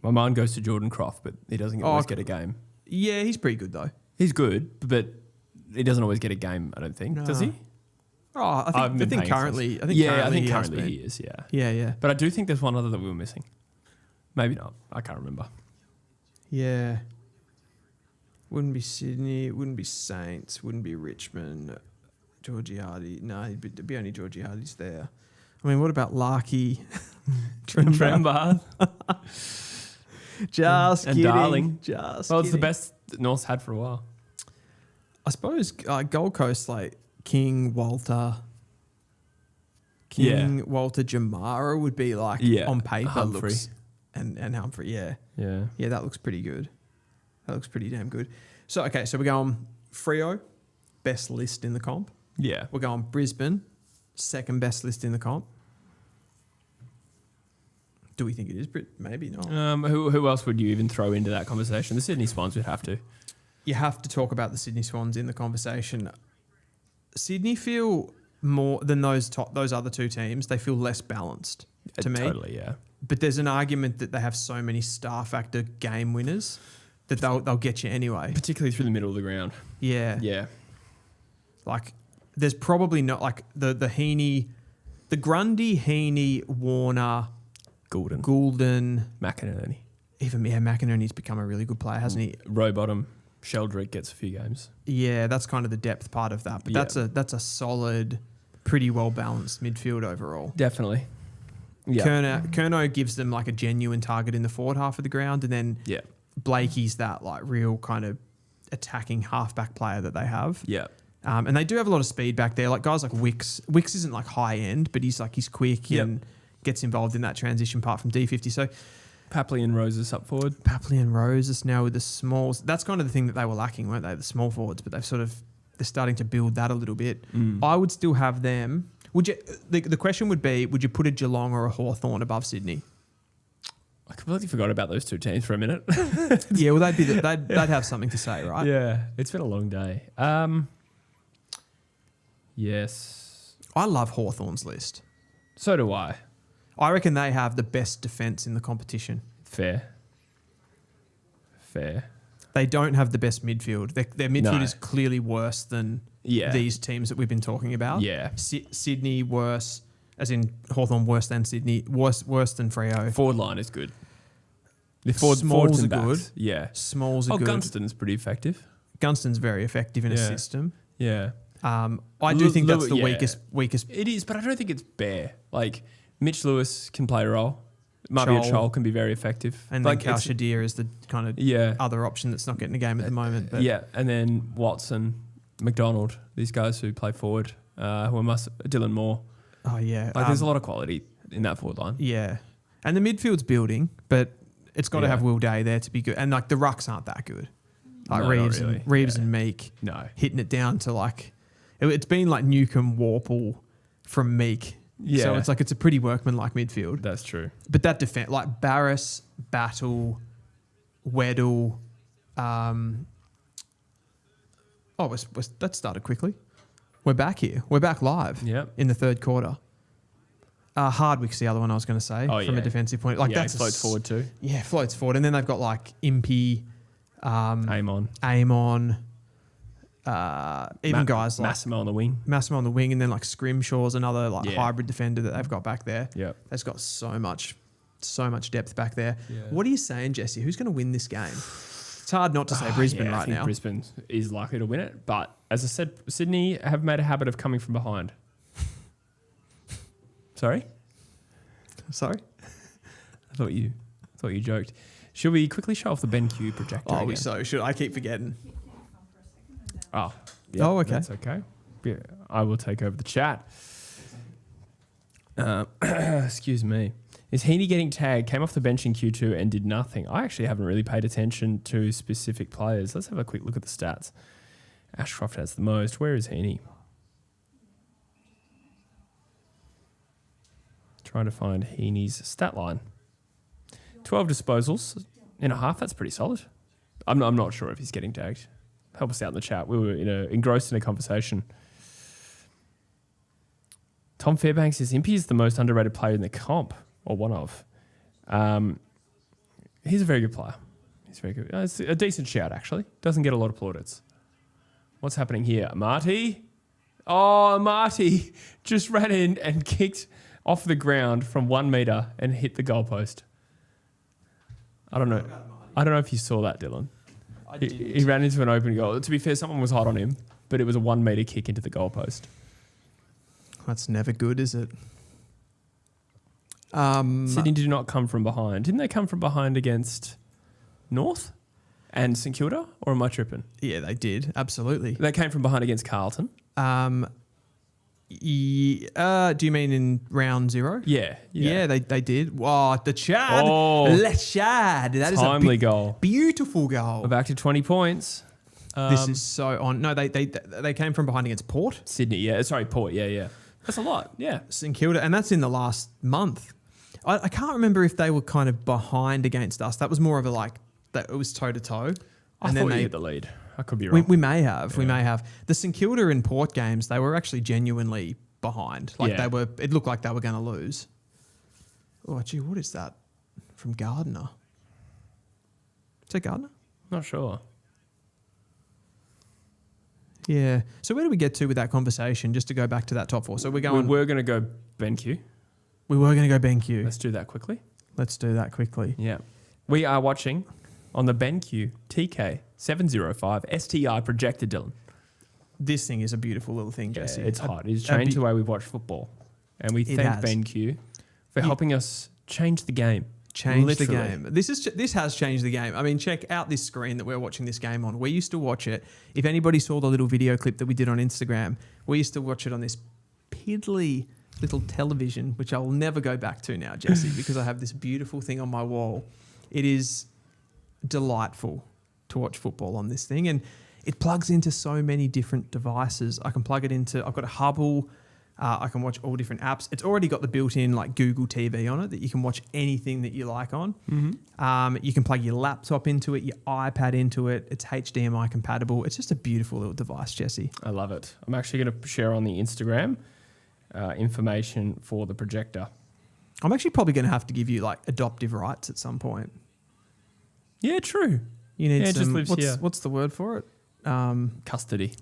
My mind goes to Jordan Croft, but he doesn't always get a game. Yeah, he's pretty good though. He's good, but he doesn't always get a game, I don't think. No. Does he? Oh, I think currently. I think currently he is, yeah. Yeah. But I do think there's one other that we were missing. Maybe not. I can't remember. Yeah. Wouldn't be Sydney, wouldn't be Saints, wouldn't be Richmond, Georgiades. No, it'd be only Georgiades there. I mean, what about Larky? Trembath. Just And kidding. Darling. Just Well, it's the kidding. best that North's had for a while. I suppose Gold Coast, like King, Walter, Jamara would be like on paper Humphrey. looks and Humphrey, yeah. Yeah, that looks pretty good. That looks pretty damn good. So, okay, so we're going Freo, best list in the comp. Yeah. We're going Brisbane, second best list in the comp. Do we think it is? Maybe not. Who else would you even throw into that conversation? The Sydney Swans would have to. You have to talk about the Sydney Swans in the conversation. Sydney feel more than those other two teams. They feel less balanced to me. Totally, yeah. But there's an argument that they have so many star factor game winners that they'll get you anyway. Particularly through the middle of the ground. Yeah. Yeah. Like there's probably not like the Heaney, the Grundy, Heaney, Warner, Goulden, McInerney. Even McInerney's become a really good player, hasn't he? Rowbottom. Sheldrick gets a few games. Yeah, that's kind of the depth part of that. But that's a solid, pretty well balanced midfield overall. Definitely. Yeah. Kerno gives them like a genuine target in the forward half of the ground, and then Blakey's that like real kind of attacking halfback player that they have. Yeah. And they do have a lot of speed back there. Like guys like Wicks. Wicks isn't like high end, but he's quick and gets involved in that transition part from D50. So Papley and Roses up forward. Papley and Roses now with the smalls. That's kind of the thing that they were lacking, weren't they? The small forwards, but they're starting to build that a little bit. I would still have them. Would you? The question would be: would you put a Geelong or a Hawthorn above Sydney? I completely forgot about those two teams for a minute. Yeah, well, they'd have something to say, right? Yeah, it's been a long day. Yes, I love Hawthorn's list. So do I. I reckon they have the best defence in the competition. Fair. They don't have the best midfield. Their midfield is clearly worse than these teams that we've been talking about. Yeah. Sydney worse, as in Hawthorn worse than Sydney, worse than Freo. Forward line is good. The Smalls are good. Yeah. Smalls are good. Gunston's pretty effective. Gunston's very effective in a system. Yeah. I do think that's the weakest. It is, but I don't think it's bare. Like Mitch Lewis can play a role. Marvia Chol can be very effective. And like then Shadir is the kind of other option that's not getting a game at the moment. But and then Watson, McDonald, these guys who play forward, Dylan Moore. Oh, yeah. Like there's a lot of quality in that forward line. Yeah. And the midfield's building, but it's got to have Will Day there to be good. And like the rucks aren't that good. Like No, Reeves, not really. and Meek hitting it down to like, it's been like Newcombe, Warple from Meek. Yeah. So it's like it's a pretty workman-like midfield. That's true. But that defense, like Barris, Battle, Weddle, that started quickly. We're back here. We're back live in the third quarter. Hardwick's the other one I was going to say from a defensive point. Like that floats forward too. Yeah, floats forward. And then they've got like Impey, Amon, even guys like Massimo on the wing. Massimo on the wing, and then like Scrimshaw's another like hybrid defender that they've got back there. Yeah, that's got so much depth back there. Yeah. What are you saying, Jesse? Who's going to win this game? It's hard not to say Brisbane I think now. Brisbane is likely to win it, but as I said, Sydney have made a habit of coming from behind. Sorry. I thought you joked. Should we quickly show off the BENQ projector? Oh, again? we so should. I keep forgetting. Oh, okay. That's okay. Yeah, I will take over the chat. Excuse me. Is Heaney getting tagged? Came off the bench in Q2 and did nothing. I actually haven't really paid attention to specific players. Let's have a quick look at the stats. Ashcroft has the most. Where is Heaney? Trying to find Heaney's stat line. 12 disposals in a half. That's pretty solid. I'm not sure if he's getting tagged. Help us out in the chat. We were engrossed in a conversation. Tom Fairbanks says Impey is the most underrated player in the comp, or one of. He's a very good player. He's very good. It's a decent shout, actually. Doesn't get a lot of plaudits. What's happening here? Marty? Oh, Marty just ran in and kicked off the ground from 1 metre and hit the goalpost. I don't know. I don't know if you saw that, Dylan. He ran into an open goal. To be fair, someone was hot on him, but it was a 1 metre kick into the goalpost. That's never good, is it? Sydney did not come from behind. Didn't they come from behind against North and St Kilda? Or am I tripping? Yeah, they did. Absolutely. They came from behind against Carlton. Do you mean in round 0? Yeah. They did. Wow, the Chad. Oh. Le Chad. That is timely a goal. Beautiful goal. We're back to 20 points. This is so on. No, they came from behind against Port. Sydney, Port, yeah. That's a lot, yeah. St Kilda, and that's in the last month. I can't remember if they were kind of behind against us. That was more of a that it was toe-to-toe. I thought you hit the lead. I could be We wrong. may have. Yeah. We may have. The St Kilda and Port games, they were actually genuinely behind. It looked like they were going to lose. Oh, gee, what is that from Gardner? Is that Gardner? Not sure. Yeah. So where do we get to with that conversation, just to go back to that top 4? So we're going... We're going to go BENQ. We were going to go BENQ. Let's do that quickly. Yeah. We are watching on the BENQ TK 705 STI projector, Dylan. This thing is a beautiful little thing, Jesse. It's hot. It's changed the way we watch football. And we thank BENQ for helping us change the game. The game. This has changed the game. I mean, check out this screen that we're watching this game on. We used to watch it. If anybody saw the little video clip that we did on Instagram, we used to watch it on this piddly little television, which I'll never go back to now, Jesse, because I have this beautiful thing on my wall. It is delightful to watch football on this thing, and it plugs into so many different devices. I can plug it into, I've got a Hubble, I can watch all different apps. It's already got the built-in Google TV on it that you can watch anything that you like on. Mm-hmm. You can plug your laptop into it, your iPad into it. It's HDMI compatible. It's just a beautiful little device, Jesse. I love it. I'm actually going to share on the Instagram information for the projector. I'm actually probably going to have to give you adoptive rights at some point. Yeah, true. You need it just some, lives here. What's the word for it? Custody.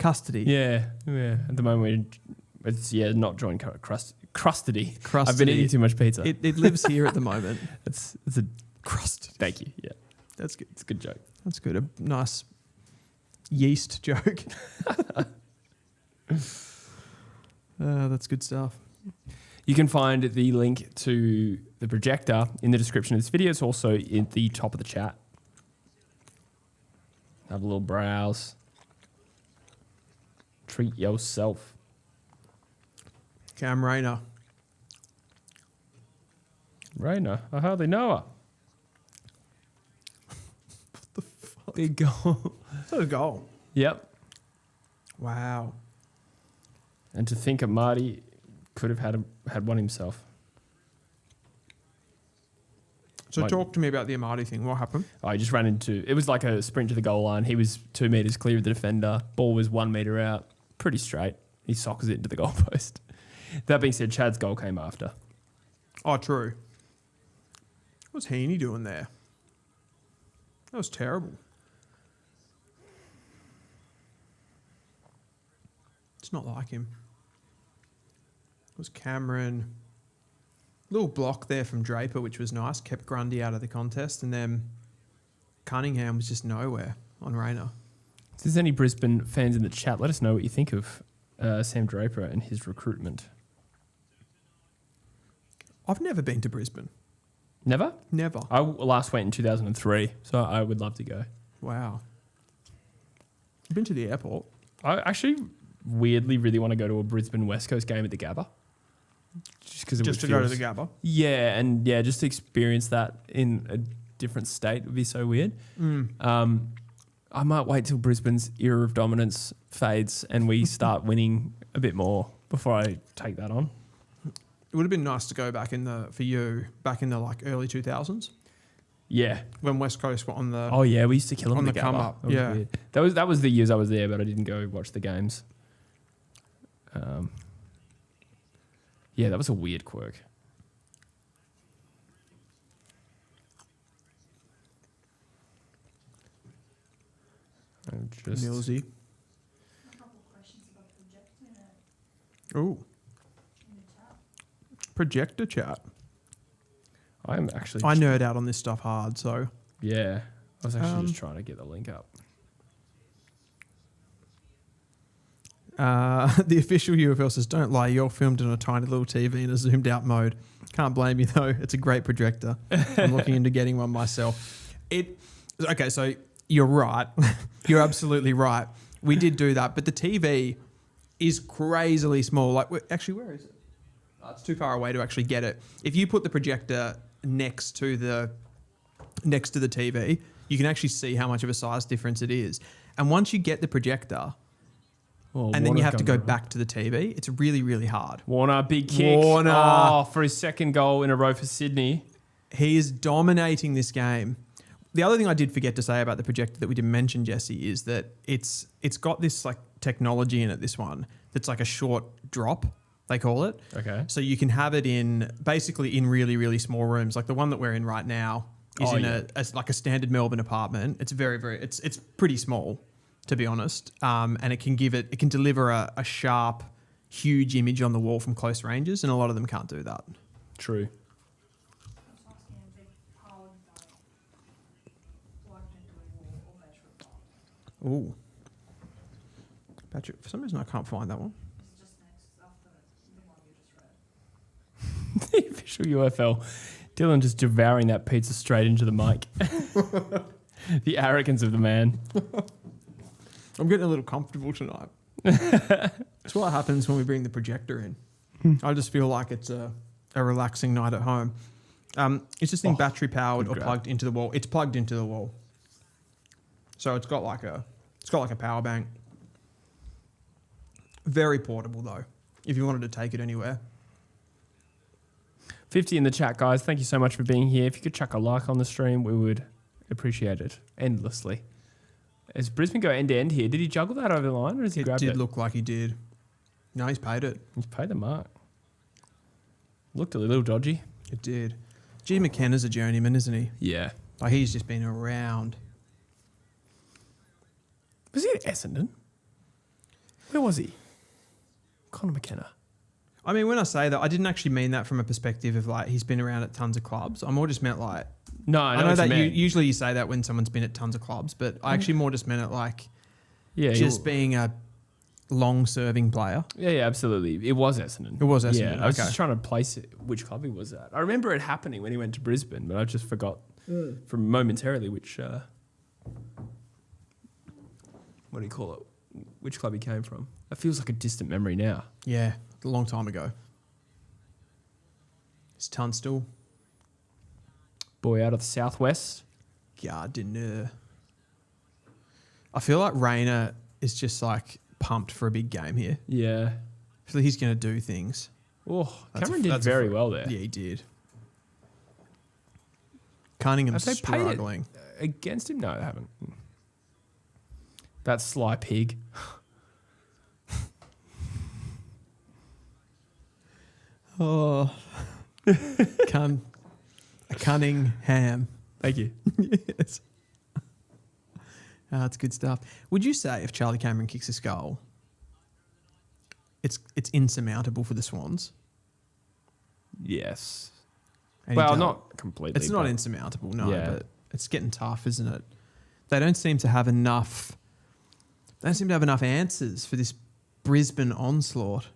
Yeah. At the moment, it's not joint crustody. Crustody. I've been eating too much pizza. It lives here at the moment. It's a crust. Thank you. Yeah, that's good. It's a good joke. That's good. A nice yeast joke. That's good stuff. You can find the link to the projector in the description of this video. It's also in the top of the chat. Have a little browse. Treat yourself. Cam Rayner. Rayner, I hardly know her. What the fuck? Big goal. Is that a goal? Yep. Wow. And to think that Marty could have had one himself. So talk to me about the Amadi thing. What happened? I just ran into... It was like a sprint to the goal line. He was 2 metres clear of the defender. Ball was 1 metre out. Pretty straight. He sockers it into the goalpost. That being said, Chad's goal came after. Oh, true. What's Heaney doing there? That was terrible. It's not like him. It was Cameron. Little block there from Draper, which was nice. Kept Grundy out of the contest. And then Cunningham was just nowhere on Rayner. If there's any Brisbane fans in the chat, let us know what you think of Sam Draper and his recruitment. I've never been to Brisbane. Never? Never. I last went in 2003, so I would love to go. Wow. I've been to the airport. I actually weirdly really want to go to a Brisbane West Coast game at the Gabba. Just to go to the Gabba. Yeah, and yeah, just to experience that in a different state would be so weird. I might wait till Brisbane's era of dominance fades and we start winning a bit more before I take that on. It would have been nice to go back in the like early 2000s. Yeah. When West Coast were on the... Oh yeah, we used to kill them on the the come up. That was weird. That was the years I was there, but I didn't go watch the games. Yeah, that was a weird quirk. Millsy. Oh. Projector chat. I'm actually... I nerd out on this stuff hard, so... Yeah. I was actually just trying to get the link up. The official UFL says, don't lie, you're filmed on a tiny little TV in a zoomed out mode. Can't blame you though. It's a great projector. I'm looking into getting one myself. Okay, so you're right. You're absolutely right. We did do that, but the TV is crazily small. Like, actually, where is it? Oh, it's too far away to actually get it. If you put the projector next to the TV, you can actually see how much of a size difference it is. And once you get the projector... and then you have to go back to the TV. It's really, really hard. Warner, big kick. Warner. Oh, for his second goal in a row for Sydney. He is dominating this game. The other thing I did forget to say about the projector that we didn't mention, Jesse, is that it's got this like technology in it, this one, that's like a short drop, they call it. Okay. So you can have it in basically in really, really small rooms. Like the one that we're in right now is like a standard Melbourne apartment. It's it's pretty small, to be honest. And it can deliver a sharp, huge image on the wall from close ranges, and a lot of them can't do that. True. Ooh. Patrick, for some reason I can't find that one. The official UFL. Dylan just devouring that pizza straight into the mic. The arrogance of the man. I'm getting a little comfortable tonight. That's what happens when we bring the projector in. I just feel like it's a relaxing night at home. It's this thing battery powered or plugged into the wall. It's plugged into the wall. So it's got like a power bank. Very portable though, if you wanted to take it anywhere. 50 in the chat, guys. Thank you so much for being here. If you could chuck a like on the stream, we would appreciate it endlessly. As Brisbane go end to end here, did he juggle that over the line or has he grabbed it? It did look like he did. No, he's paid it. He's paid the mark. Looked a little dodgy. It did. G. McKenna's a journeyman, isn't he? Yeah. Like he's just been around. Was he at Essendon? Where was he? Conor McKenna. I mean, when I say that, I didn't actually mean that from a perspective of like he's been around at tons of clubs. I more just meant like... No, I know that usually you say that when someone's been at tons of clubs, but I actually more just meant it like just being a long-serving player. Yeah, absolutely. It was Essendon. It was Essendon, Yeah, I was okay. just trying to place it, which club he was at. I remember it happening when he went to Brisbane, but I just forgot from momentarily which... what do you call it? Which club he came from. That feels like a distant memory now. Yeah, a long time ago. It's Tunstall. Boy out of the southwest. Gardiner. I feel like Rayner is just like pumped for a big game here. Yeah. I feel like he's going to do things. Oh, That's Cameron a- did that's a very fr- well there. Yeah, he did. Cunningham's Have they paid it struggling. against him? No, they haven't. That sly pig. Oh, a cunning ham. Thank you. Yes. That's good stuff. Would you say if Charlie Cameron kicks a goal, it's insurmountable for the Swans? Yes. Any Well, doubt? not completely. It's not but- insurmountable, no, Yeah. but it's getting tough, isn't it? They don't seem to have enough. They don't seem to have enough answers for this Brisbane onslaught.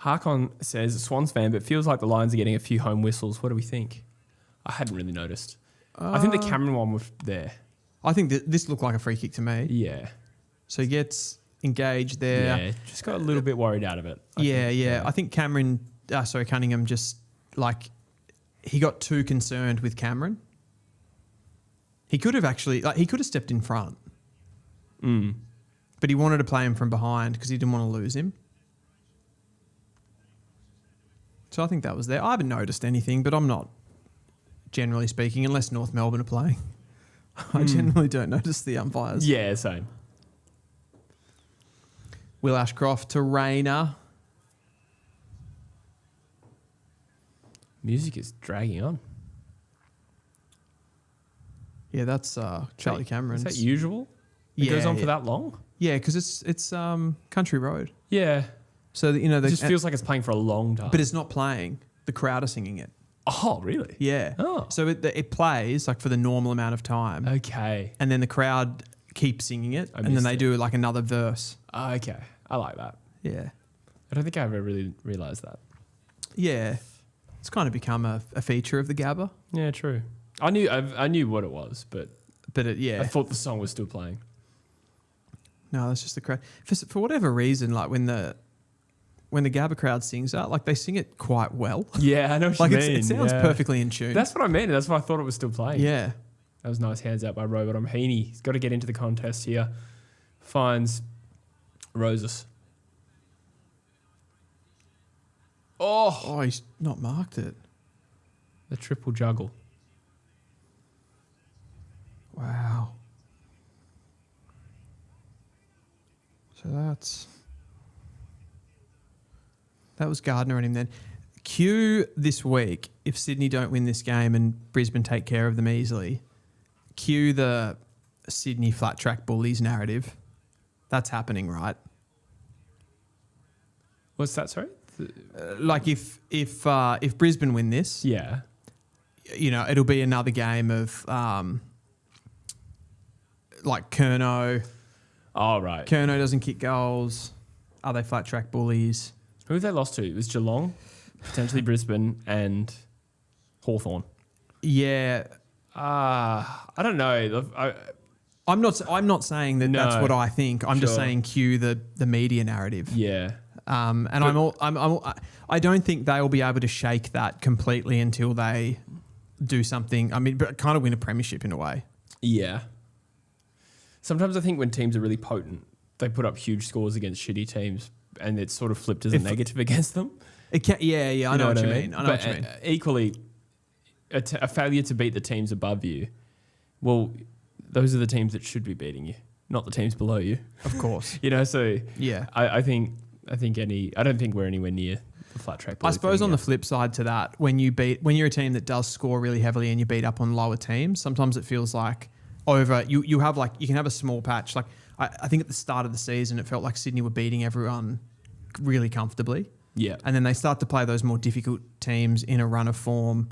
Harkon says, Swans fan, but feels like the Lions are getting a few home whistles. What do we think? I hadn't really noticed. I think the Cameron one was there. I think that this looked like a free kick to me. Yeah. So he gets engaged there. Yeah. Just got a little bit worried out of it. I Yeah. think. I think Cunningham just like he got too concerned with Cameron. He could have actually he could have stepped in front, but he wanted to play him from behind because he didn't want to lose him. So I think that was there. I haven't noticed anything, but I'm not, generally speaking, unless North Melbourne are playing. I generally don't notice the umpires. Yeah, same. Will Ashcroft to Rayner. Music is dragging on. Yeah, that's Charlie Cameron's. Is that usual? It Yeah, goes on yeah. for that long? Yeah, because it's country road. Yeah. So that, It just feels like it's playing for a long time. but it's not playing. The crowd are singing it. Oh, really? Yeah. Oh. So it plays like for the normal amount of time, Okay. and then the crowd keeps singing it, and then missed they it. do like another verse. Okay. I like that. Yeah. I don't think I ever really realised that. Yeah. It's kind of become a feature of the Gabba, Yeah, true. I knew what it was, but but I thought the song was still playing. No, that's just the crowd. For whatever reason, like when the Gabba crowd sings that, like they sing it quite well. Yeah, I know what Like you mean. it sounds yeah. perfectly in tune. That's what I mean. That's why I thought it was still playing. Yeah. That was nice hands out by Robot. I'm Heaney. He's got to get into the contest here. Finds Roses. Oh, he's not marked it. The triple juggle. Wow. So that was Gardner and him then. Q this week, if Sydney don't win this game and Brisbane take care of them easily, cue the Sydney flat track bullies narrative. That's happening, right? What's that, sorry? Like if Brisbane win this, Yeah. you know, it'll be another game of like Curnow. Oh, right. Curnow doesn't kick goals. Are they flat track bullies? Who have they lost to? It was Geelong, potentially Brisbane, and Hawthorn. Yeah, I don't know. I'm not saying that that's No. what I think. I'm just Sure. saying cue the media narrative. Yeah. And I don't think they'll be able to shake that completely until they do something. I mean, but kind of win a premiership in a way. Yeah. Sometimes I think when teams are really potent, they put up huge scores against shitty teams, and it's sort of flipped as a negative against them. It can, yeah. I know what you mean. I know But what you mean. Equally, a failure to beat the teams above you, well, those are the teams that should be beating you, not the teams below you. Of course. You know, so Yeah. I don't think we're anywhere near the flat track. I suppose thing on the yet. flip side to that, when you're a team that does score really heavily and you beat up on lower teams, sometimes it feels like you can have a small patch. Like I think at the start of the season, it felt like Sydney were beating everyone really comfortably. Yeah. And then they start to play those more difficult teams in a run of form.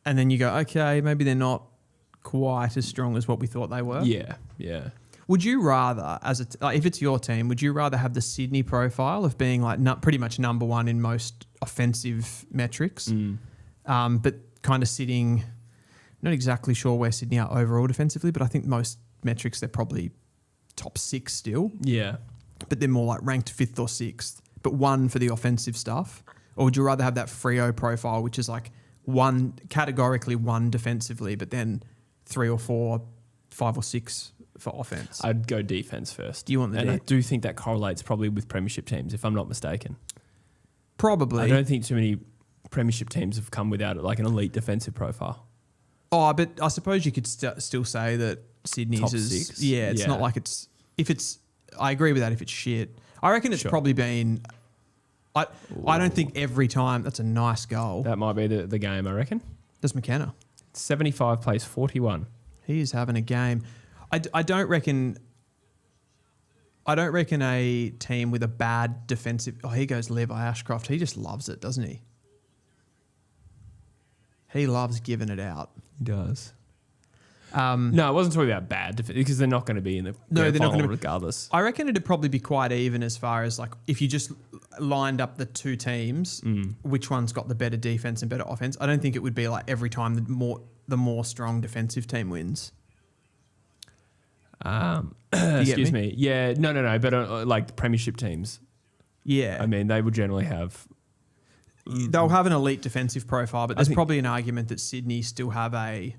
And then you go, okay, maybe they're not quite as strong as what we thought they were. Yeah. Would you rather, if it's your team, would you rather have the Sydney profile of being like pretty much number one in most offensive metrics, but kind of sitting, not exactly sure where Sydney are overall defensively, but I think most metrics they're probably top 6 still. Yeah. But they're more like ranked 5th or 6th, but 1 for the offensive stuff? Or would you rather have that Freo profile, which is like categorically 1 defensively, but then 3 or 4, 5 or 6 for offense? I'd go defense first. Do you want the I do think that correlates probably with premiership teams, if I'm not mistaken. Probably. I don't think too many premiership teams have come without like an elite defensive profile. Oh, but I suppose you could still say that Sydney's Top is 6? Yeah, it's not like it's if it's. I agree with that. If it's shit, I reckon it's probably been. I don't think every time that's a nice goal. That might be the game, I reckon. That's McKenna. 75 plays 41. He is having a game. I don't reckon a team with a bad defensive. Oh, here goes Levi Ashcroft. He just loves it, doesn't he? He loves giving it out. He does. No, I wasn't talking about bad because they're not going to be in the grand final regardless. I reckon it'd probably be quite even as far as like if you just lined up the 2 teams, which one's got the better defense and better offense. I don't think it would be like every time the more strong defensive team wins. Excuse me. Yeah, no. But like premiership teams. Yeah. I mean, they would generally have. They'll have an elite defensive profile, but there's probably an argument that Sydney still have a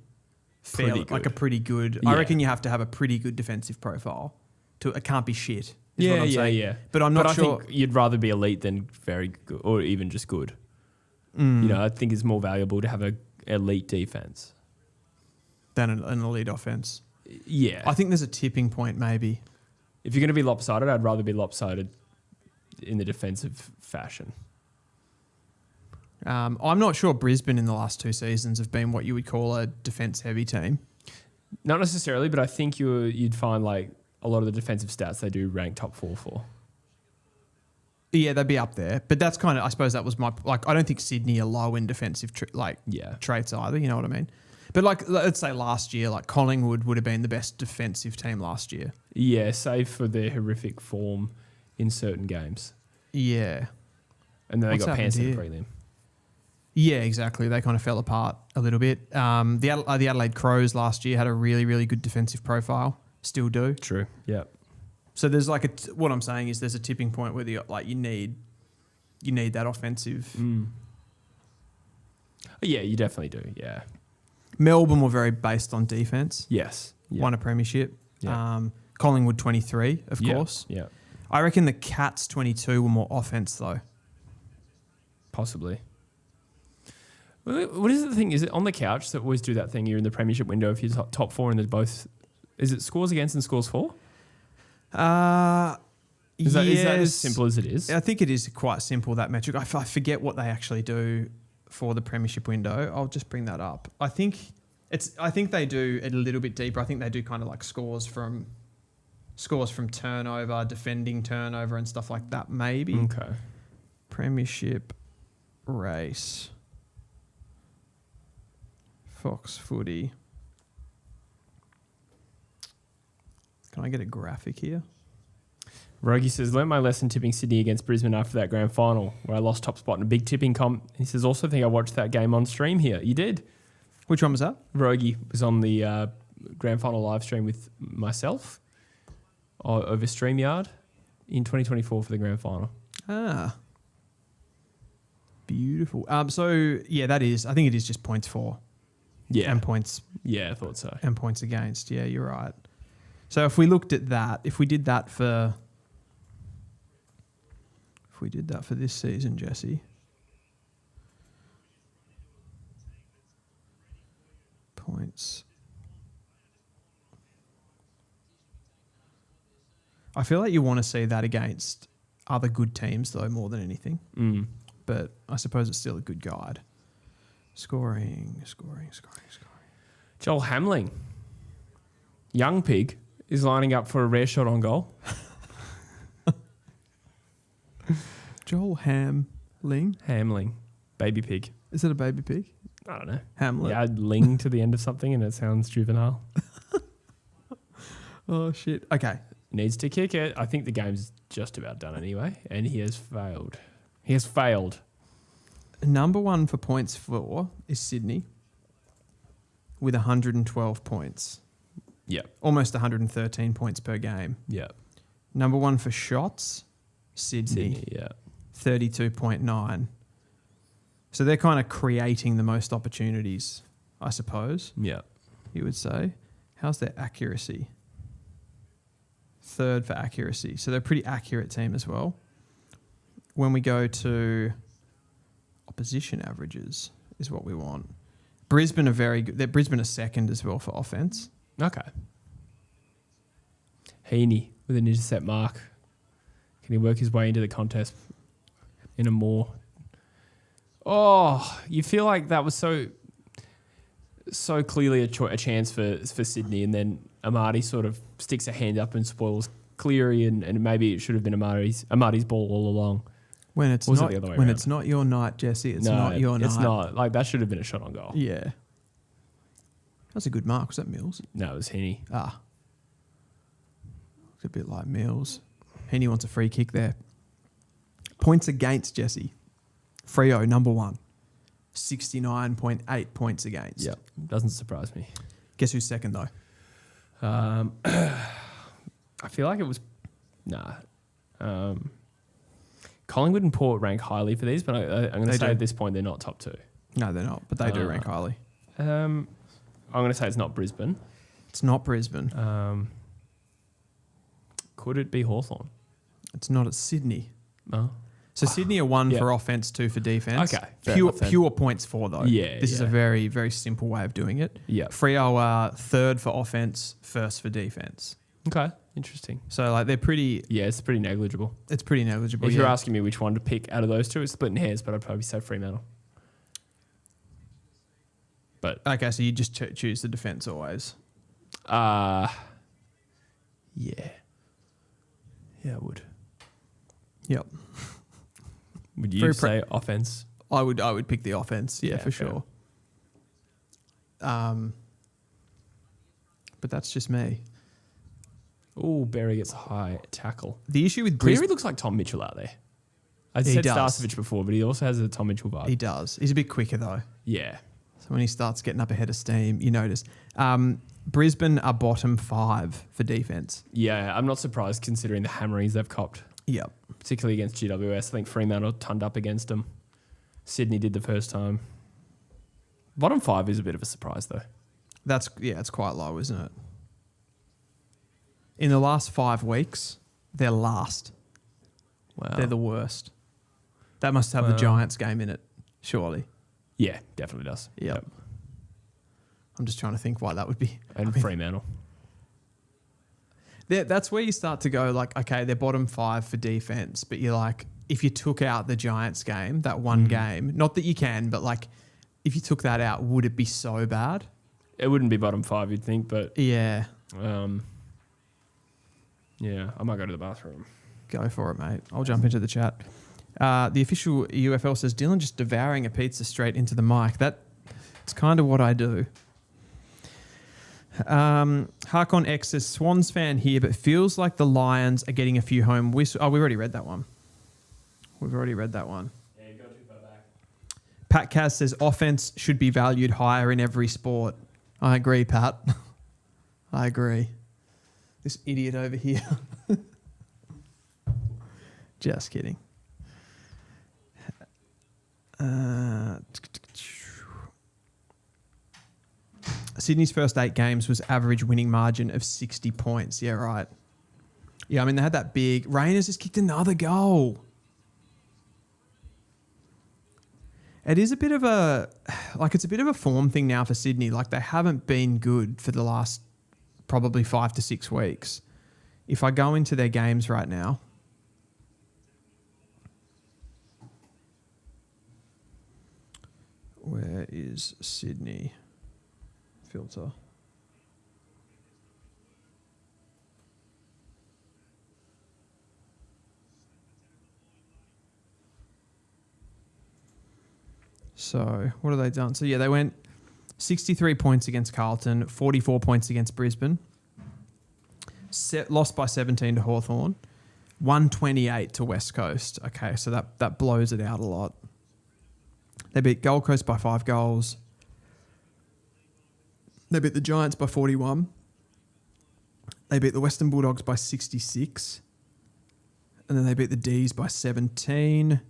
pretty good. Yeah. I reckon you have to have a pretty good defensive profile. It can't be shit. Yeah. But I'm not sure. I think you'd rather be elite than very good, or even just good. You know, I think it's more valuable to have a elite defense than an elite offense. Yeah, I think there's a tipping point maybe. If you're going to be lopsided, I'd rather be lopsided in the defensive fashion. I'm not sure Brisbane in the last 2 seasons have been what you would call a defence-heavy team. Not necessarily, but I think you'd find like a lot of the defensive stats they do rank top 4 for. Yeah, they'd be up there. But that's kind of, I suppose that was my, like, I don't think Sydney are low in defensive traits either, you know what I mean? But like, let's say last year, like Collingwood would have been the best defensive team last year. Yeah, save for their horrific form in certain games. Yeah. And then they got pants in the prelim. Yeah, exactly. They kind of fell apart a little bit. The Adelaide Crows last year had a really, really good defensive profile. Still do. True. Yeah. So there's like what I'm saying is there's a tipping point where you need that offensive. Yeah, you definitely do. Yeah. Melbourne were very based on defense. Yes. Yeah. Won a premiership. Yeah. Collingwood 23, of course. Yeah. I reckon the Cats 22 were more offense though. Possibly. What is the thing? Is it on the couch that always do that thing? You're in the premiership window if you're top 4 and they're both. Is it scores against and scores for? Is that as simple as it is? I think it is quite simple, that metric. I forget what they actually do for the premiership window. I'll just bring that up. I think they do it a little bit deeper. I think they do kind of like scores from turnover, defending turnover and stuff like that maybe. Okay. Premiership race. Fox Footy. Can I get a graphic here? Rogie says, learned my lesson tipping Sydney against Brisbane after that grand final where I lost top spot in a big tipping comp. He says, also think I watched that game on stream here. You did. Which one was that? Rogie was on the grand final live stream with myself over StreamYard in 2024 for the grand final. Ah. Beautiful. So, yeah, that is. I think it is just points for. Yeah. And points. Yeah, I thought so. And points against. Yeah, you're right. So if we looked at that, if we did that for this season, Jesse. Points. I feel like you want to see that against other good teams, though, more than anything. But I suppose it's still a good guide. Scoring. Joel Hamling, young pig, is lining up for a rare shot on goal. Joel Hamling, baby pig. Is it a baby pig? I don't know. Hamlet. Yeah, I'd ling to the end of something and it sounds juvenile. Oh, shit. Okay. Needs to kick it. I think the game's just about done anyway, and he has failed. He has failed. Number one for points for is Sydney with 112 points. Yep. Almost 113 points per game. Yep. Number one for shots, Sydney. Sydney, yeah. 32.9. So they're kind of creating the most opportunities, I suppose, Yep. you would say. How's their accuracy? Third for accuracy. So they're a pretty accurate team as well. When we go to opposition averages is what we want. Brisbane are very good. Brisbane are second as well for offense. Okay. Heaney with an intercept mark. Can he work his way into the contest in a more... Oh, you feel like that was so clearly a chance for Sydney, and then Amati sort of sticks a hand up and spoils Cleary, and maybe it should have been Amati's ball all along. When it's Or was it not the other way when around? it's not your night, Jesse, it's No, not your night. It's not. Like, that should have been a shot on goal. Yeah. That's a good mark. Was that Mills? No, it was Heaney. Ah. It's a bit like Mills. Heaney wants a free kick there. Points against, Jesse. Freo, number one. 69.8 points against. Yep. Doesn't surprise me. Guess who's second, though? I feel like it was... Nah. Collingwood and Port rank highly for these, but I'm going to say do. at this point they're not top two. No, they're not, but they do rank highly. I'm going to say it's not Brisbane. It's not Brisbane. Could it be Hawthorn? It's not at Sydney. No. So Sydney are one Yeah. for offense, two for defense. Okay, fair enough then. Pure points for, though. Yeah, This is a yeah. very, very simple way of doing it. Yeah. Freo are third for offense, first for defense. Okay. Interesting. So like they're pretty. Yeah, it's pretty negligible. It's pretty negligible. If yeah. you're asking me which one to pick out of those two, it's splitting hairs, but I'd probably say Fremantle. But Okay, so you just choose the defense always. yeah. Yeah, I would. Yep. Would you Very say offense? I would pick the offense. Yeah, Yeah, for fair. sure. But that's just me. Oh, Berry gets a high tackle. The issue with Cleary Brisbane, looks like Tom Mitchell out there. I He said does. Starcevich before, but he also has a Tom Mitchell vibe. he does. He's a bit quicker though. Yeah. So when he starts getting up ahead of steam, you notice. Brisbane are bottom 5 for defense. Yeah, I'm not surprised considering the hammerings they've copped, Yep. particularly against GWS. I think Fremantle turned up against them. Sydney did the first time. Bottom 5 is a bit of a surprise, though. It's quite low, isn't it? In the last 5 weeks, they're last. Wow. They're the worst. That must have the Giants game in it, surely. Yeah, definitely does. Yep. I'm just trying to think why that would be. And Fremantle. That's where you start to go like, okay, they're bottom 5 for defense, but you're like, if you took out the Giants game, that one game, not that you can, but like, if you took that out, would it be so bad? It wouldn't be bottom 5, you'd think, but Yeah. yeah, I might go to the bathroom. Go for it, mate. I'll jump into the chat. The official UFL says, Dylan just devouring a pizza straight into the mic. It's kind of what I do. Harkon X says, Swans fan here, but feels like the Lions are getting a few home whistles. Oh, we've already read that one. Yeah, you go too far back. Pat Kaz says, offense should be valued higher in every sport. I agree, Pat. I agree. This idiot over here. Just kidding. Sydney's first 8 games was average winning margin of 60 points. Yeah, right. Yeah, I mean, they had that big... Rayners just kicked another goal. It is a bit of a... Like, it's a bit of a form thing now for Sydney. Like, they haven't been good for the last probably 5 to 6 weeks. If I go into their games right now... Where is Sydney? Filter. So, what have they done? So, yeah, they went 63 points against Carlton, 44 points against Brisbane, Lost by 17 to Hawthorn. 128 to West Coast. Okay, so that blows it out a lot. They beat Gold Coast by 5 goals. They beat the Giants by 41. They beat the Western Bulldogs by 66. And then they beat the D's by 17.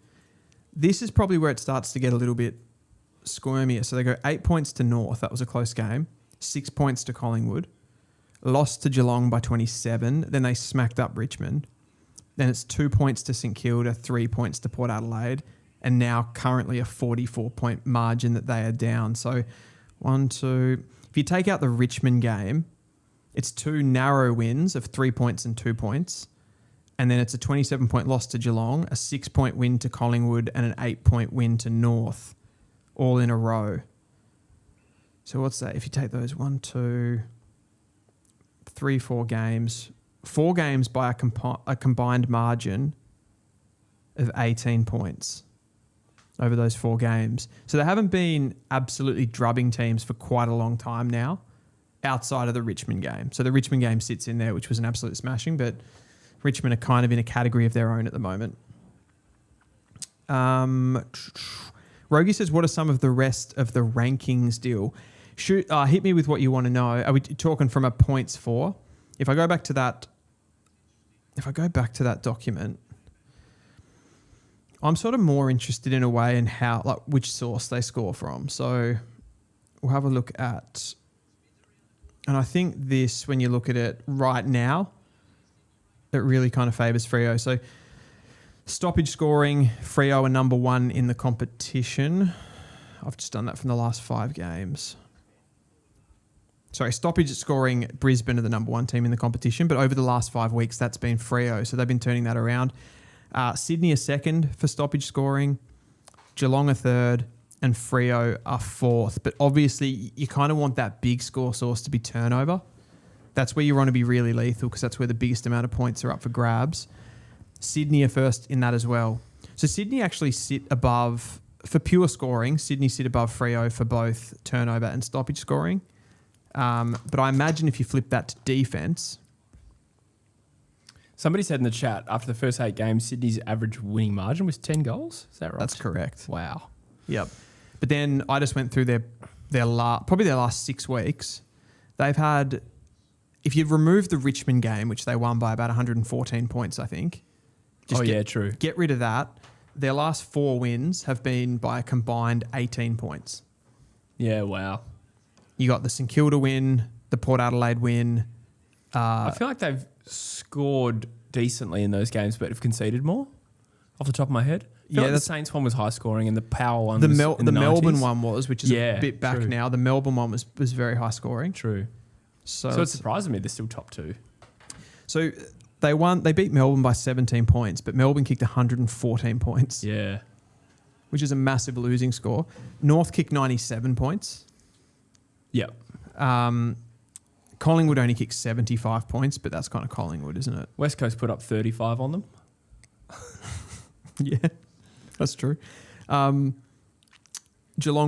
This is probably where it starts to get a little bit squirmier. So they go 8 points to North. That was a close game. 6 points to Collingwood. Lost to Geelong by 27. Then they smacked up Richmond. Then it's 2 points to St Kilda, 3 points to Port Adelaide, and now currently a 44-point margin that they are down. So 1, 2... If you take out the Richmond game, it's 2 narrow wins of 3 points and 2 points. And then it's a 27-point loss to Geelong, a 6-point win to Collingwood, and an 8-point win to North, all in a row. So what's that? If you take those 1, 2, 3, 4 games, 4 games by a combined margin of 18 points over those 4 games. So they haven't been absolutely drubbing teams for quite a long time now, outside of the Richmond game. So the Richmond game sits in there, which was an absolute smashing, but Richmond are kind of in a category of their own at the moment. Rogie says, what are some of the rest of the rankings deal? Hit me with what you want to know. Are we talking from a points for? If I go back to that document, I'm sort of more interested in a way in how, like, which source they score from. So we'll have a look at, and I think this, when you look at it right now, it really kind of favours Freo. So stoppage scoring, Freo are number 1 in the competition. I've just done that from the last 5 games. Sorry, stoppage scoring, Brisbane are the number 1 team in the competition, but over the last 5 weeks, that's been Freo. So they've been turning that around. Sydney are second for stoppage scoring, Geelong are third, and Freo are fourth. But obviously, you kind of want that big score source to be turnover. That's where you want to be really lethal, because that's where the biggest amount of points are up for grabs. Sydney are first in that as well. So Sydney actually sit above, for pure scoring, Sydney sit above Freo for both turnover and stoppage scoring. But I imagine if you flip that to defence... Somebody said in the chat, after the first 8 games, Sydney's average winning margin was 10 goals. Is that right? That's correct. Wow. Yep. But then I just went through their last 6 weeks. They've had, if you remove the Richmond game, which they won by about 114 points, I think. True. Get rid of that. Their last 4 wins have been by a combined 18 points. Yeah, wow. You got the St Kilda win, the Port Adelaide win. I feel like they've scored decently in those games, but have conceded more, off the top of my head. The Saints one was high scoring, and the Power one was in the Melbourne 90s. one was, which is a bit back true. now. The Melbourne one was very high scoring. True. So it surprises me they're still top 2. So they beat Melbourne by 17 points, but Melbourne kicked 114 points. Yeah. Which is a massive losing score. North kicked 97 points. Yep. Collingwood only kicked 75 points, but that's kind of Collingwood, isn't it? West Coast put up 35 on them. Yeah, that's true. Geelong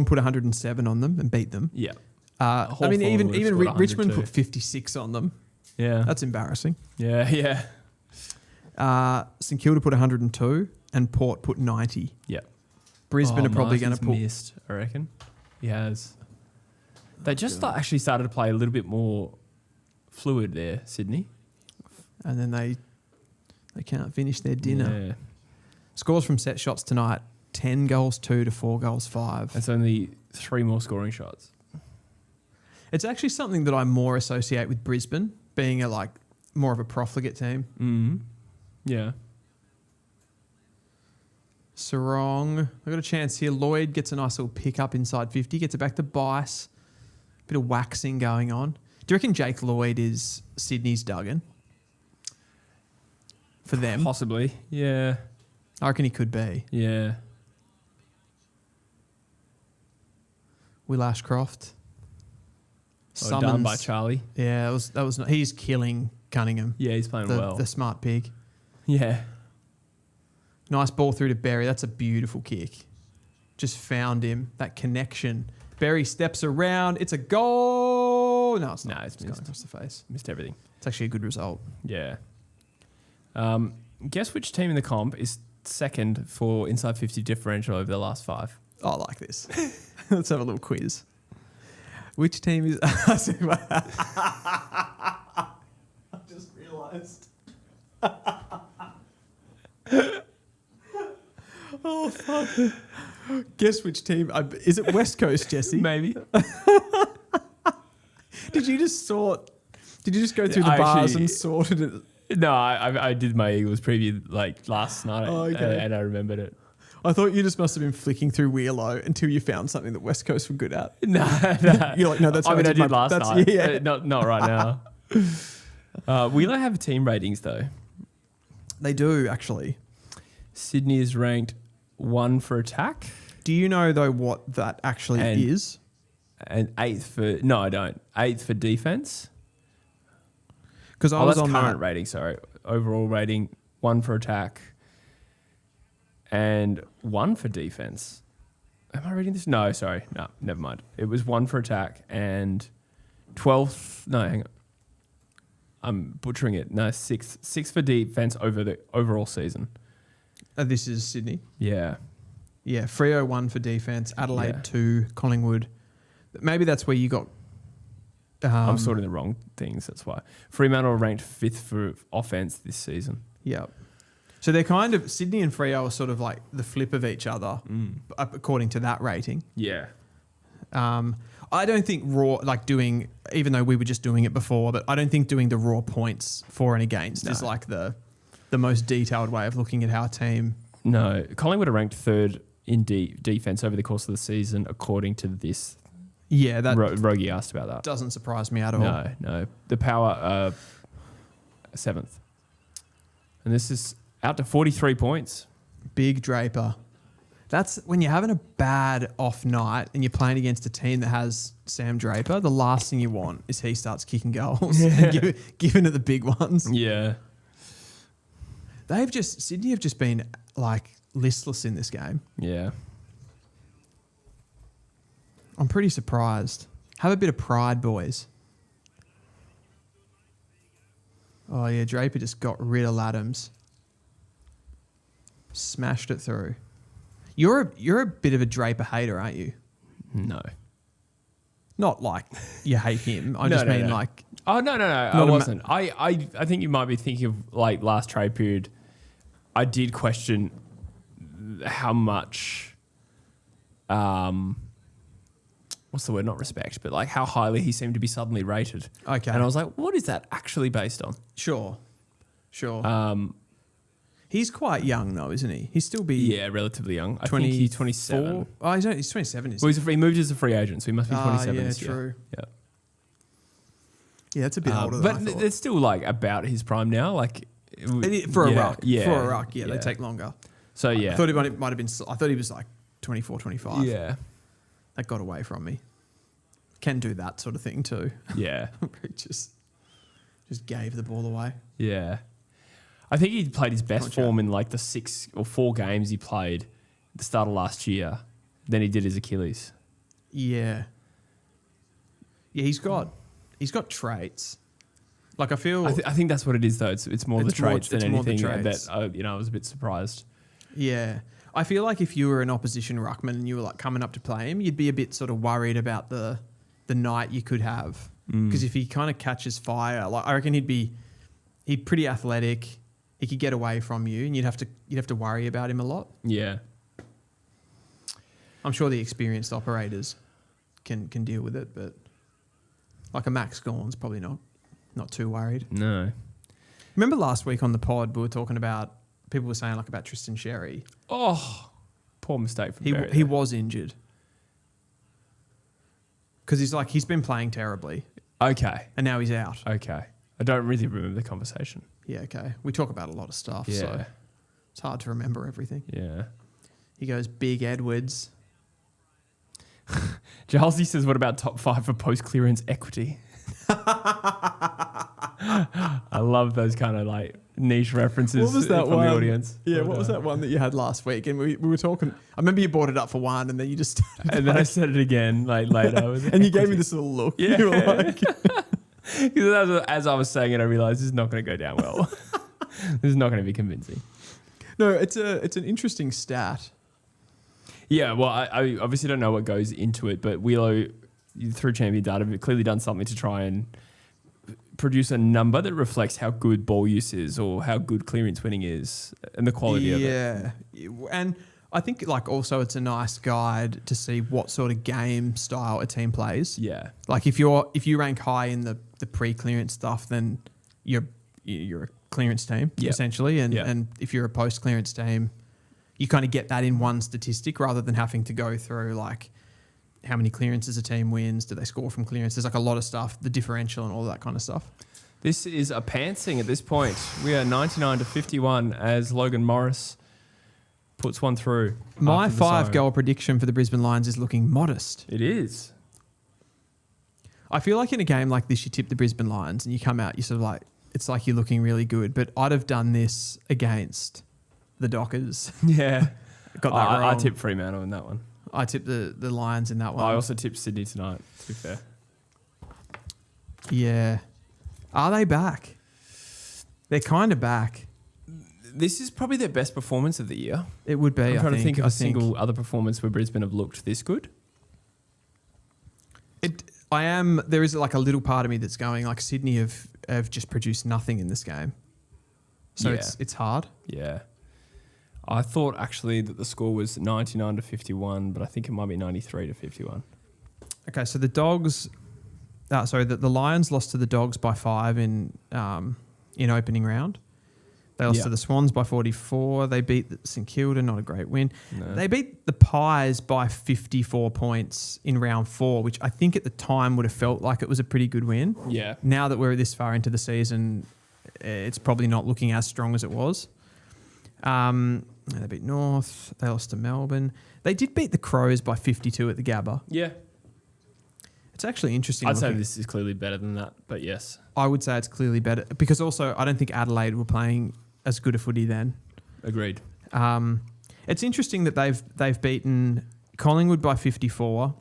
put 107 on them and beat them. Yeah. I mean, even Richmond put 56 on them. Yeah. That's embarrassing. Yeah. St Kilda put 102 and Port put 90. Yeah. Brisbane are probably going to put... missed, I reckon. He has. They just actually started to play a little bit more fluid there, Sydney. And then they can't finish their dinner. Yeah. Scores from set shots tonight, 10 goals 2 to 4 goals 5. That's only 3 more scoring shots. It's actually something that I more associate with Brisbane, being more of a profligate team. Mm-hmm. Yeah. Sarong, I got a chance here. Lloyd gets a nice little pick up inside 50, gets it back to Bice. Bit of waxing going on. Do you reckon Jake Lloyd is Sydney's Duggan? For them? Possibly, yeah. I reckon he could be. Yeah. Will Ashcroft. Done by Charlie. Yeah, that was. He's killing Cunningham. Yeah, he's playing well. The smart pig. Yeah. Nice ball through to Berry. That's a beautiful kick. Just found him. That connection. Berry steps around. It's a goal. No, it's not. No, it's gone missed. across the face. Missed everything. It's actually a good result. Yeah. Guess which team in the comp is second for inside 50 differential over the last 5? Oh, I like this. Let's have a little quiz. Which team is... I just realised. Oh, fuck. Guess which team... is it West Coast, Jesse? Maybe. Did you just go through the bars and sorted it? No, I did my Eagles preview like last night, okay. and I remembered it. I thought you just must have been flicking through Weirlo until you found something that West Coast were good at. No. You're like, no, that's how I did last night. Yeah. Not right now. Wheeler have team ratings though. They do, actually. Sydney is ranked 1 for attack. Do you know, though, what that actually is? And 8th for... No, I don't. 8th for defence. Because I was that's on current that. rating, sorry. Overall rating, 1 for attack and 1 for defence. Am I reading this? No, sorry. No, never mind. It was 1 for attack and 12th... No, hang on. I'm butchering it. No, 6th for defence over the overall season. This is Sydney. Yeah. Yeah, Freo 1 for defence, Adelaide Yeah. 2, Collingwood. Maybe that's where you got... I'm sorting the wrong things, that's why. Fremantle ranked 5th for offence this season. Yeah. So they're kind of... Sydney and Freo are sort of like the flip of each other, according to that rating. Yeah. I don't think raw, like doing... Even though we were just doing it before, but I don't think doing the raw points for and against is like the most detailed way of looking at how a team... No, Collingwood are ranked 3rd in defence over the course of the season, according to this. Yeah, that Rogie asked about that. doesn't surprise me at all. No. The Power 7th. And this is out to 43 points. Big Draper. That's when you're having a bad off night and you're playing against a team that has Sam Draper, the last thing you want is he starts kicking goals and giving it the big ones. Yeah. Sydney have just been like listless in this game. Yeah. I'm pretty surprised. Have a bit of pride, boys. Oh yeah, Draper just got rid of Laddams. Smashed it through. You're a bit of a Draper hater, aren't you? No. Not like you hate him. I just mean like... Oh, no. I wasn't. I think you might be thinking of like last trade period. I did question how much... what's the word? Not respect, but like how highly he seemed to be suddenly rated. Okay. And I was like, what is that actually based on? Sure. He's quite young though, isn't he? He's still Yeah, relatively young. I think he's 27. Oh, he's 27, isn't Well, he moved as a free agent, so he must be 27 yeah, this year. true. Yeah. Yeah, that's a bit older than I But thought. it's still like about his prime now. Like For a ruck. Yeah. For a ruck, they take longer. So, yeah. I thought he might have been... I thought he was like 24, 25. Yeah. That got away from me. Can do that sort of thing too. Yeah. just gave the ball away. Yeah. I think he played his best form in like the 6 or 4 games he played at the start of last year. Then he did his Achilles. Yeah. Yeah, he's got traits. Like I feel... I think that's what it is though. It's more the traits than anything traits. that I was a bit surprised. Yeah. I feel like if you were an opposition ruckman and you were like coming up to play him, you'd be a bit sort of worried about the night you could have. Because if he kind of catches fire, like I reckon he'd pretty athletic. He could get away from you and you'd have to worry about him a lot. Yeah. I'm sure the experienced operators can deal with it, but like a Max Gorn's probably not too worried. No. Remember last week on the pod we were talking about, people were saying like about Tristan Sherry. Oh, poor mistake from Barry. He was injured. Because he's been playing terribly. Okay. And now he's out. Okay. I don't really remember the conversation. Yeah, okay. We talk about a lot of stuff, so it's hard to remember everything. Yeah. He goes, Big Edwards. Jalsey says, what about top 5 for post-clearance equity? I love those kind of like niche references What was that from one? the audience. Yeah, what was that one that you had last week? And we were talking, I remember you brought it up for one and then you just... And then I said it again like later. And you gave me this little look. Yeah. You were like... As I was saying it, I realised this is not going to go down well. This is not going to be convincing. No, it's an interesting stat. Yeah, well, I obviously don't know what goes into it, but Wheelo, through Champion Data, have clearly done something to try and produce a number that reflects how good ball use is or how good clearance winning is and the quality of it. Yeah. And I think like also it's a nice guide to see what sort of game style a team plays. Yeah. Like if you rank high in the pre-clearance stuff, then you're a clearance team essentially. And if you're a post-clearance team, you kind of get that in one statistic rather than having to go through like how many clearances a team wins, do they score from clearance? There's like a lot of stuff, the differential and all that kind of stuff. This is a pantsing at this point. We are 99 to 51 as Logan Morris puts one through. My 5-goal prediction for the Brisbane Lions is looking modest. It is. I feel like in a game like this, you tip the Brisbane Lions and you come out, you're sort of like, it's like you're looking really good. But I'd have done this against the Dockers. Yeah. Got that wrong. I tipped Fremantle in that one. I tipped the Lions in that one. I also tipped Sydney tonight, to be fair. Yeah. Are they back? They're kind of back. This is probably their best performance of the year. It would be, I'm trying to think of a single other performance where Brisbane have looked this good. There is like a little part of me that's going like Sydney have just produced nothing in this game. So it's hard. Yeah. I thought actually that the score was 99 to 51, but I think it might be 93 to 51. Okay, so the Lions lost to the Dogs by 5 in opening round. They lost to the Swans by 44. They beat St Kilda, not a great win. No. They beat the Pies by 54 points in round 4, which I think at the time would have felt like it was a pretty good win. Yeah. Now that we're this far into the season, it's probably not looking as strong as it was. They beat North. They lost to Melbourne. They did beat the Crows by 52 at the Gabba. Yeah. It's actually interesting. I'd say this is clearly better than that, but yes. I would say it's clearly better because also I don't think Adelaide were playing as good a footy then. Agreed. It's interesting that they've beaten Collingwood by 54,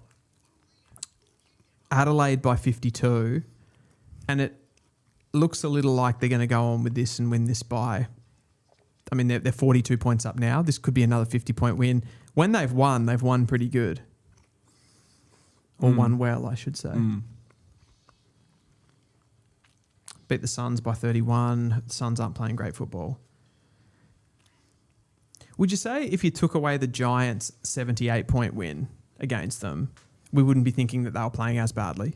Adelaide by 52, and it looks a little like they're going to go on with this and win this by... I mean, they're 42 points up now. This could be another 50-point win. When they've won pretty good. Or won well, I should say. Beat the Suns by 31. The Suns aren't playing great football. Would you say if you took away the Giants' 78-point win against them, we wouldn't be thinking that they were playing as badly?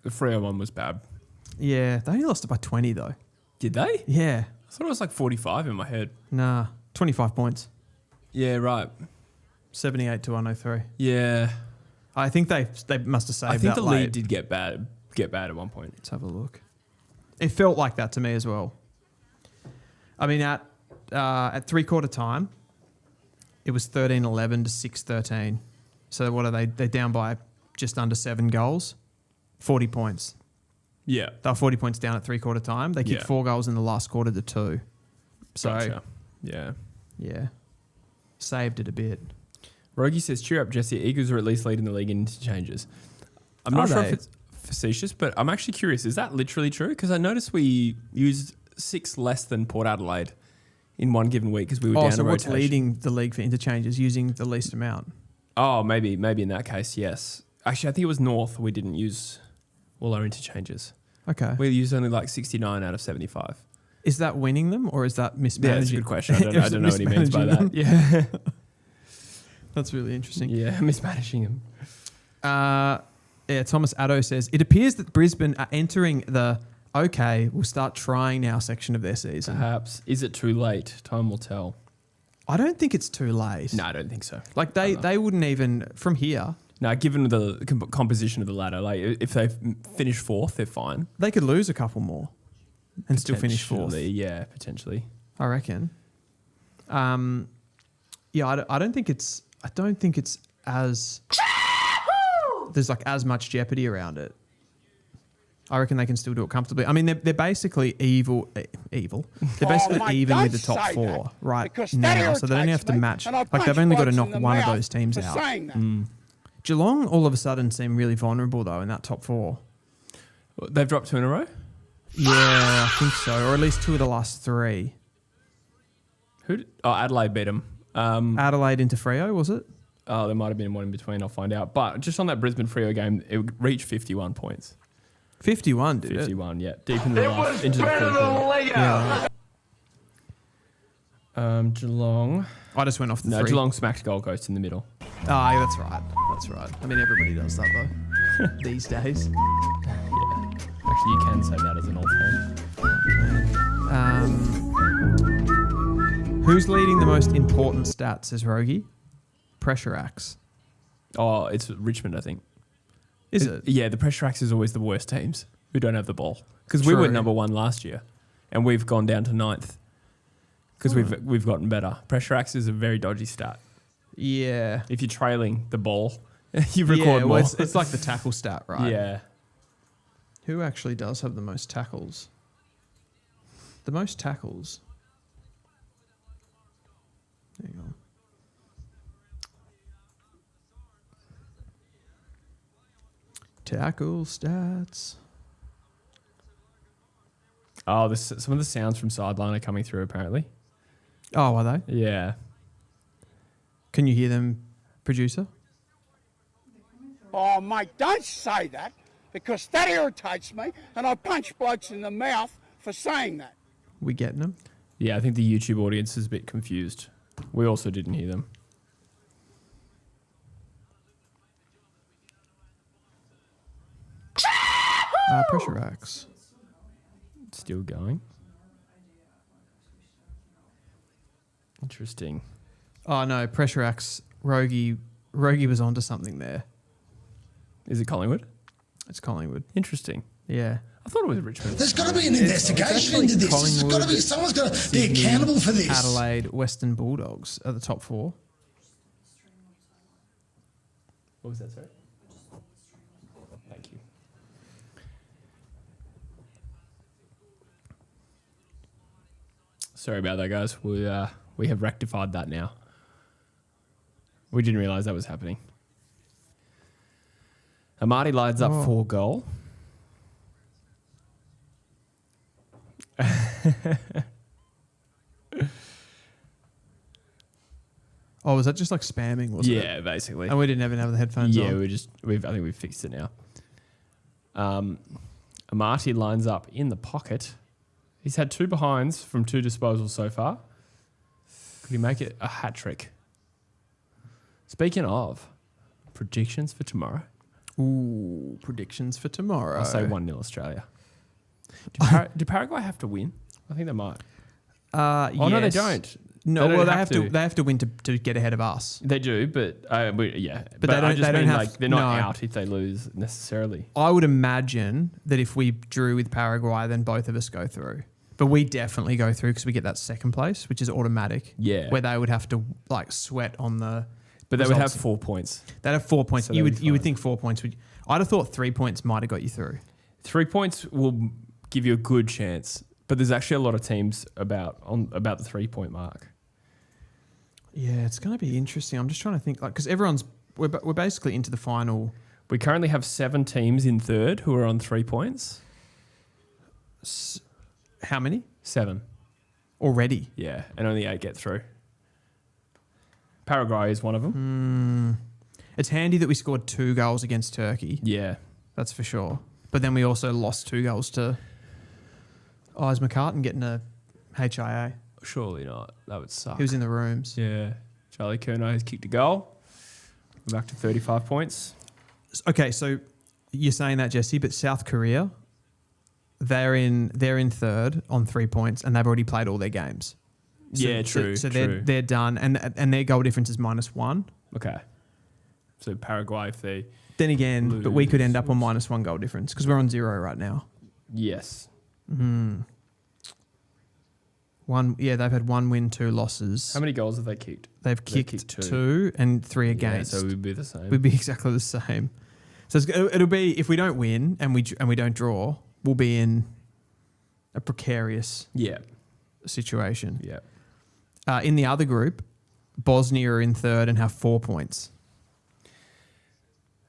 The Freo one was bad. Yeah, they only lost it by 20 though. Did they? Yeah. I thought it was like 45 in my head. Nah, 25 points. Yeah, right. 78 to 103. Yeah. I think they must have saved that. I think the late. lead did get bad at one point. Let's have a look. It felt like that to me as well. I mean, at three-quarter time, it was 13-11 to 6-13. So what are they? They're down by just under 7 goals, 40 points. Yeah. They were 40 points down at three-quarter time. They kicked 4 goals in the last quarter to 2. So, gotcha. Yeah. Saved it a bit. Rogie says, cheer up, Jesse. Eagles are at least leading the league in interchanges. I'm not sure if it's facetious, but I'm actually curious. Is that literally true? Because I noticed we used 6 less than Port Adelaide in one given week because we were down so a what's rotation. leading the league for interchanges using the least amount? Oh, maybe in that case, yes. Actually, I think it was North. We didn't use all our interchanges. Okay. We used only like 69 out of 75. Is that winning them or is that mismanaging? Yeah, that's a good question. I don't know what he means by that. Yeah. That's really interesting. Yeah, mismanaging them. Thomas Addo says, it appears that Brisbane are entering the we'll start trying now section of their season. Perhaps. Is it too late? Time will tell. I don't think it's too late. No, I don't think so. Like they wouldn't even, from here. No, given the composition of the ladder, like if they finish 4th, they're fine. They could lose a couple more and still finish 4th. Yeah, potentially. I reckon. I don't think it's as there's like as much jeopardy around it. I reckon they can still do it comfortably. I mean, they're basically evil. They're basically even with the top 4 right now, so they don't have to match. Like they've only got to knock one of those teams out. Geelong all of a sudden seem really vulnerable though in that top 4. They've dropped 2 in a row? Yeah, I think so. Or at least 2 of the last 3. Adelaide beat them. Adelaide into Freo, was it? Oh, there might have been one in between. I'll find out. But just on that Brisbane Freo game, it reached 51 points. 51, did 51, yeah. Deep in the last, into the third quarter. Yeah. Geelong. I just went off the 3. Geelong smacked Gold Coast in the middle. Oh, yeah, that's right. That's right. I mean, everybody does that, though, these days. Yeah. Actually, you can say that as an all-form. Who's leading the most important stats, says Rogie? Pressure acts. Oh, it's Richmond, I think. Is it? Yeah, the pressure acts is always the worst teams who don't have the ball. Because we were number 1 last year, and we've gone down to 9th. Because we've gotten better. Pressure acts is a very dodgy stat. Yeah. If you're trailing the ball, you record more. It's like the tackle stat, right? Yeah. Who actually does have the most tackles? The most tackles. There you go. Tackle stats. Oh, some of the sounds from sideline are coming through apparently. Oh, are they? Yeah. Can you hear them, producer? Oh, mate, don't say that, because that irritates me, and I punch blokes in the mouth for saying that. We getting them? Yeah, I think the YouTube audience is a bit confused. We also didn't hear them. Pressure acts. Still going. Interesting. Oh no, pressure acts. Rogie was onto something there. Is it Collingwood? It's Collingwood. Interesting. Yeah. I thought it was Richmond. There's got to be an investigation into this. There's got to be someone's got to be accountable for this. Adelaide, Western Bulldogs are the top 4. What was that, sorry? Thank you. Sorry about that, guys. We have rectified that now. We didn't realise that was happening. Amati lines up for goal. Oh, was that just like spamming? Wasn't it? Yeah, basically. And we didn't even have the headphones on. Yeah, I think we've fixed it now. Amati lines up in the pocket. He's had 2 behinds from 2 disposals so far. Could he make it a hat trick? Speaking of, predictions for tomorrow. Ooh, predictions for tomorrow. I'll say 1-0 Australia. Do Paraguay have to win? I think they might. No, they don't. No, they have to. They have to win to get ahead of us. They do, but yeah. But they don't. They don't have. They're not out if they lose necessarily. I would imagine that if we drew with Paraguay, then both of us go through. But we definitely go through because we get that second place, which is automatic. Yeah. Where they would have to like sweat on the. But they would have 4 points. They'd have 4 points. So you would think 4 points would. I'd have thought 3 points might have got you through. 3 points will give you a good chance, but there's actually a lot of teams about the 3 point mark. Yeah, it's going to be interesting. I'm just trying to think, like, because we're basically into the final. We currently have 7 teams in third who are on 3 points. How many? 7 already. Yeah, and only 8 get through. Paraguay is one of them. It's handy that we scored 2 goals against Turkey. Yeah, that's for sure. But then we also lost 2 goals to. Oh, is McCartan getting a HIA? Surely not. That would suck. He was in the rooms. Yeah. Charlie Curnow has kicked a goal. We're back to 35 points. Okay, so you're saying that, Jesse, but South Korea, they're in third on 3 points, and they've already played all their games. So, yeah, true. So true. they're done, and their goal difference is -1. Okay. So Paraguay, if they then again, lose. But we could end up on -1 goal difference because we're on 0 right now. Yes. They've had 1 win, 2 losses. How many goals have they kicked? They've kicked 2 and 3 against. Yeah, so we'd be the same. We'd be exactly the same. So it'll be, if we don't win and we don't draw, we'll be in a precarious situation. Yeah. In the other group, Bosnia are in third and have 4 points.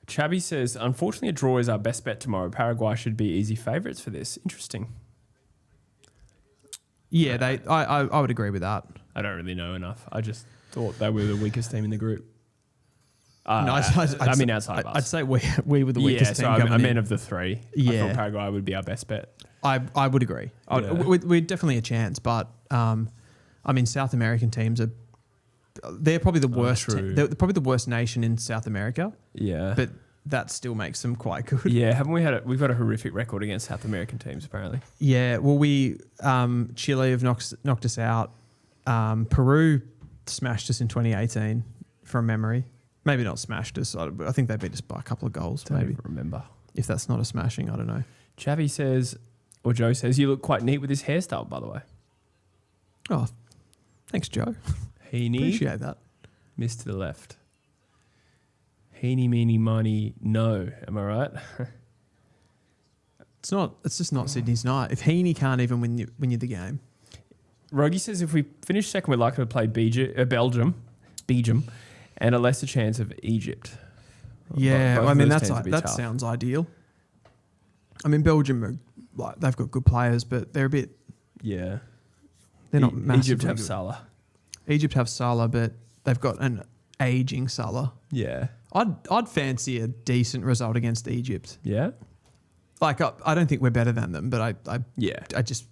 Chabby says, unfortunately, a draw is our best bet tomorrow. Paraguay should be easy favourites for this. Interesting. Yeah, I would agree with that. I don't really know enough. I just thought they were the weakest team in the group. No, I mean, outside of us. I'd say we were the weakest team so coming I in. meant of the three. I thought Paraguay would be our best bet. I would agree. We're definitely a chance, but I mean, South American teams they're probably the worst. They're probably the worst nation in South America. Yeah, but that still makes them quite good. Yeah, haven't we we've got a horrific record against South American teams apparently. Yeah, well, Chile have knocked us out. Peru smashed us in 2018 from memory. Maybe not smashed us. I think they beat us by a couple of goals. Don't maybe even remember. If that's not a smashing, I don't know. Chavy says, or Joe says, you look quite neat with this hairstyle, by the way. Oh, thanks, Joe. Heaney. Appreciate that. Miss to the left. Heaney, meeny, miny, no. Am I right? It's just not Sydney's night. If Heaney can't even win you the game. Rogie says if we finish second, we're likely to play Belgium, and a lesser chance of Egypt. Yeah, Both I mean that tough. sounds ideal. I mean Belgium they've got good players, but they're a bit. Yeah, they're not massively Egypt have good. Salah. Egypt have Salah, but they've got an aging Salah. Yeah, I'd fancy a decent result against Egypt. Yeah, like I don't think we're better than them, but I just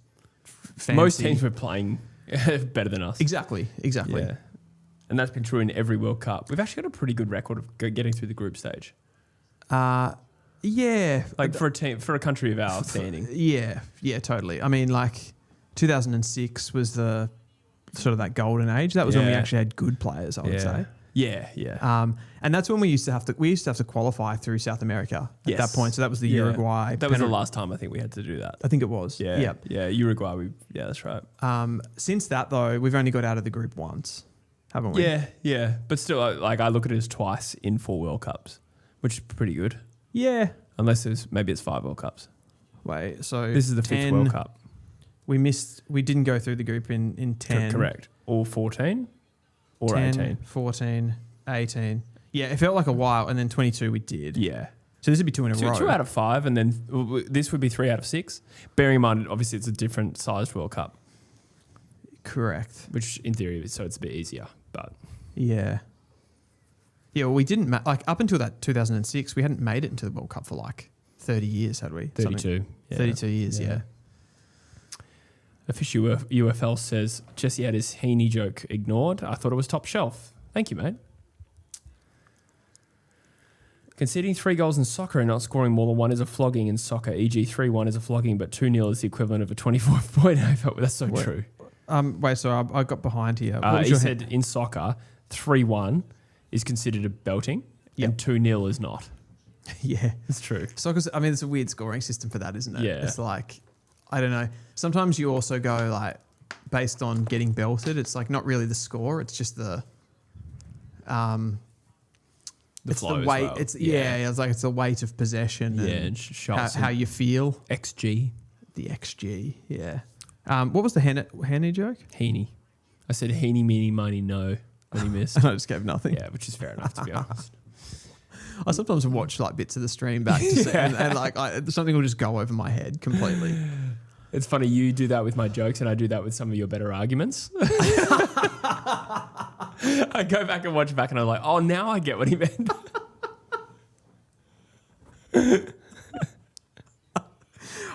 fancy. Most teams were playing better than us. Exactly. Yeah. And that's been true in every World Cup. We've actually got a pretty good record of getting through the group stage. Yeah. Like for a country of our standing. Yeah, totally. I mean, like 2006 was the sort of that golden age. That was when we actually had good players, I would say. Yeah. And that's when we used to have to qualify through South America at that point. So that was the Uruguay. That was the last time I think we had to do that. I think it was. Yeah. Uruguay. That's right. Since that though, we've only got out of the group once, haven't we? Yeah. But still, like I look at it as twice in 4 World Cups, which is pretty good. Yeah. Unless it's 5 World Cups. Wait, so this is the 5th World Cup. We didn't go through the group in 10. Correct. Or 14 or 10, 18. 14, 18. Yeah, it felt like a while, and then 22 we did. Yeah. So this would be 2 in a row. 2 out of 5, and then this would be 3 out of 6. Bearing in mind, obviously, it's a different sized World Cup. Correct. Which, in theory, so it's a bit easier, but... Yeah. Yeah, well, we didn't... up until that 2006, we hadn't made it into the World Cup for 30 years, had we? 32. Yeah. 32 years, yeah. Official UFL says, Jesse had his Heaney joke ignored. I thought it was top shelf. Thank you, mate. Conceding 3 goals in soccer and not scoring more than 1 is a flogging in soccer. E.g. 3-1 is a flogging, but 2-0 is the equivalent of a 24-point AFL. That's so true. Wait, so I got behind here. He said in soccer, 3-1 is considered a belting and 2-0 is not. Yeah. It's true. Soccer's, I mean, it's a weird scoring system for that, isn't it? Yeah. It's I don't know. Sometimes you also go based on getting belted. It's not really the score. It's just the it's flow the weight. as well. It's it's the weight of possession and how you feel. XG. The XG. Yeah. What was the Henny joke? Heaney. I said Heaney, meeny, miny, no when he missed. And I just gave nothing. Yeah, which is fair enough, to be honest. I sometimes watch bits of the stream back to see, and something will just go over my head completely. It's funny, you do that with my jokes and I do that with some of your better arguments. I go back and watch back and I'm like, oh, now I get what he meant.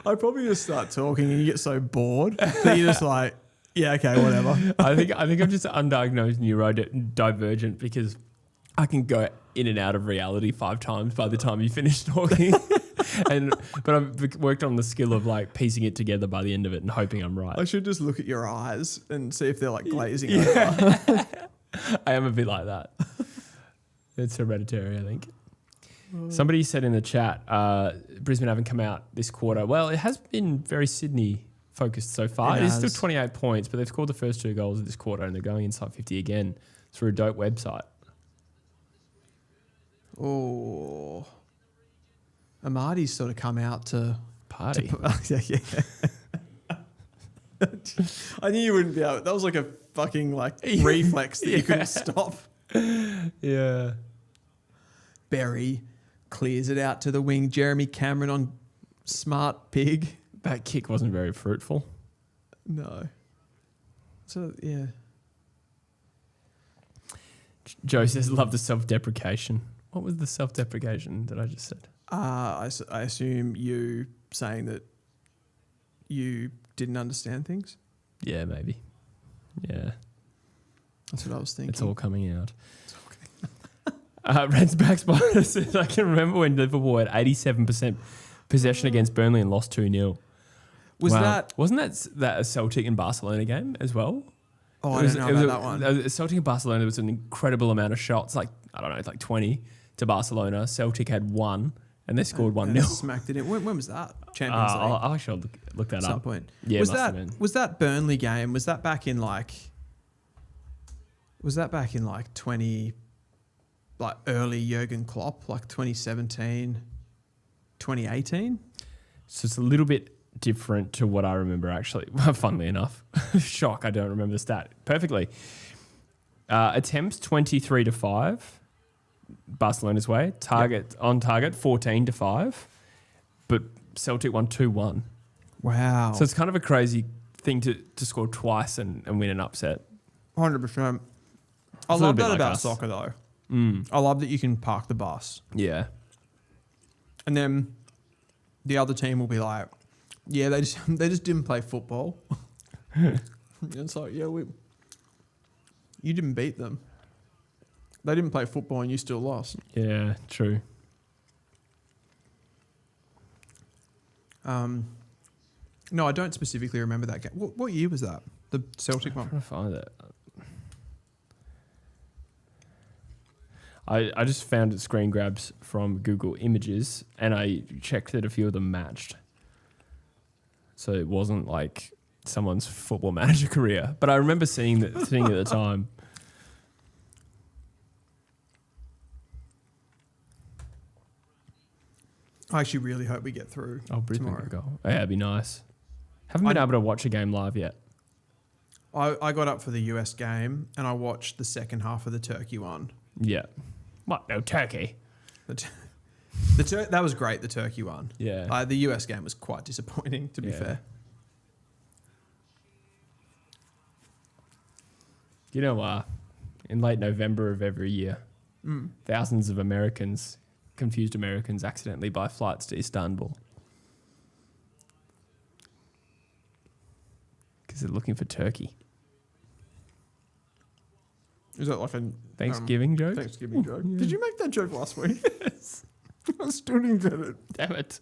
I probably just start talking and you get so bored that you're just yeah, okay, whatever. I think I'm just undiagnosed neurodivergent because I can go in and out of reality 5 times by the time you finish talking. But I've worked on the skill of piecing it together by the end of it and hoping I'm right. I should just look at your eyes and see if they're glazing over. I am a bit like that. It's hereditary, I think. Somebody said in the chat, Brisbane haven't come out this quarter. Well, it has been very Sydney focused so far. It is still 28 points, but they've scored the first 2 goals of this quarter and they're going inside 50 again through a dope website. Oh, Amadi's sort of come out to party. Yeah. I knew you wouldn't be able. That was a fucking reflex that you couldn't stop. Yeah. Berry, clears it out to the wing. Jeremy Cameron on smart pig. That kick wasn't very fruitful. No. So, yeah. Joe says, love the self-deprecation. What was the self-deprecation that I just said? I assume you saying that you didn't understand things? Yeah, maybe. Yeah. That's what I was thinking. It's all coming out. Reds Back Spider says, I can remember when Liverpool had 87% possession against Burnley and lost 2-0. Wasn't that a Celtic and Barcelona game as well? Oh, I don't know about that one. Celtic and Barcelona, there was an incredible amount of shots, like 20 to Barcelona. Celtic had 1 and they scored 1-0. Smacked it in. When was that? Champions League? I should look that At up. some point. Yeah, was that Burnley game? Was that back in 20, like early Jurgen Klopp, like 2017, 2018? So it's a little bit different to what I remember, actually. Funnily enough. Shock, I don't remember the stat perfectly. Attempts 23-5, Barcelona's way. On target 14-5, but Celtic won 2-1. Wow. So it's kind of a crazy thing to score twice and win an upset. 100%. I love that about soccer, though. I love that you can park the bus. Yeah. And then the other team will be like, yeah, they just didn't play football. It's like, yeah, you didn't beat them. They didn't play football and you still lost. Yeah, true. No, I don't specifically remember that game. What year was that? The Celtic one? I'm trying to find it. I just found screen grabs from Google Images and I checked that a few of them matched. So it wasn't like someone's football manager career. But I remember seeing it at the time. I actually really hope we get through Brisbane tomorrow. could go. Oh, yeah, it'd be nice. Haven't been able to watch a game live yet. I got up for the US game and I watched the second half of the Turkey one. Yeah. What? No, Turkey. That was great, the Turkey one. Yeah. The US game was quite disappointing, to be fair. You know, in late November of every year, thousands of confused Americans accidentally buy flights to Istanbul. Because they're looking for turkey. Is that like a Thanksgiving joke? Thanksgiving joke. Yeah. Did you make that joke last week? Yes. I still didn't get it. Damn it.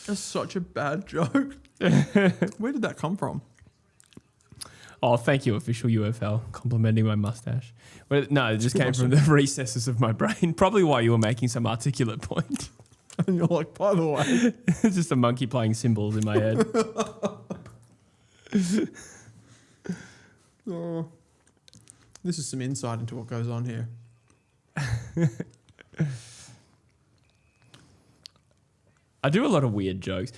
That's such a bad joke. Where did that come from? Oh, thank you, official UFL, complimenting my mustache. Well, no, it just came from the recesses of my brain. Probably why you were making some articulate point. And you're like, by the way. It's just a monkey playing cymbals in my head. Oh, this is some insight into what goes on here. I do a lot of weird jokes.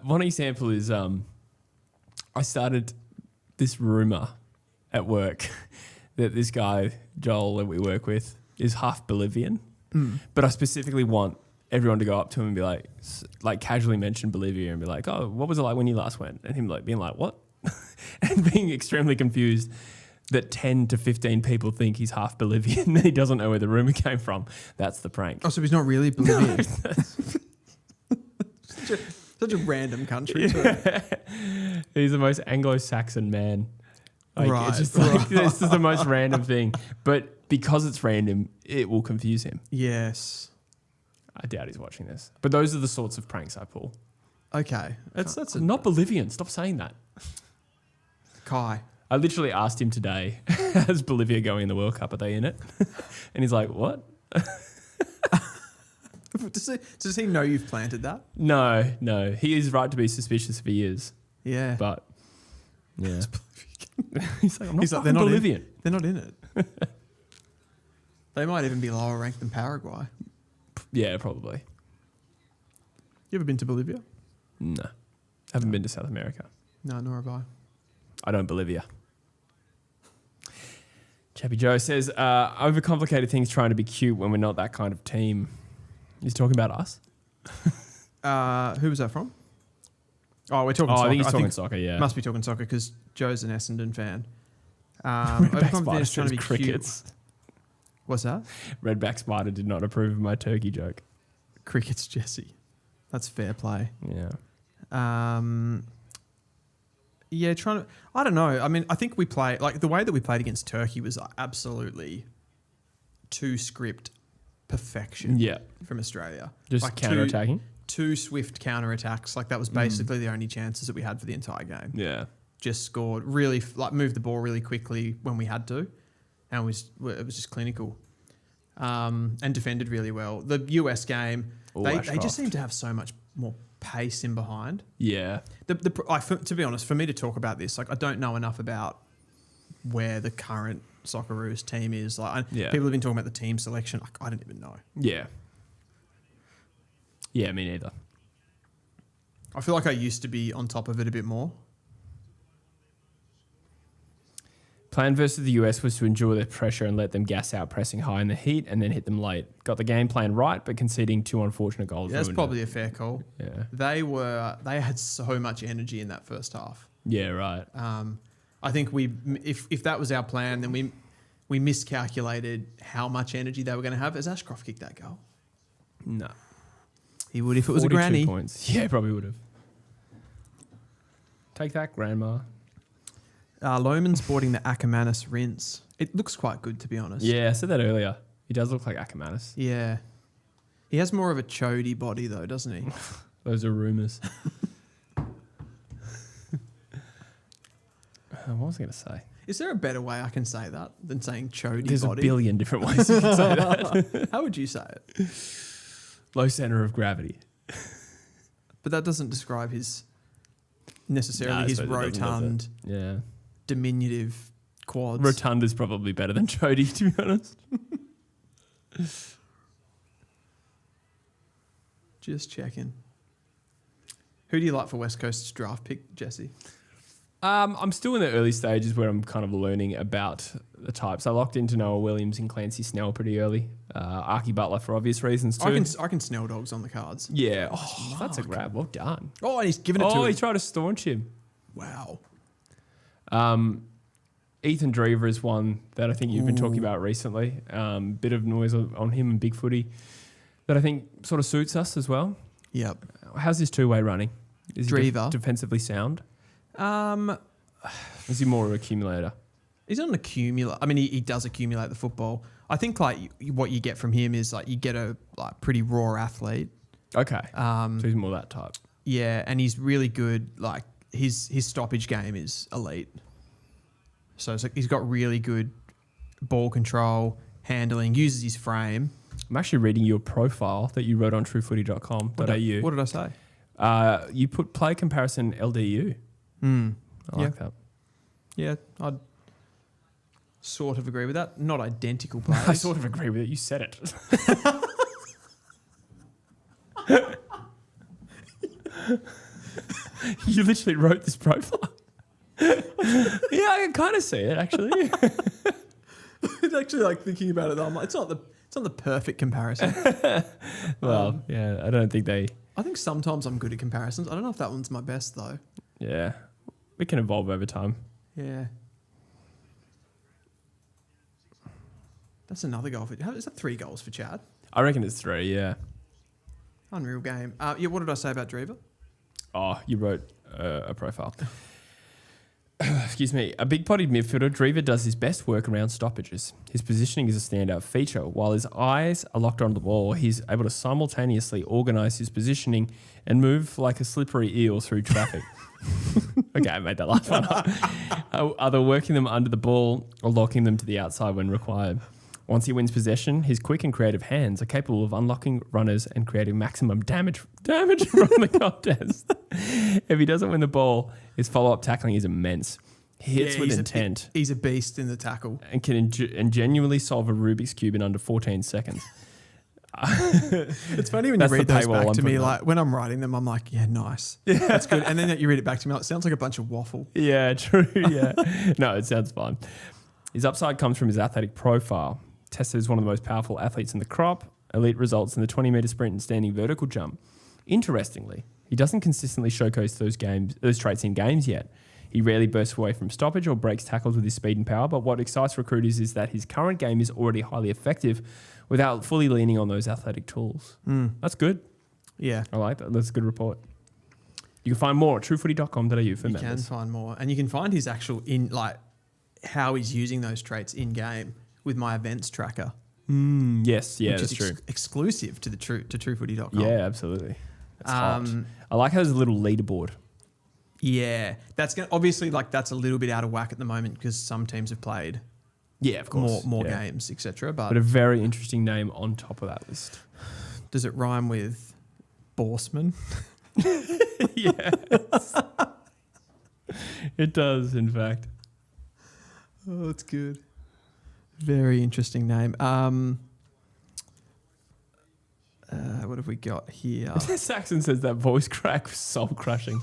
One example is I started this rumor at work that this guy, Joel, that we work with, is half Bolivian. But I specifically want everyone to go up to him and be like casually mention Bolivia and be like, oh, what was it like when you last went? And him being like, what? And being extremely confused that 10 to 15 people think he's half Bolivian and he doesn't know where the rumor came from. That's the prank. Oh, so he's not really Bolivian? Such a random country. Yeah. He's the most Anglo-Saxon man. Right. It's just this is the most random thing. But because it's random, it will confuse him. Yes. I doubt he's watching this. But those are the sorts of pranks I pull. Okay. That's not Bolivian. Stop saying that. Kai. I literally asked him today, how's Bolivia going in the World Cup? Are they in it? And he's like, what? Does he know you've planted that? No. He is right to be suspicious if he is. Yeah. But, yeah. He's like, I'm not they're not Bolivian. They're not in it. They might even be lower ranked than Paraguay. Yeah, probably. You ever been to Bolivia? No. Haven't been to South America. No, nor have I. I don't Bolivia. Chappy Joe says, overcomplicated things trying to be cute when we're not that kind of team. He's talking about us? Who was that from? Oh, we're talking soccer. I think he's talking soccer, yeah. Must be talking soccer because Joe's an Essendon fan. Redback Spider trying to be crickets. Cute. What's that? Redback Spider did not approve of my turkey joke. Crickets, Jesse. That's fair play. Yeah. Yeah, I don't know. I mean, I think we play like the way that we played against Turkey was absolutely two script perfection. Yeah. From Australia, Just like counter-attacking. Two swift counter-attacks. Like that was basically the only chances that we had for the entire game. Yeah. Just scored really, like moved the ball really quickly when we had to, and it was just clinical, and defended really well. The US game, they just seem to have so much more pace in behind. Yeah. To be honest, for me to talk about this, like I don't know enough about where the current Socceroos team is. Like people have been talking about the team selection. Like I don't even know. Yeah. Yeah, me neither. I feel like I used to be on top of it a bit more. Plan versus the US was to endure their pressure and let them gas out, pressing high in the heat and then hit them late. Got the game plan right, but conceding two unfortunate goals. Yeah, that's probably a fair call. Yeah. They had so much energy in that first half. Yeah, right. I think if that was our plan, then we miscalculated how much energy they were going to have. Has Ashcroft kicked that goal? No. He would if it was a granny. Points. Yeah, probably would have. Take that, Grandma. Loman's sporting the Ackermanis rinse. It looks quite good, to be honest. Yeah, I said that earlier. He does look like Ackermanis. Yeah. He has more of a chody body, though, doesn't he? Those are rumours. What was I going to say? Is there a better way I can say that than saying chody There's body? a billion different ways you can say that. How would you say it? Low centre of gravity. But that doesn't describe his his rotund, diminutive quads. Rotund is probably better than chody, to be honest. Just checking. Who do you like for West Coast's draft pick, Jesse? I'm still in the early stages where I'm kind of learning about the types. I locked into Noah Williams and Clancy Snell pretty early. Archie Butler for obvious reasons too. I can Snell dogs on the cards. Yeah. Oh, that's a grab. Well done. Oh, and he's given it to him. Oh, he tried to staunch him. Wow. Ethan Drever is one that I think you've been talking about recently. Bit of noise on him and Big Footy that I think sort of suits us as well. Yep. How's his two-way running? Is Drever. he defensively sound? Is he more of an accumulator? He's not an accumulator. I mean, he does accumulate the football. I think like what you get from him is like you get a pretty raw athlete. Okay. So he's more that type. Yeah, and he's really good. Like his stoppage game is elite. So it's like he's got really good ball control, handling, uses his frame. I'm actually reading your profile that you wrote on truefooty.com.au. What did I say? You put play comparison LDU. I like that. Yeah, I'd sort of agree with that. Not identical players. I sort of agree with it. You said it. You literally wrote this profile. Yeah, I can kind of see it actually. It's actually like thinking about it. I'm like, it's not the perfect comparison. Well, yeah, I don't think they. I think sometimes I'm good at comparisons. I don't know if that one's my best though. Yeah, we can evolve over time. Yeah. That's another goal for. Is that 3 goals for Chad? I reckon it's 3. Yeah. Unreal game. Yeah. What did I say about Drever? Oh, you wrote a profile. Excuse me. A big-bodied midfielder, Drever does his best work around stoppages. His positioning is a standout feature. While his eyes are locked onto the ball, he's able to simultaneously organise his positioning and move like a slippery eel through traffic. Okay, I made that last one up. Either working them under the ball or locking them to the outside when required. Once he wins possession, his quick and creative hands are capable of unlocking runners and creating maximum damage from the contest. If he doesn't win the ball, his follow-up tackling is immense. He hits with intent. He's a beast in the tackle. And can genuinely solve a Rubik's Cube in under 14 seconds. It's funny when you read those back to me, like when I'm writing them, I'm like, yeah, nice. Yeah. That's good. And then you read it back to me, like, it sounds like a bunch of waffle. Yeah, true. Yeah. No, it sounds fun. His upside comes from his athletic profile. Tested as one of the most powerful athletes in the crop. Elite results in the 20-metre sprint and standing vertical jump. Interestingly, he doesn't consistently showcase those traits in games yet. He rarely bursts away from stoppage or breaks tackles with his speed and power, but what excites recruiters is that his current game is already highly effective without fully leaning on those athletic tools. That's good. Yeah. I like that. That's a good report. You can find more at truefooty.com.au for members. You can find more. And you can find his actual how he's using those traits in game with my events tracker. Yes, yeah, which that's is true. Exclusive to truefooty.com. Yeah, absolutely. That's hot. I like how there's a little leaderboard. Yeah, that's obviously that's a little bit out of whack at the moment because some teams have played. Yeah, of course. More games, etc. But a very interesting name on top of that list. Does it rhyme with Borsman? Yes. It does, in fact. Oh, it's good. Very interesting name. What have we got here? Saxon says that voice crack was soul crushing.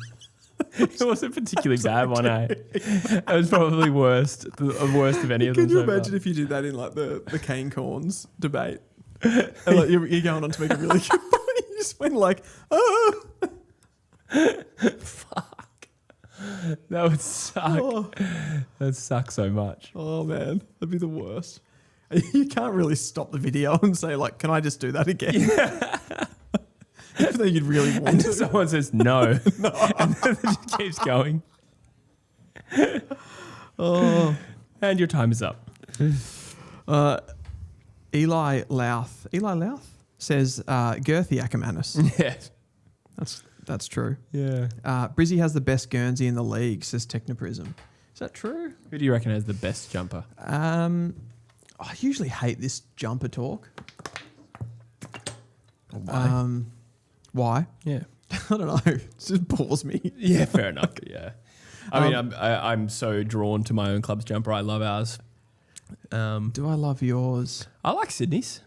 It wasn't a particularly bad one, eh? It was probably the worst of any of them. Can you imagine if you did that in the cane corns debate? And you're going on to make a really good point. You just went oh. Fuck. That would suck. Oh. That'd suck so much. Oh, man. That'd be the worst. You can't really stop the video and say, can I just do that again? Yeah. Even though you'd really want to. Someone says no. And then it just keeps going. Oh. And your time is up. Eli Louth says Girthy Ackermanis. Yeah. That's true. Yeah. Brizzy has the best Guernsey in the league, says Technoprism. Is that true? Who do you reckon has the best jumper? I usually hate this jumper talk. Why? Why? Yeah. I don't know. It just bores me. Yeah, fair enough. Yeah. I mean, I'm so drawn to my own club's jumper. I love ours. Do I love yours? I like Sydney's.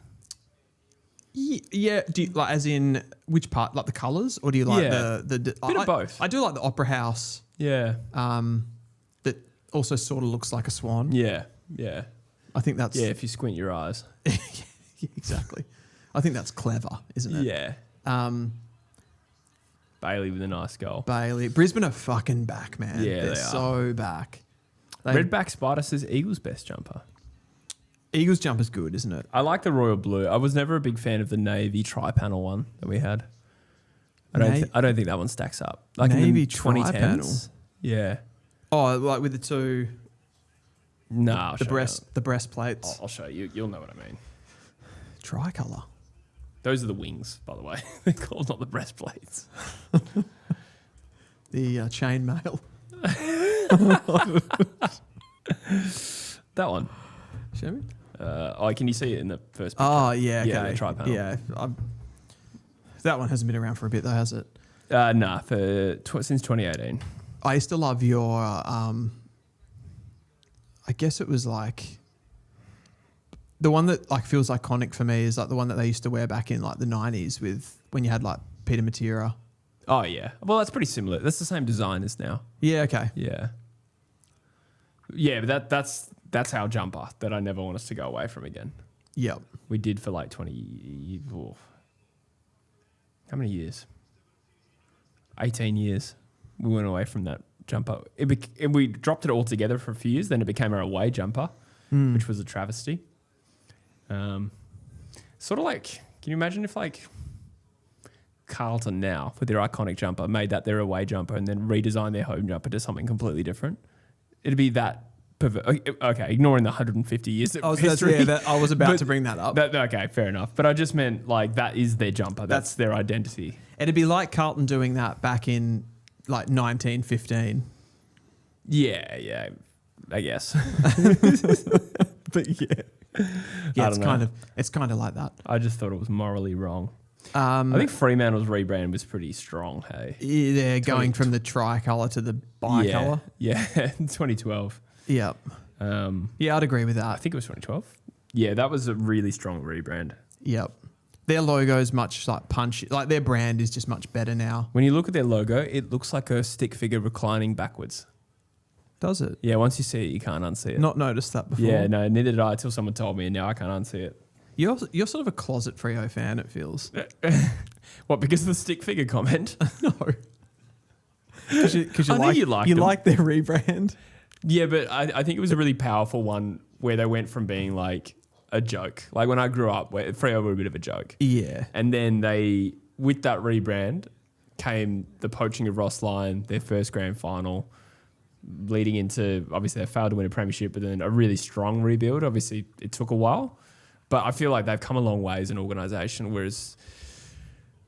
Yeah. Do you, as in which part? Like the colours, or do you like the bit of both? I do like the Opera House. Yeah. That also sort of looks like a swan. Yeah. Yeah. I think that's if you squint your eyes. Exactly. I think that's clever, isn't it? Yeah. Bailey with a nice goal. Bailey. Brisbane are fucking back, man. Yeah, They're they are. so back. Redback Spider says Eagles best jumper. Eagles jumper's good, isn't it? I like the royal blue. I was never a big fan of the navy tri-panel one that we had. I don't think that one stacks up. Like navy in the 2010s. tri-panel? Yeah. Oh, like with the two... Nah, the breastplates. I'll show you. You'll know what I mean. Tricolour. Those are the wings, by the way. They're called, not the breastplates. The chainmail. That one. Show me. Can you see it in the first picture? Oh, yeah, okay. Yeah, the tri-panel. Yeah. That one hasn't been around for a bit, though, has it? Nah, since 2018. I used to love your... I guess it was the one that feels iconic for me is the one that they used to wear back in the 90s with when you had Peter Matera. Oh yeah, well that's pretty similar. That's the same design as now. Yeah, okay. Yeah, yeah, but that's our jumper that I never want us to go away from again. Yep. We did for 20. How many years? 18 years. We went away from that jumper. We dropped it all together for a few years. Then it became our away jumper, which was a travesty. Sort of can you imagine if Carlton now with their iconic jumper made that their away jumper and then redesigned their home jumper to something completely different? It'd be that okay, ignoring the 150 years of history. I was about to bring that up. Okay, fair enough. But I just meant that is their jumper. That's their identity. It'd be like Carlton doing that back in 1915. Yeah, I guess. But yeah, it's kind of like that. I just thought it was morally wrong. I think Fremantle's rebrand was pretty strong. Hey, yeah, they're going from the tricolour to the bicolour. Yeah, 2012. Yep. Yeah, I'd agree with that. I think it was 2012. Yeah, that was a really strong rebrand. Yep. Their logo's much punchy. Their brand is just much better now. When you look at their logo, it looks like a stick figure reclining backwards. Does it? Yeah, once you see it, you can't unsee it. Not noticed that before. Yeah, no, neither did I until someone told me, and now I can't unsee it. You're sort of a closet Freo fan, it feels. What, because of the stick figure comment? No. Because I know you liked them. like their rebrand. Yeah, but I think it was a really powerful one where they went from being like a joke. Like when I grew up, where Freo were a bit of a joke. Yeah. And then they, with that rebrand, came the poaching of Ross Lyon, their first grand final, leading into, obviously they failed to win a premiership, but then a really strong rebuild. Obviously it took a while, but I feel like they've come a long way as an organisation, whereas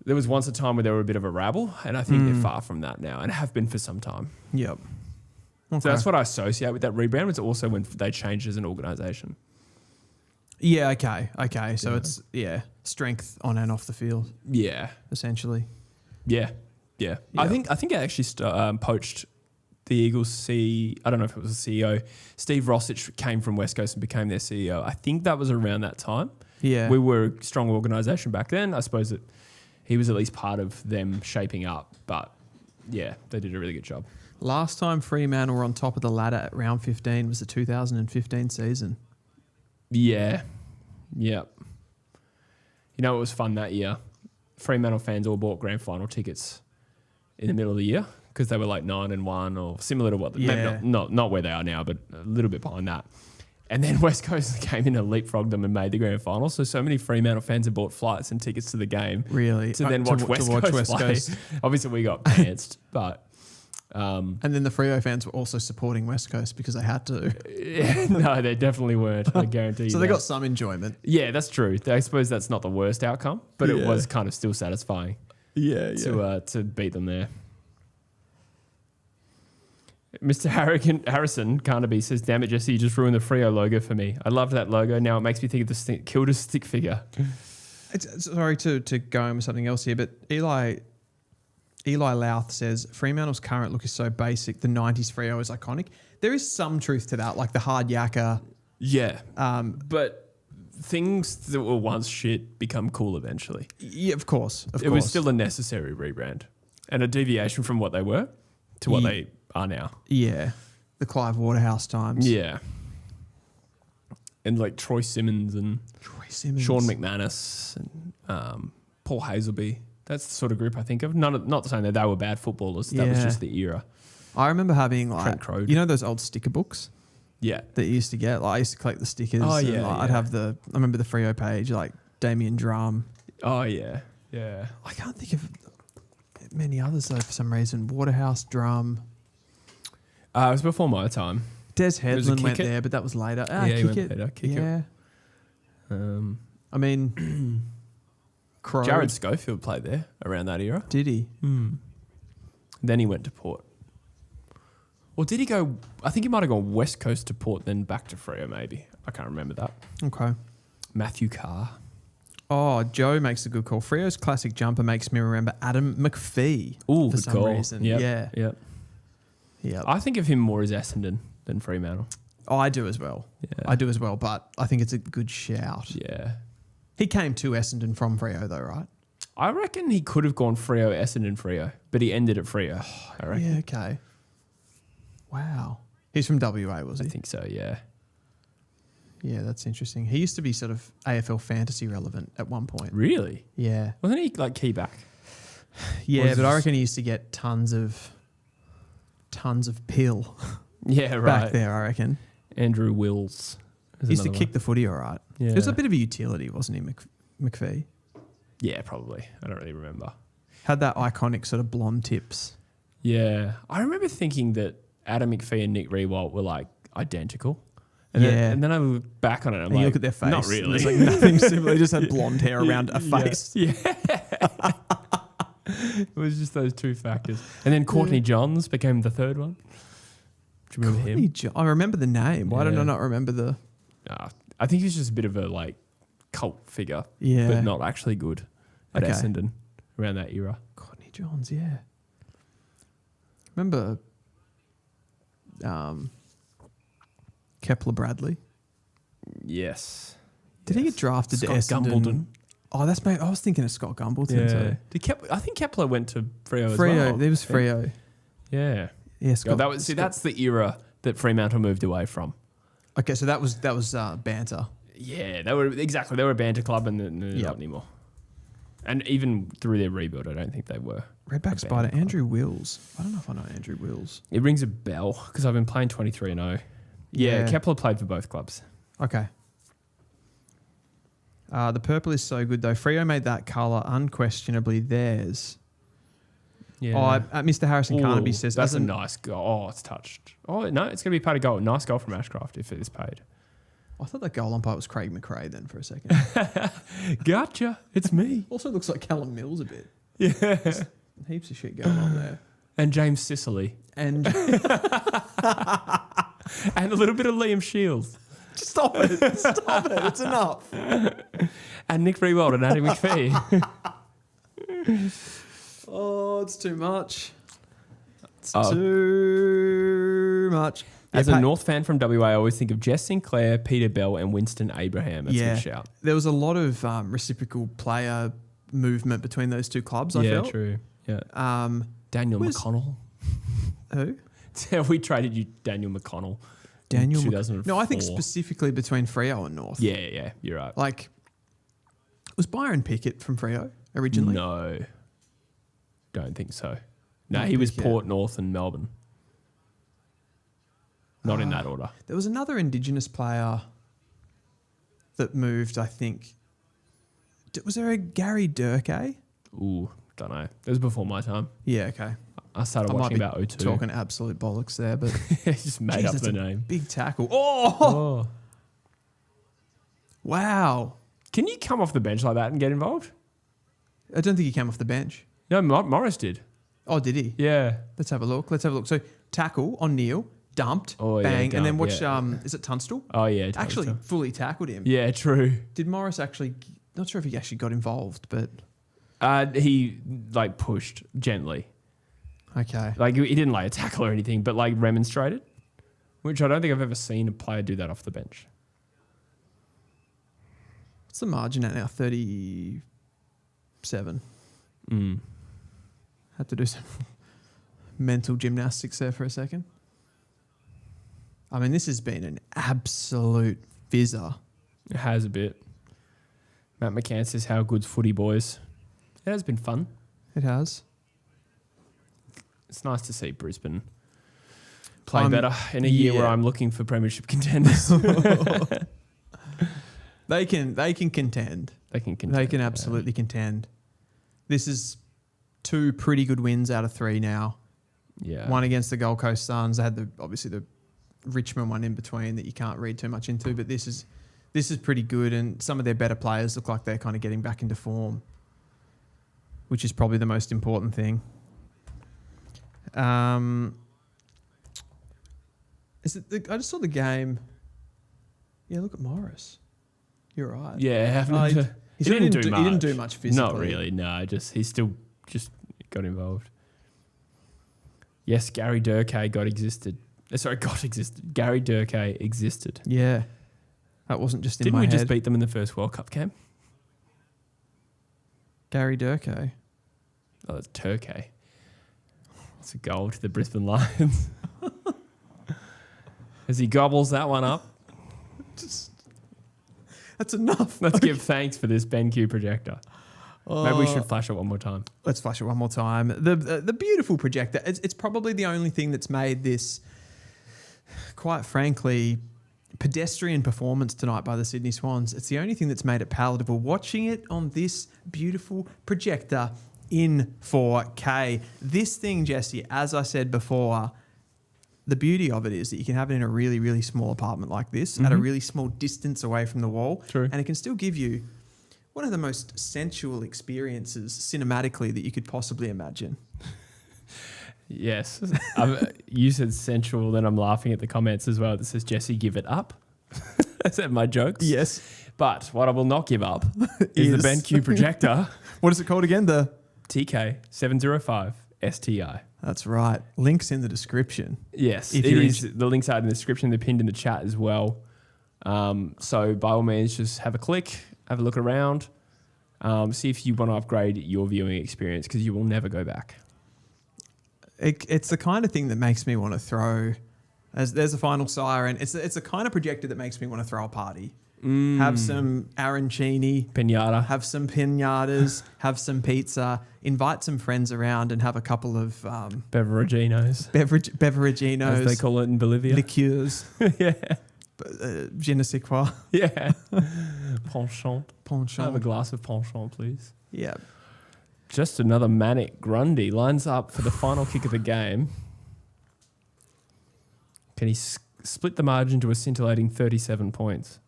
there was once a time where they were a bit of a rabble, and I think they're far from that now and have been for some time. Yep. Okay. So that's what I associate with that rebrand. Was also when they changed as an organisation. Yeah, okay. So it's, strength on and off the field, Yeah. essentially. Yeah. I think it actually poached the Eagles I don't know if it was the CEO. Steve Rossich came from West Coast and became their CEO. I think that was around that time. Yeah. We were a strong organisation back then. I suppose that he was at least part of them shaping up. But, yeah, they did a really good job. Last time Fremantle were on top of the ladder at round 15 was the 2015 season. Yeah. Yep. You know, it was fun that year. Fremantle fans all bought grand final tickets in the middle of the year because they were like 9-1 or similar to what, maybe not where they are now, but a little bit behind that. And then West Coast came in and leapfrogged them and made the grand final. So many Fremantle fans have bought flights and tickets to the game. Really? To then watch West Coast play. Obviously, we got pantsed, but... and then the Freo fans were also supporting West Coast because they had to. No, they definitely weren't. I guarantee you. So they got some enjoyment. Yeah, that's true. I suppose that's not the worst outcome, but it was kind of still satisfying. To beat them there. Mr. Harrison Carnaby says, "Damn it, Jesse, you just ruined the Freo logo for me. I loved that logo. Now it makes me think of the Kilda stick figure." Sorry to go on with something else here, but Eli Louth says, Fremantle's current look is so basic, the 90s Freo is iconic. There is some truth to that, like the hard yakka. Yeah. But things that were once shit become cool eventually. Yeah, of course. It was still a necessary rebrand and a deviation from what they were to what they are now. Yeah. The Clive Waterhouse times. Yeah. And like Troy Simmons and Sean McManus and Paul Hazelby. That's the sort of group I think of. Not saying that they were bad footballers. That was just the era. I remember having Crode. you know those old sticker books? Yeah. That you used to get? Like I used to collect the stickers. Oh, yeah. I'd have I remember the Freo page, like Damien Drum. Oh, yeah. Yeah. I can't think of many others though for some reason. Waterhouse, Drum. It was before my time. Des Headland went there, but that was later. He went later. Kick it. I mean... Crow. Jared Schofield played there around that era. Did he? Then he went to Port. Or did he go... I think he might have gone West Coast to Port, then back to Freo maybe. I can't remember that. Okay. Matthew Carr. Oh, Joe makes a good call. Freo's classic jumper makes me remember Adam McPhee for some reason. Yep. Yeah. I think of him more as Essendon than Fremantle. Oh, I do as well. Yeah. I do as well, but I think it's a good shout. Yeah. He came to Essendon from Freo though, right? I reckon he could have gone Freo, Essendon, Freo, but he ended at Freo. I reckon. Yeah, okay. Wow. He's from WA, was he? I think so, yeah. Yeah, that's interesting. He used to be sort of AFL fantasy relevant at one point. Really? Yeah. Wasn't he like key back? Yeah, but I reckon he used to get tons of pill. Yeah, right. Back there, I reckon. Andrew Wills. He used to kick the footy all right. Yeah. It was a bit of a utility, wasn't he, McPhee? Yeah, probably. I don't really remember. Had that iconic sort of blonde tips. Yeah. I remember thinking that Adam McPhee and Nick Rewalt were like identical. And then I look back on it and I'm like, you look at their face. Not really. There's like nothing similar. They just had blonde hair around a face. Yeah. It was just those two factors. And then Courtney Johns became the third one. Do you remember him? I remember the name. Why did I not remember the... I think he's just a bit of a like cult figure, but not actually good at Essendon around that era. Courtney Johns, yeah. Remember Kepler Bradley? Yes. Did he get drafted Scott to Essendon? Gumbleton. Oh, that's I was thinking of Scott Gumbleton too. I think Kepler went to Freo as well. There was Freo. Yeah. Yeah, Scott. That's the era that Fremantle moved away from. Okay, so that was banter. Yeah, they were a banter club, and they're not anymore. And even through their rebuild, I don't think they were. Redback Spider, Andrew Wills. I don't know if I know Andrew Wills. It rings a bell because I've been playing 23-0. Yeah, Kepler played for both clubs. Okay. The purple is so good, though. Freo made that colour unquestionably theirs. Yeah. Mr. Harrison Carnaby says... That's a nice goal. Oh, it's touched. Oh, no, it's going to be paid a goal. Nice goal from Ashcroft if it is paid. I thought that goal umpire was Craig McRae then for a second. Gotcha. It's me. Also looks like Callum Mills a bit. Yeah. There's heaps of shit going on there. And James Sicily. And... and a little bit of Liam Shields. Stop it. Stop it. It's enough. And Nick Rewald and Adam McPhee. Oh, it's too much. It's too much. As a North fan from WA, I always think of Jess Sinclair, Peter Bell, and Winston Abraham. That's a good shout. There was a lot of reciprocal player movement between those two clubs, I felt. Yeah, true. Yeah. Daniel McConnell. Who? We traded you Daniel McConnell. Daniel 2004. No, I think specifically between Freo and North. Yeah, you're right. Like, was Byron Pickett from Freo originally? No. Don't think so. No, he was Port, North, and Melbourne. Not in that order. There was another Indigenous player that moved, I think. Was there a Gary Durkay? Ooh, don't know. It was before my time. Yeah, okay. I started watching about 02. Talking absolute bollocks there, but he just made up the name. Big tackle. Oh! Wow. Can you come off the bench like that and get involved? I don't think he came off the bench. No, Morris did. Oh, did he? Yeah. Let's have a look. So tackle on Neil, dumped, bang, and then watch. Is it Tunstall? Oh yeah, actually fully tackled him. Yeah, true. Did Morris actually? Not sure if he actually got involved, but he pushed gently. Okay. He didn't lay a tackle or anything, but remonstrated, which I don't think I've ever seen a player do that off the bench. What's the margin at now? 37. Had to do some mental gymnastics there for a second. I mean, this has been an absolute fizzer. It has a bit. Matt McCann says, how good's footy, boys? It has been fun. It has. It's nice to see Brisbane play better in a year where I'm looking for premiership contenders. They can contend. They can absolutely contend. This is 2 pretty good wins out of 3 now. Yeah. One against the Gold Coast Suns. They had obviously the Richmond one in between that you can't read too much into, but this is pretty good, and some of their better players look like they're kind of getting back into form, which is probably the most important thing. I just saw the game. Yeah, look at Morris. You're right. Yeah, he didn't do much physically. Not really. No, he still got involved. Yes, Gary Durkay got existed. Gary Durkay existed. Yeah, that wasn't just in Didn't my head. Didn't we just beat them in the first World Cup game? Gary Durkay. Oh, that's Turkey. It's a goal to the Brisbane Lions. As he gobbles that one up. That's enough. Let's give thanks for this BENQ projector. Maybe we should flash it one more time. Let's flash it one more time. The beautiful projector. It's probably the only thing that's made this, quite frankly, pedestrian performance tonight by the Sydney Swans. It's the only thing that's made it palatable. Watching it on this beautiful projector in 4K. This thing, Jesse, as I said before, the beauty of it is that you can have it in a really, really small apartment like this, at a really small distance away from the wall. True. And it can still give you one of the most sensual experiences cinematically that you could possibly imagine. Yes. You said sensual, then I'm laughing at the comments as well that says, Jesse, give it up. Is that my jokes? Yes. But what I will not give up is the BENQ projector. What is it called again? The TK705 STI. That's right. Links in the description. Yes. The links are in the description. They're pinned in the chat as well. So by all means, just have a click, have a look around, see if you want to upgrade your viewing experience, because you will never go back. It's the kind of thing that makes me want to throw There's a final siren. It's a kind of projector that makes me want to throw a party. Have some arancini. Pinata. Have some pinatas. Have some pizza. Invite some friends around and have a couple of... Beveraginos. Beveraginos. As they call it in Bolivia. Liqueurs. Yeah. Je ne sais quoi. Yeah. Penchant. Penchant. Have a glass of penchant, please. Yeah. Just another manic Grundy lines up for the final kick of the game. Can he split the margin to a scintillating 37 points?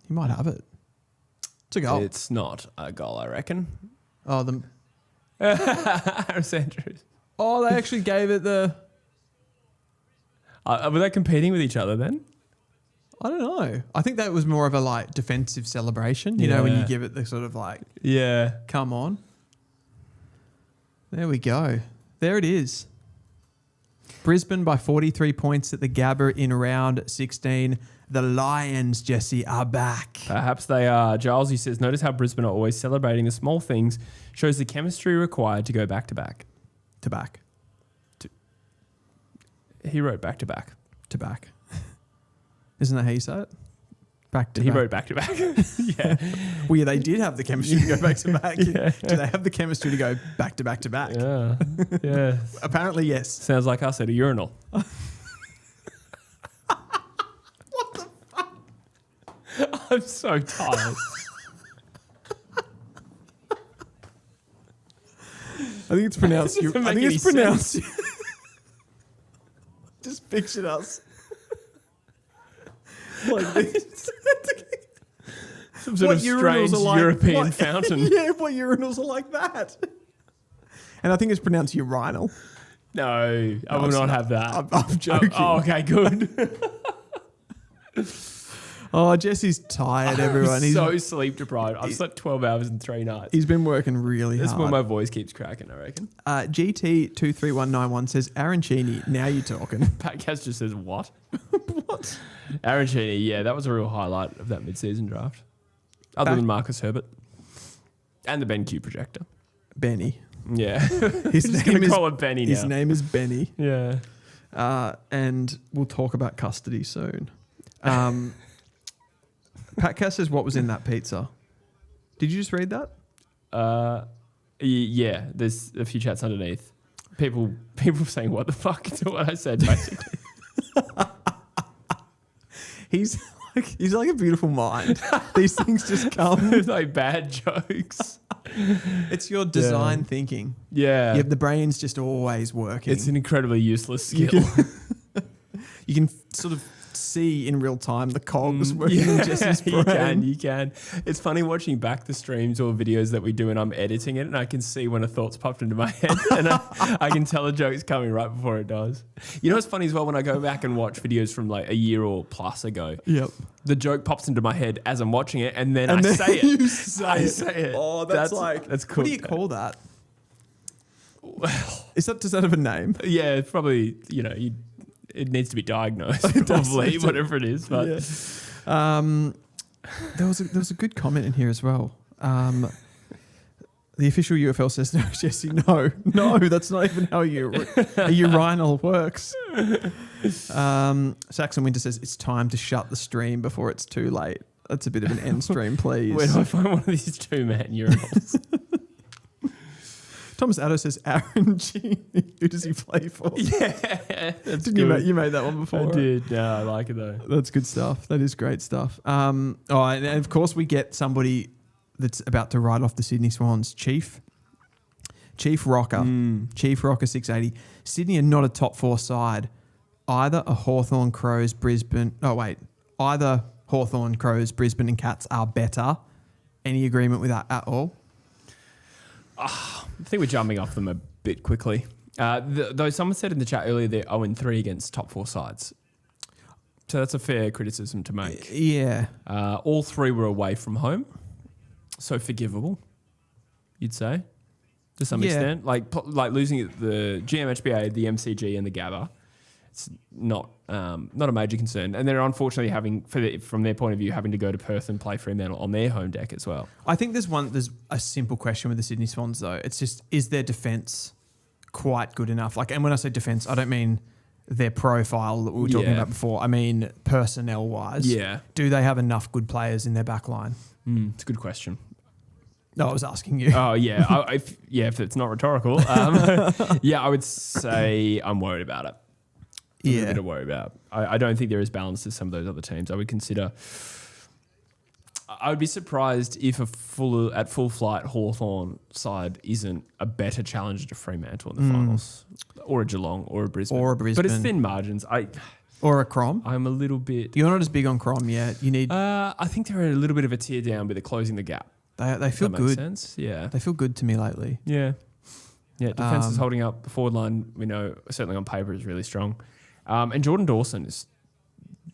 He might have it. It's a goal. It's not a goal, I reckon. Oh, Harris Andrews. Oh, they actually gave it the... Were they competing with each other then? I don't know. I think that was more of a like defensive celebration. You know, when you give it the sort of like, Yeah. come on. There we go. There it is. Brisbane by 43 points at the Gabba in round 16. The Lions, Jesse, are back. Perhaps they are. Gilesy says, notice how Brisbane are always celebrating the small things. Shows the chemistry required to go back to back. To back. He wrote back to back. To back. Isn't that how you say it? Back to He back. wrote back to back. Yeah. Well, yeah, they did have the chemistry to go back to back. Yeah. Do they have the chemistry to go back to back to back? Yeah. Yeah. Apparently, yes. Sounds like us at a urinal. I'm so tired. I think it's pronounced. It doesn't I make think it's any pronounced. Just picture us. Like this. Some sort of strange European fountain. Yeah, what urinals are like that? And I think it's pronounced urinal. No, I will not have that. I'm joking. Oh, okay, good. Oh, Jesse's tired, everyone. I'm He's so sleep deprived. I've slept 12 hours in 3 nights. He's been working really That's hard. when my voice keeps cracking, I reckon. GT23191 says, Arancini, now you're talking. Pat Cass just says, what? What? Arancini, yeah, that was a real highlight of that mid-season draft. Other than Marcus Herbert. And the BENQ Projector. Benny. Yeah. His Just name going to is call it Benny now. His name is Benny. Yeah. And we'll talk about custody soon. Pat Cass says, what was in that pizza? Did you just read that? Yeah, there's a few chats underneath. People saying, what the fuck to what I said, basically. He's like a beautiful mind. These things just come. It's like bad jokes. It's your design thinking. Yeah. The brain's just always working. It's an incredibly useless skill. You can sort of see in real time the cogs working in Jesse's brain. You can. It's funny watching back the streams or videos that we do and I'm editing it and I can see when a thought's popped into my head and I can tell a joke's coming right before it does. You know what's funny as well, when I go back and watch videos from like a year or plus ago, Yep. the joke pops into my head as I'm watching it and then I say it. You say it. Oh, That's cool. What do you call that? Does that have a name? Yeah, it's probably, it needs to be diagnosed, probably, whatever it is. But there was a good comment in here as well. The official UFL says, no, Jesse, no, that's not even how a urinal works. Saxon Winter says, it's time to shut the stream before it's too late. That's a bit of an end stream, please. Where do I find one of these 2-man urinals? Thomas Addo says, Aaron G. Who does he play for? Yeah. You made that one before. I did. No, I like it though. That's good stuff. That is great stuff. And of course we get somebody that's about to ride off the Sydney Swans, Chief Rocker. Chief Rocker 680. Sydney are not a top 4 side. Either Hawthorn, Crows, Brisbane and Cats are better. Any agreement with that at all? I think we're jumping off them a bit quickly. Though someone said in the chat earlier they're 0-3 against top 4 sides. So that's a fair criticism to make. Yeah. All 3 were away from home. So forgivable, you'd say, to some extent. Like losing the GMHBA, the MCG and the Gabba. It's not a major concern. And they're unfortunately having, from their point of view, having to go to Perth and play Fremantle on their home deck as well. I think there's a simple question with the Sydney Swans though. It's just, is their defence quite good enough. Like, and when I say defense, I don't mean their profile that we were talking about before. I mean personnel wise. Yeah. Do they have enough good players in their back line? It's a good question. No, I was asking you. Oh, yeah. If it's not rhetorical. I would say I'm worried about it. A little bit to worry about. I don't think they're as balanced as some of those other teams. I would be surprised if at full flight Hawthorn side isn't a better challenger to Fremantle in the finals, or a Geelong, or a Brisbane. But it's thin margins. Or a Crom. I'm a little bit. You're not as big on Crom yet. You need. I think they're a little bit of a tear down, but they're closing the gap. They feel that good. Makes sense. Yeah, they feel good to me lately. Yeah. Defense is holding up. The forward line, we know, certainly on paper, is really strong. And Jordan Dawson is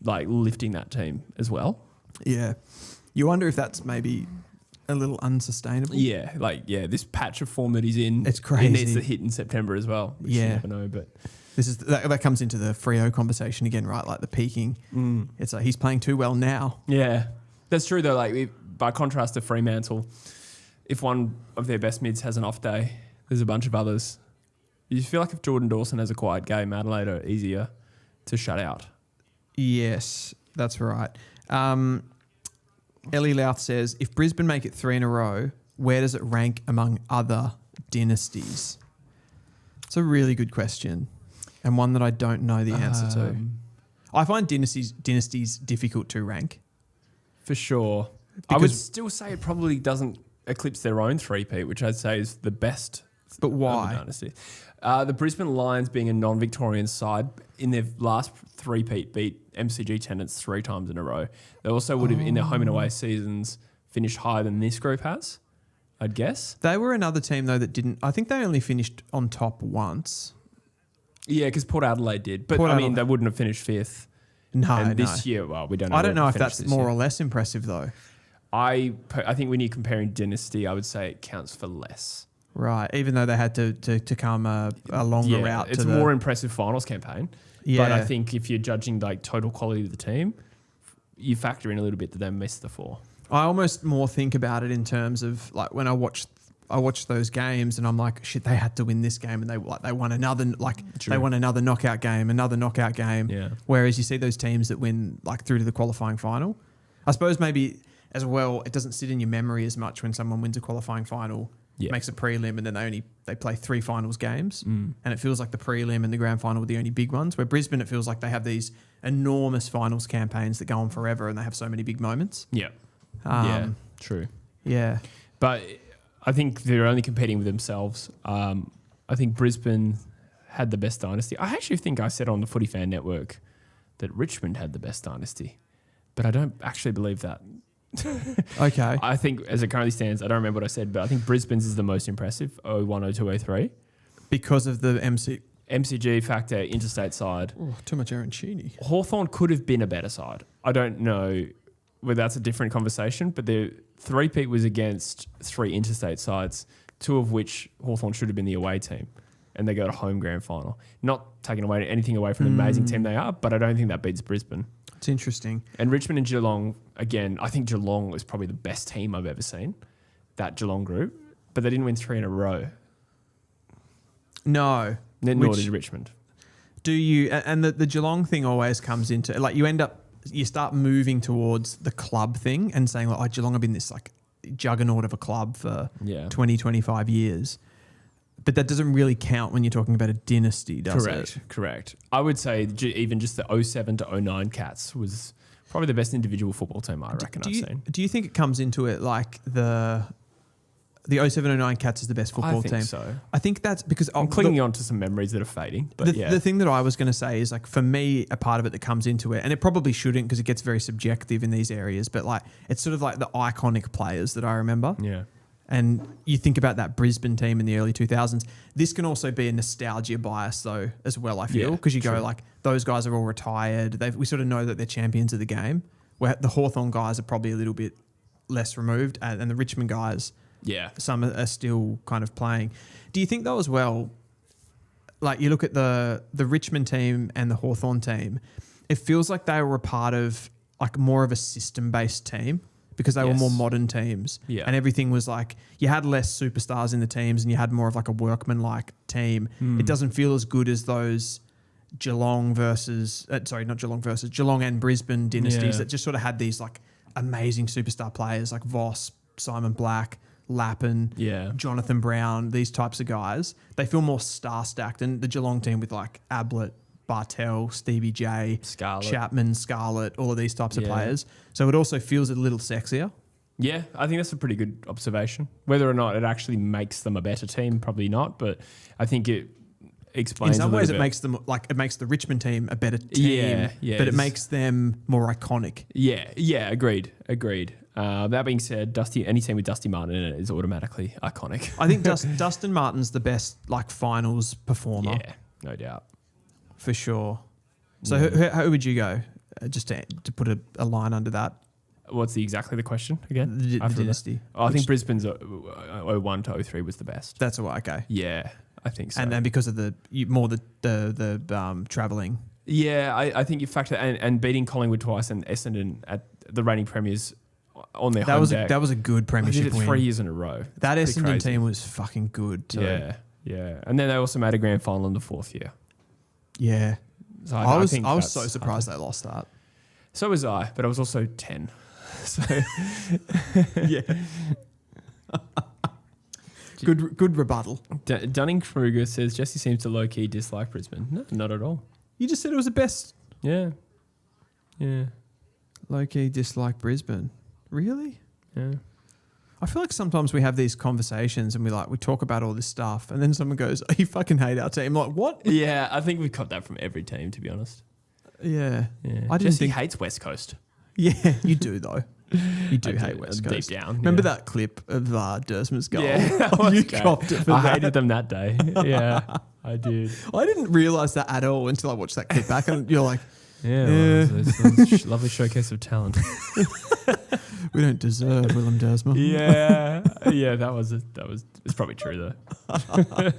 like lifting that team as well. Yeah. You wonder if that's maybe a little unsustainable. Yeah, this patch of form that he's in. It's crazy. He needs to hit in September as well. Which you never know, but this is that comes into the Freo conversation again, right? Like the peaking. It's like he's playing too well now. Yeah, that's true though. Like by contrast to Fremantle, if one of their best mids has an off day, there's a bunch of others. You feel like if Jordan Dawson has a quiet game, Adelaide are easier to shut out. Yes, that's right. Ellie Louth says, if Brisbane make it 3 in a row, where does it rank among other dynasties? It's a really good question and one that I don't know the answer to. I find dynasties difficult to rank. For sure. I would still say it probably doesn't eclipse their own three-peat, which I'd say is the best. But why? Dynasty. The Brisbane Lions, being a non-Victorian side, in their last three-peat beat MCG tenants 3 times in a row. They also would have, in their home and away seasons, finished higher than this group has, I'd guess. They were another team, though, that didn't... I think they only finished on top once. Yeah, because Port Adelaide did. But, they wouldn't have finished 5th. No, this year, well, we don't know. I don't know if that's more or less impressive, though. I think when you're comparing dynasty, I would say it counts for less. Right, even though they had to come a longer route. It's a more impressive finals campaign. Yeah. But I think if you're judging like total quality of the team, you factor in a little bit that they missed the 4. I almost more think about it in terms of like when I watched those games and I'm like, shit, they had to win this game and they won another they won another knockout game. Yeah. Whereas you see those teams that win like through to the qualifying final. I suppose maybe as well, it doesn't sit in your memory as much when someone wins a qualifying final. Yeah. Makes a prelim and then they play 3 finals games and it feels like the prelim and the grand final were the only big ones, where Brisbane it feels like they have these enormous finals campaigns that go on forever and they have so many big moments. Yeah. True. Yeah. But I think they're only competing with themselves. I think Brisbane had the best dynasty. I actually think I said on the Footy Fan Network that Richmond had the best dynasty, but I don't actually believe that. Okay. I think as it currently stands, I don't remember what I said, but I think Brisbane's is the most impressive, 01, 02, 03. Because of the MCG factor, interstate side. Oh, too much Aaron Cheney. Hawthorn could have been a better side. I don't know whether that's a different conversation, but the three-peat was against 3 interstate sides, 2 of which Hawthorn should have been the away team, and they got a home grand final. Not taking away anything away from the amazing team they are, but I don't think that beats Brisbane. It's interesting. And Richmond and Geelong, again, I think Geelong was probably the best team I've ever seen, that Geelong group, but they didn't win 3 in a row. No. Nor did Richmond. Do you, and the Geelong thing always comes into, like you start moving towards the club thing and saying like, Geelong have been this like juggernaut of a club for 20, 25 years. But that doesn't really count when you're talking about a dynasty, does it? Correct. I would say even just the 07 to 09 Cats was probably the best individual football team I reckon I've seen. Do you think it comes into it like the 07-09 Cats is the best football team? I think so. I think that's because... I'm clinging on to some memories that are fading. But the thing that I was going to say is like for me, a part of it that comes into it, and it probably shouldn't because it gets very subjective in these areas, but like it's sort of like the iconic players that I remember. Yeah. And you think about that Brisbane team in the early 2000s. This can also be a nostalgia bias, though, as well, I feel, because you go like, those guys are all retired. We sort of know that they're champions of the game, where the Hawthorn guys are probably a little bit less removed, and the Richmond guys, some are still kind of playing. Do you think, though, as well, like you look at the Richmond team and the Hawthorn team, it feels like they were a part of like more of a system-based team, because they were Yes. more modern teams. Yeah. And everything was like, you had less superstars in the teams and you had more of like a workman-like team. It doesn't feel as good as those Geelong and Brisbane dynasties Yeah. that just sort of had these like amazing superstar players like Voss, Simon Black, Lappin, Yeah. Jonathan Brown, these types of guys. They feel more star-stacked. And the Geelong team with like Ablett, Bartel, Stevie J, Scarlett. Chapman, Scarlett, all of these types of Yeah. players. So it also feels a little sexier. Yeah, I think that's a pretty good observation. Whether or not it actually makes them a better team, probably not. But I think it explains. In some a ways, little it bit. makes them like it makes the Richmond team a better team. Yeah, but it it's- makes them more iconic. Yeah, agreed. That being said, any team with Dusty Martin in it is automatically iconic. I think Dustin Martin's the best like finals performer Yeah, no doubt. for sure. So who would you go? Just to put a line under that, What's exactly the question again? the After that? dynasty. I think Brisbane's 01 to 03 was the best. That's all okay. Yeah, I think so. And then because of the traveling. Yeah, I think you factor and beating Collingwood twice and Essendon at the reigning premiers on their home deck. That was a good They premiership did it win. 3 years in a row. That Pretty Essendon crazy. team was fucking good too. Yeah. And then they also made a grand final in the 4th year. Yeah. So I was think so that's- surprised they lost that. So was I, but I was also 10. So Yeah. Good rebuttal. Dunning-Kruger says Jesse seems to low-key dislike Brisbane. No, not at all. You just said it was the best. Yeah. Low-key dislike Brisbane. Really? Yeah. I feel like sometimes we have these conversations and we talk about all this stuff and then someone goes, oh, you fucking hate our team. Like, what? Yeah, I think we've got that from every team, to be honest. Yeah. Yeah. I didn't Jesse think. hates West Coast. Yeah, you do though. You do I hate do, West deep Coast. down, Remember yeah. that clip of Dersman's goal? Yeah, that was you great. copped it for I that. hated them that day. Yeah, I did. I didn't realise that at all until I watched that clip back and you're like, Yeah, Yeah. Well, it was a lovely showcase of talent. we don't deserve Willem Dersman. yeah, that was it's probably true though.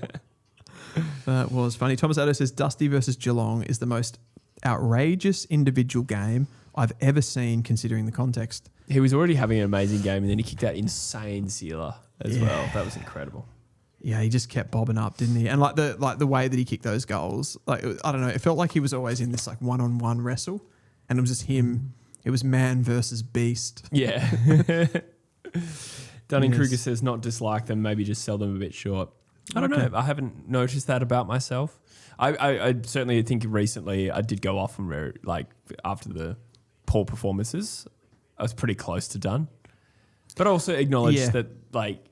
That was funny. Thomas Addo says Dusty versus Geelong is the most outrageous individual game I've ever seen considering the context. He was already having an amazing game, and then he kicked that insane sealer as Yeah. well. That was incredible. Yeah, he just kept bobbing up, didn't he? And like the way that he kicked those goals, like I don't know, it felt like he was always in this like one-on-one wrestle, and it was just him. It was man versus beast. Yeah. Dunning-Kruger Yes. says not dislike them, maybe just sell them a bit short. I don't know. I haven't noticed that about myself. I certainly think recently I did go off and like after the poor performances, I was pretty close to done. But I also acknowledge Yeah. that like,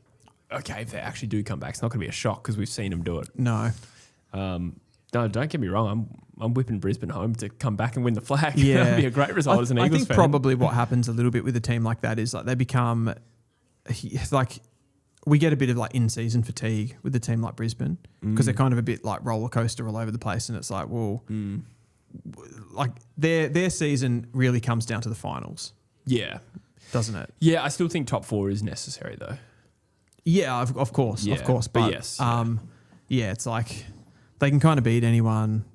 okay, if they actually do come back, it's not going to be a shock because we've seen them do it. No. No, don't get me wrong. I'm whipping Brisbane home to come back and win the flag. Yeah. That'd be a great result as an I Eagles think fan. probably what happens a little bit with a team like that is like they become like we get a bit of like in-season fatigue with a team like Brisbane because they're kind of a bit like roller coaster all over the place, and it's like, well, like their season really comes down to the finals, Yeah. doesn't it? Yeah, I still think top 4 is necessary though. Yeah, of course, Yeah, but but yes, yeah, it's like they can kind of beat anyone,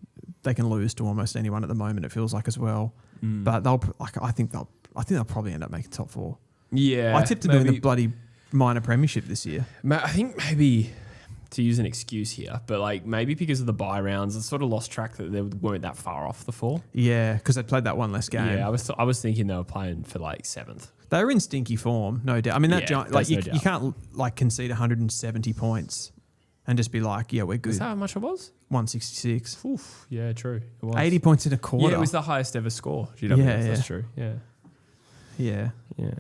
they can lose to almost anyone at the moment. It feels like as well, but I think they'll probably end up making top 4. Yeah. I tipped to doing the bloody minor premiership this year. I think maybe to use an excuse here, but like maybe because of the bye rounds, I sort of lost track that they weren't that far off the 4. Yeah, because they played that one less game. Yeah, I was thinking they were playing for like 7th. They were in stinky form, no doubt. I mean, that Yeah, giant, like there's you no doubt. can't like concede 170 points and just be like, yeah, we're good. Is that how much it was? 166. Oof. Yeah, true. It was 80 points in a quarter. Yeah, it was the highest ever score. GWS, Yeah, that's yeah. true. Yeah.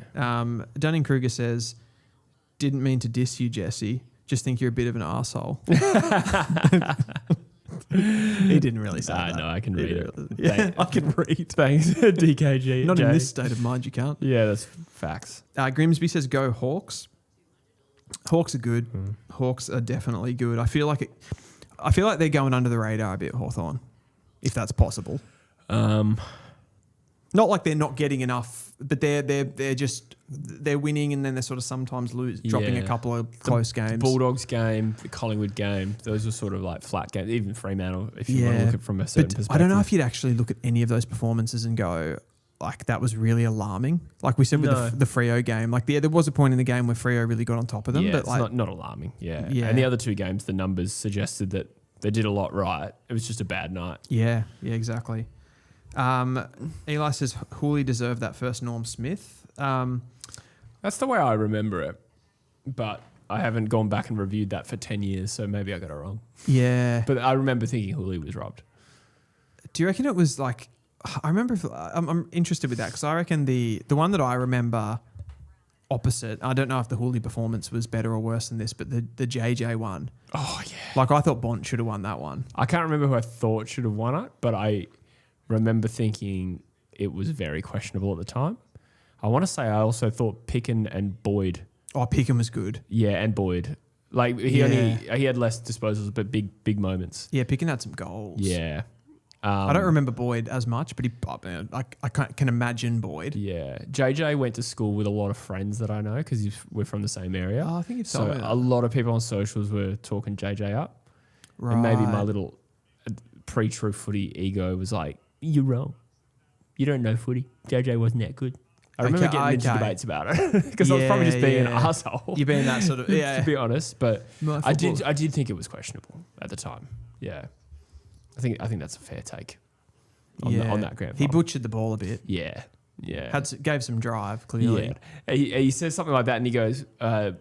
Yeah. Dunning-Kruger says, didn't mean to diss you, Jesse. Just think you're a bit of an arsehole. He didn't really say that. No, I can read it. Yeah, I can read. Thanks, DKG. Not in this state of mind, you can't. Yeah, that's facts. Grimsby says, go Hawks. Hawks are good. Hawks are definitely good. I feel like they're going under the radar a bit, Hawthorn, if that's possible. Not like they're not getting enough, but they're winning and then they're sort of sometimes dropping a Yeah. couple of close games. The Bulldogs game, the Collingwood game, those were sort of like flat games. Even Fremantle, if you want to look at it from a certain perspective. I don't know if you'd actually look at any of those performances and go, like that was really alarming. Like we said with the Freo game, like there was a point in the game where Freo really got on top of them. Yeah, but it's like, not alarming. Yeah. And the other two games, the numbers suggested that they did a lot right. It was just a bad night. Yeah, exactly. Eli says Hooley deserved that first Norm Smith. That's the way I remember it, but I haven't gone back and reviewed that for 10 years, so maybe I got it wrong. Yeah. But I remember thinking Hooley was robbed. Do you reckon it was like... I remember... I'm interested with that because I reckon the one that I remember opposite... I don't know if the Hooley performance was better or worse than this, but the JJ one. Oh, yeah. Like I thought Bont should have won that one. I can't remember who I thought should have won it, but I remember thinking it was very questionable at the time. I want to say I also thought Picken and Boyd. Oh, Picken was good. Yeah, and Boyd. Like he had less disposals, but big moments. Yeah, Picken had some goals. Yeah. I don't remember Boyd as much, but I can imagine Boyd. Yeah. JJ went to school with a lot of friends that I know because we're from the same area. Oh, I think you've told me that. A lot of people on socials were talking JJ up. Right. And maybe my little pre-true footy ego was like, you're wrong. You don't know footy. JJ wasn't that good. I remember getting into debates about it because I was probably just being an asshole. You're being that sort of, to be honest. But I did think it was questionable at the time. Yeah. I think that's a fair take on that grand final. He butchered the ball a bit. Yeah. Gave some drive, clearly. Yeah. He says something like that and he goes,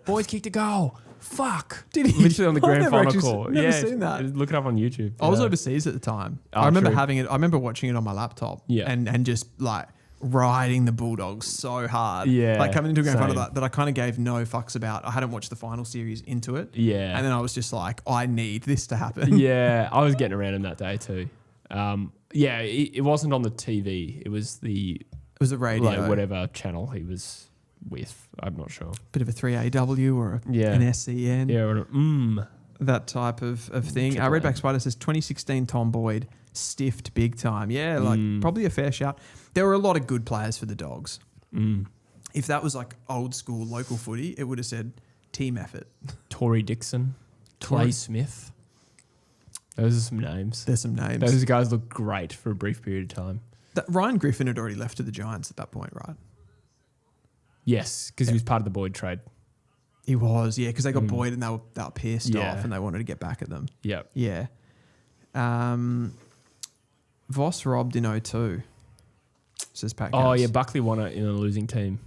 boys kicked a goal. Fuck. Did he? Literally on the grand final call. I've never seen that. Look it up on YouTube. I was overseas at the time. Oh, I remember true. having it. I remember watching it on my laptop. Yeah. And just like riding the Bulldogs so hard. Yeah. Like coming into a grand final that I kind of gave no fucks about. I hadn't watched the final series into it. Yeah. And then I was just like, I need this to happen. Yeah. I was getting around him that day too. It wasn't on the TV. It was the radio. Like whatever channel he was with. I'm not sure. Bit of a 3AW or an SEN. Yeah. Or that type of thing. Redback Spider says 2016 Tom Boyd stiffed big time. Yeah, probably a fair shout. There were a lot of good players for the Dogs. If that was like old school local footy, it would have said team effort. Tory Dixon, Clay Smith. Those are some names. There's some names. Those guys look great for a brief period of time. Ryan Griffin had already left to the Giants at that point, right? Yes, because he was part of the Boyd trade. He was, yeah, because they got Boyd and they were pissed off and they wanted to get back at them. Yep. Yeah. Voss robbed in 02, says Pat Cass. Oh, yeah, Buckley won it in a losing team.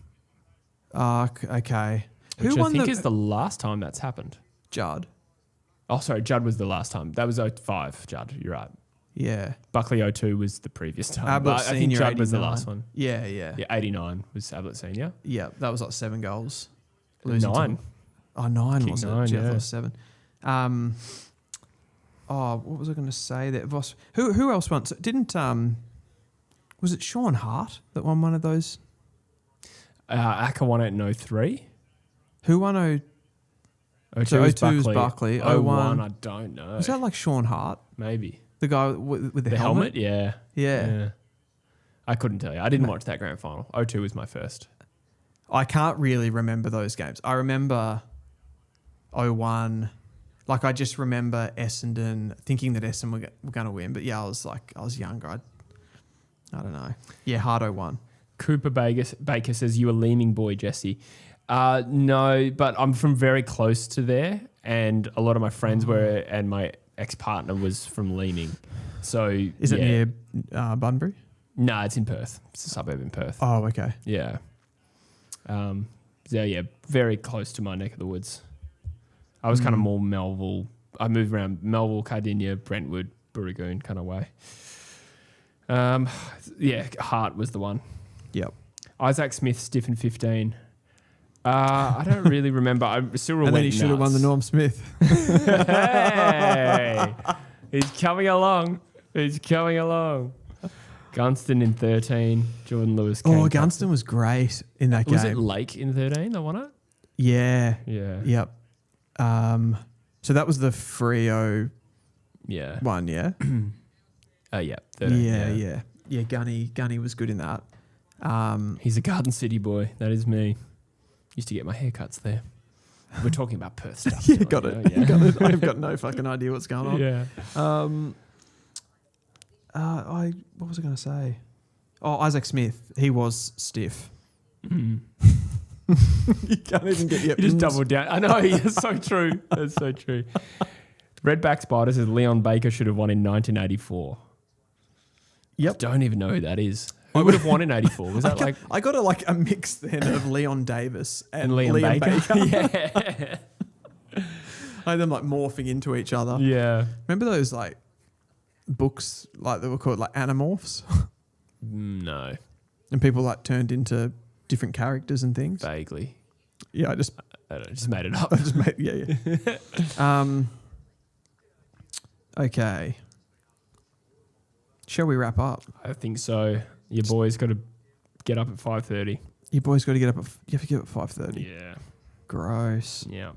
Okay. Which I think is the last time that's happened. Judd. Oh, sorry, Judd was the last time. That was 05, Judd. You're right. Yeah. Buckley 02 was the previous time. Ablett I think Judd was the last one. Yeah. Yeah, 89 was Ablett Senior. Yeah, that was like 7 goals. 9. Oh, 9 was it? 9, Gee, I yeah. thought it was 7. What was I going to say there? Voss. Who else won? So didn't was it Sean Hart that won one of those? Acker won it in 03. Who won 02 was Buckley. 01, I don't know. Was that like Sean Hart? Maybe. The guy with the helmet? Yeah. I couldn't tell you. I didn't watch that grand final. 02 was my first. I can't really remember those games. I remember 01. Like, I just remember Essendon, thinking that Essendon were going to win. But, yeah, I was younger. I don't know. Yeah, hard 01. Cooper Baker says, you a leaming boy, Jesse. No, but I'm from very close to there. And a lot of my friends were, and my ex-partner was from Leaming. So, Is it near Bunbury? No, it's in Perth. It's a suburb in Perth. Oh, okay. Yeah. Very close to my neck of the woods. I was kind of more Melville. I moved around Melville, Cardinia, Brentwood, Burragoon kind of way. Hart was the one. Yep. Isaac Smith, stiff in 15. I don't really remember. Cyril and went then he should have won the Norm Smith. Hey, he's coming along. Gunston in 13. Jordan Lewis. Gunston was great in that game. Was it Lake in 13 that won it? Yeah. Yeah. Yep. So that was the Freo one, yeah? 13. Yeah, Gunny was good in that. He's a Garden City boy. That is me. Used to get my haircuts there. We're talking about Perth stuff. You got it. I've got no fucking idea what's going on. Yeah. What was I going to say? Oh, Isaac Smith. He was stiff. You can't even get your... You just doubled down. I know, it's so true. That's so true. Redback Spider says Leon Baker should have won in 1984. Yep. I don't even know who that is. Who would have won in 84? Was that like... I got a mix then of Leon Davis and Liam Liam Yeah. Baker. I had them like morphing into each other. Yeah. Remember those like books like they were called like Animorphs? No. And people like turned into different characters and things? Vaguely. Yeah, I just made it up. I just made yeah. Okay. Shall we wrap up? I think so. Your boy's got to get up at 5:30. Your boy's got to get up you have to get up at 5:30. Yeah. Gross. Yeah.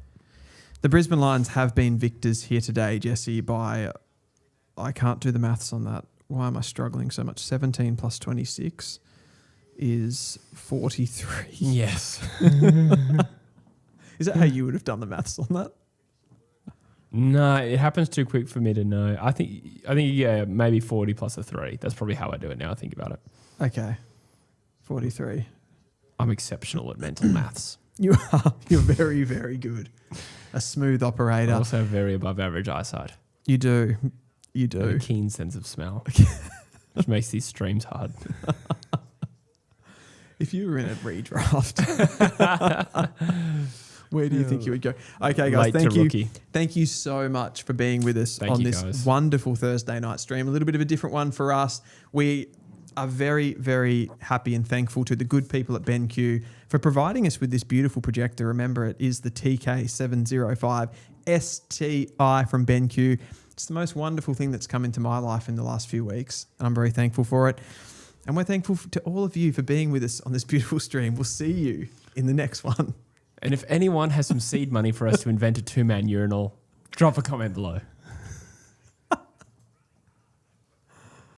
The Brisbane Lions have been victors here today, Jesse, by, I can't do the maths on that. Why am I struggling so much? 17 plus 26 is 43. Yes. Is that how you would have done the maths on that? No, it happens too quick for me to know. I think yeah, maybe 40 plus a 3. That's probably how I do it now I think about it. Okay. 43. I'm exceptional at mental maths. You are. You're very, very good. A smooth operator. I also have very above average eyesight. You do. You A do. keen sense of smell. Which makes these streams hard. If you were in a redraft, where do you think you would go? Okay, guys, Late to rookie. Thank you so much for being with us on this wonderful Thursday night stream. A little bit of a different one for us. We are very, very happy and thankful to the good people at BENQ for providing us with this beautiful projector. Remember, it is the TK705 STI from BENQ. It's the most wonderful thing that's come into my life in the last few weeks, and I'm very thankful for it. And we're thankful to all of you for being with us on this beautiful stream. We'll see you in the next one. And if anyone has some seed money for us to invent a 2-man urinal, drop a comment below.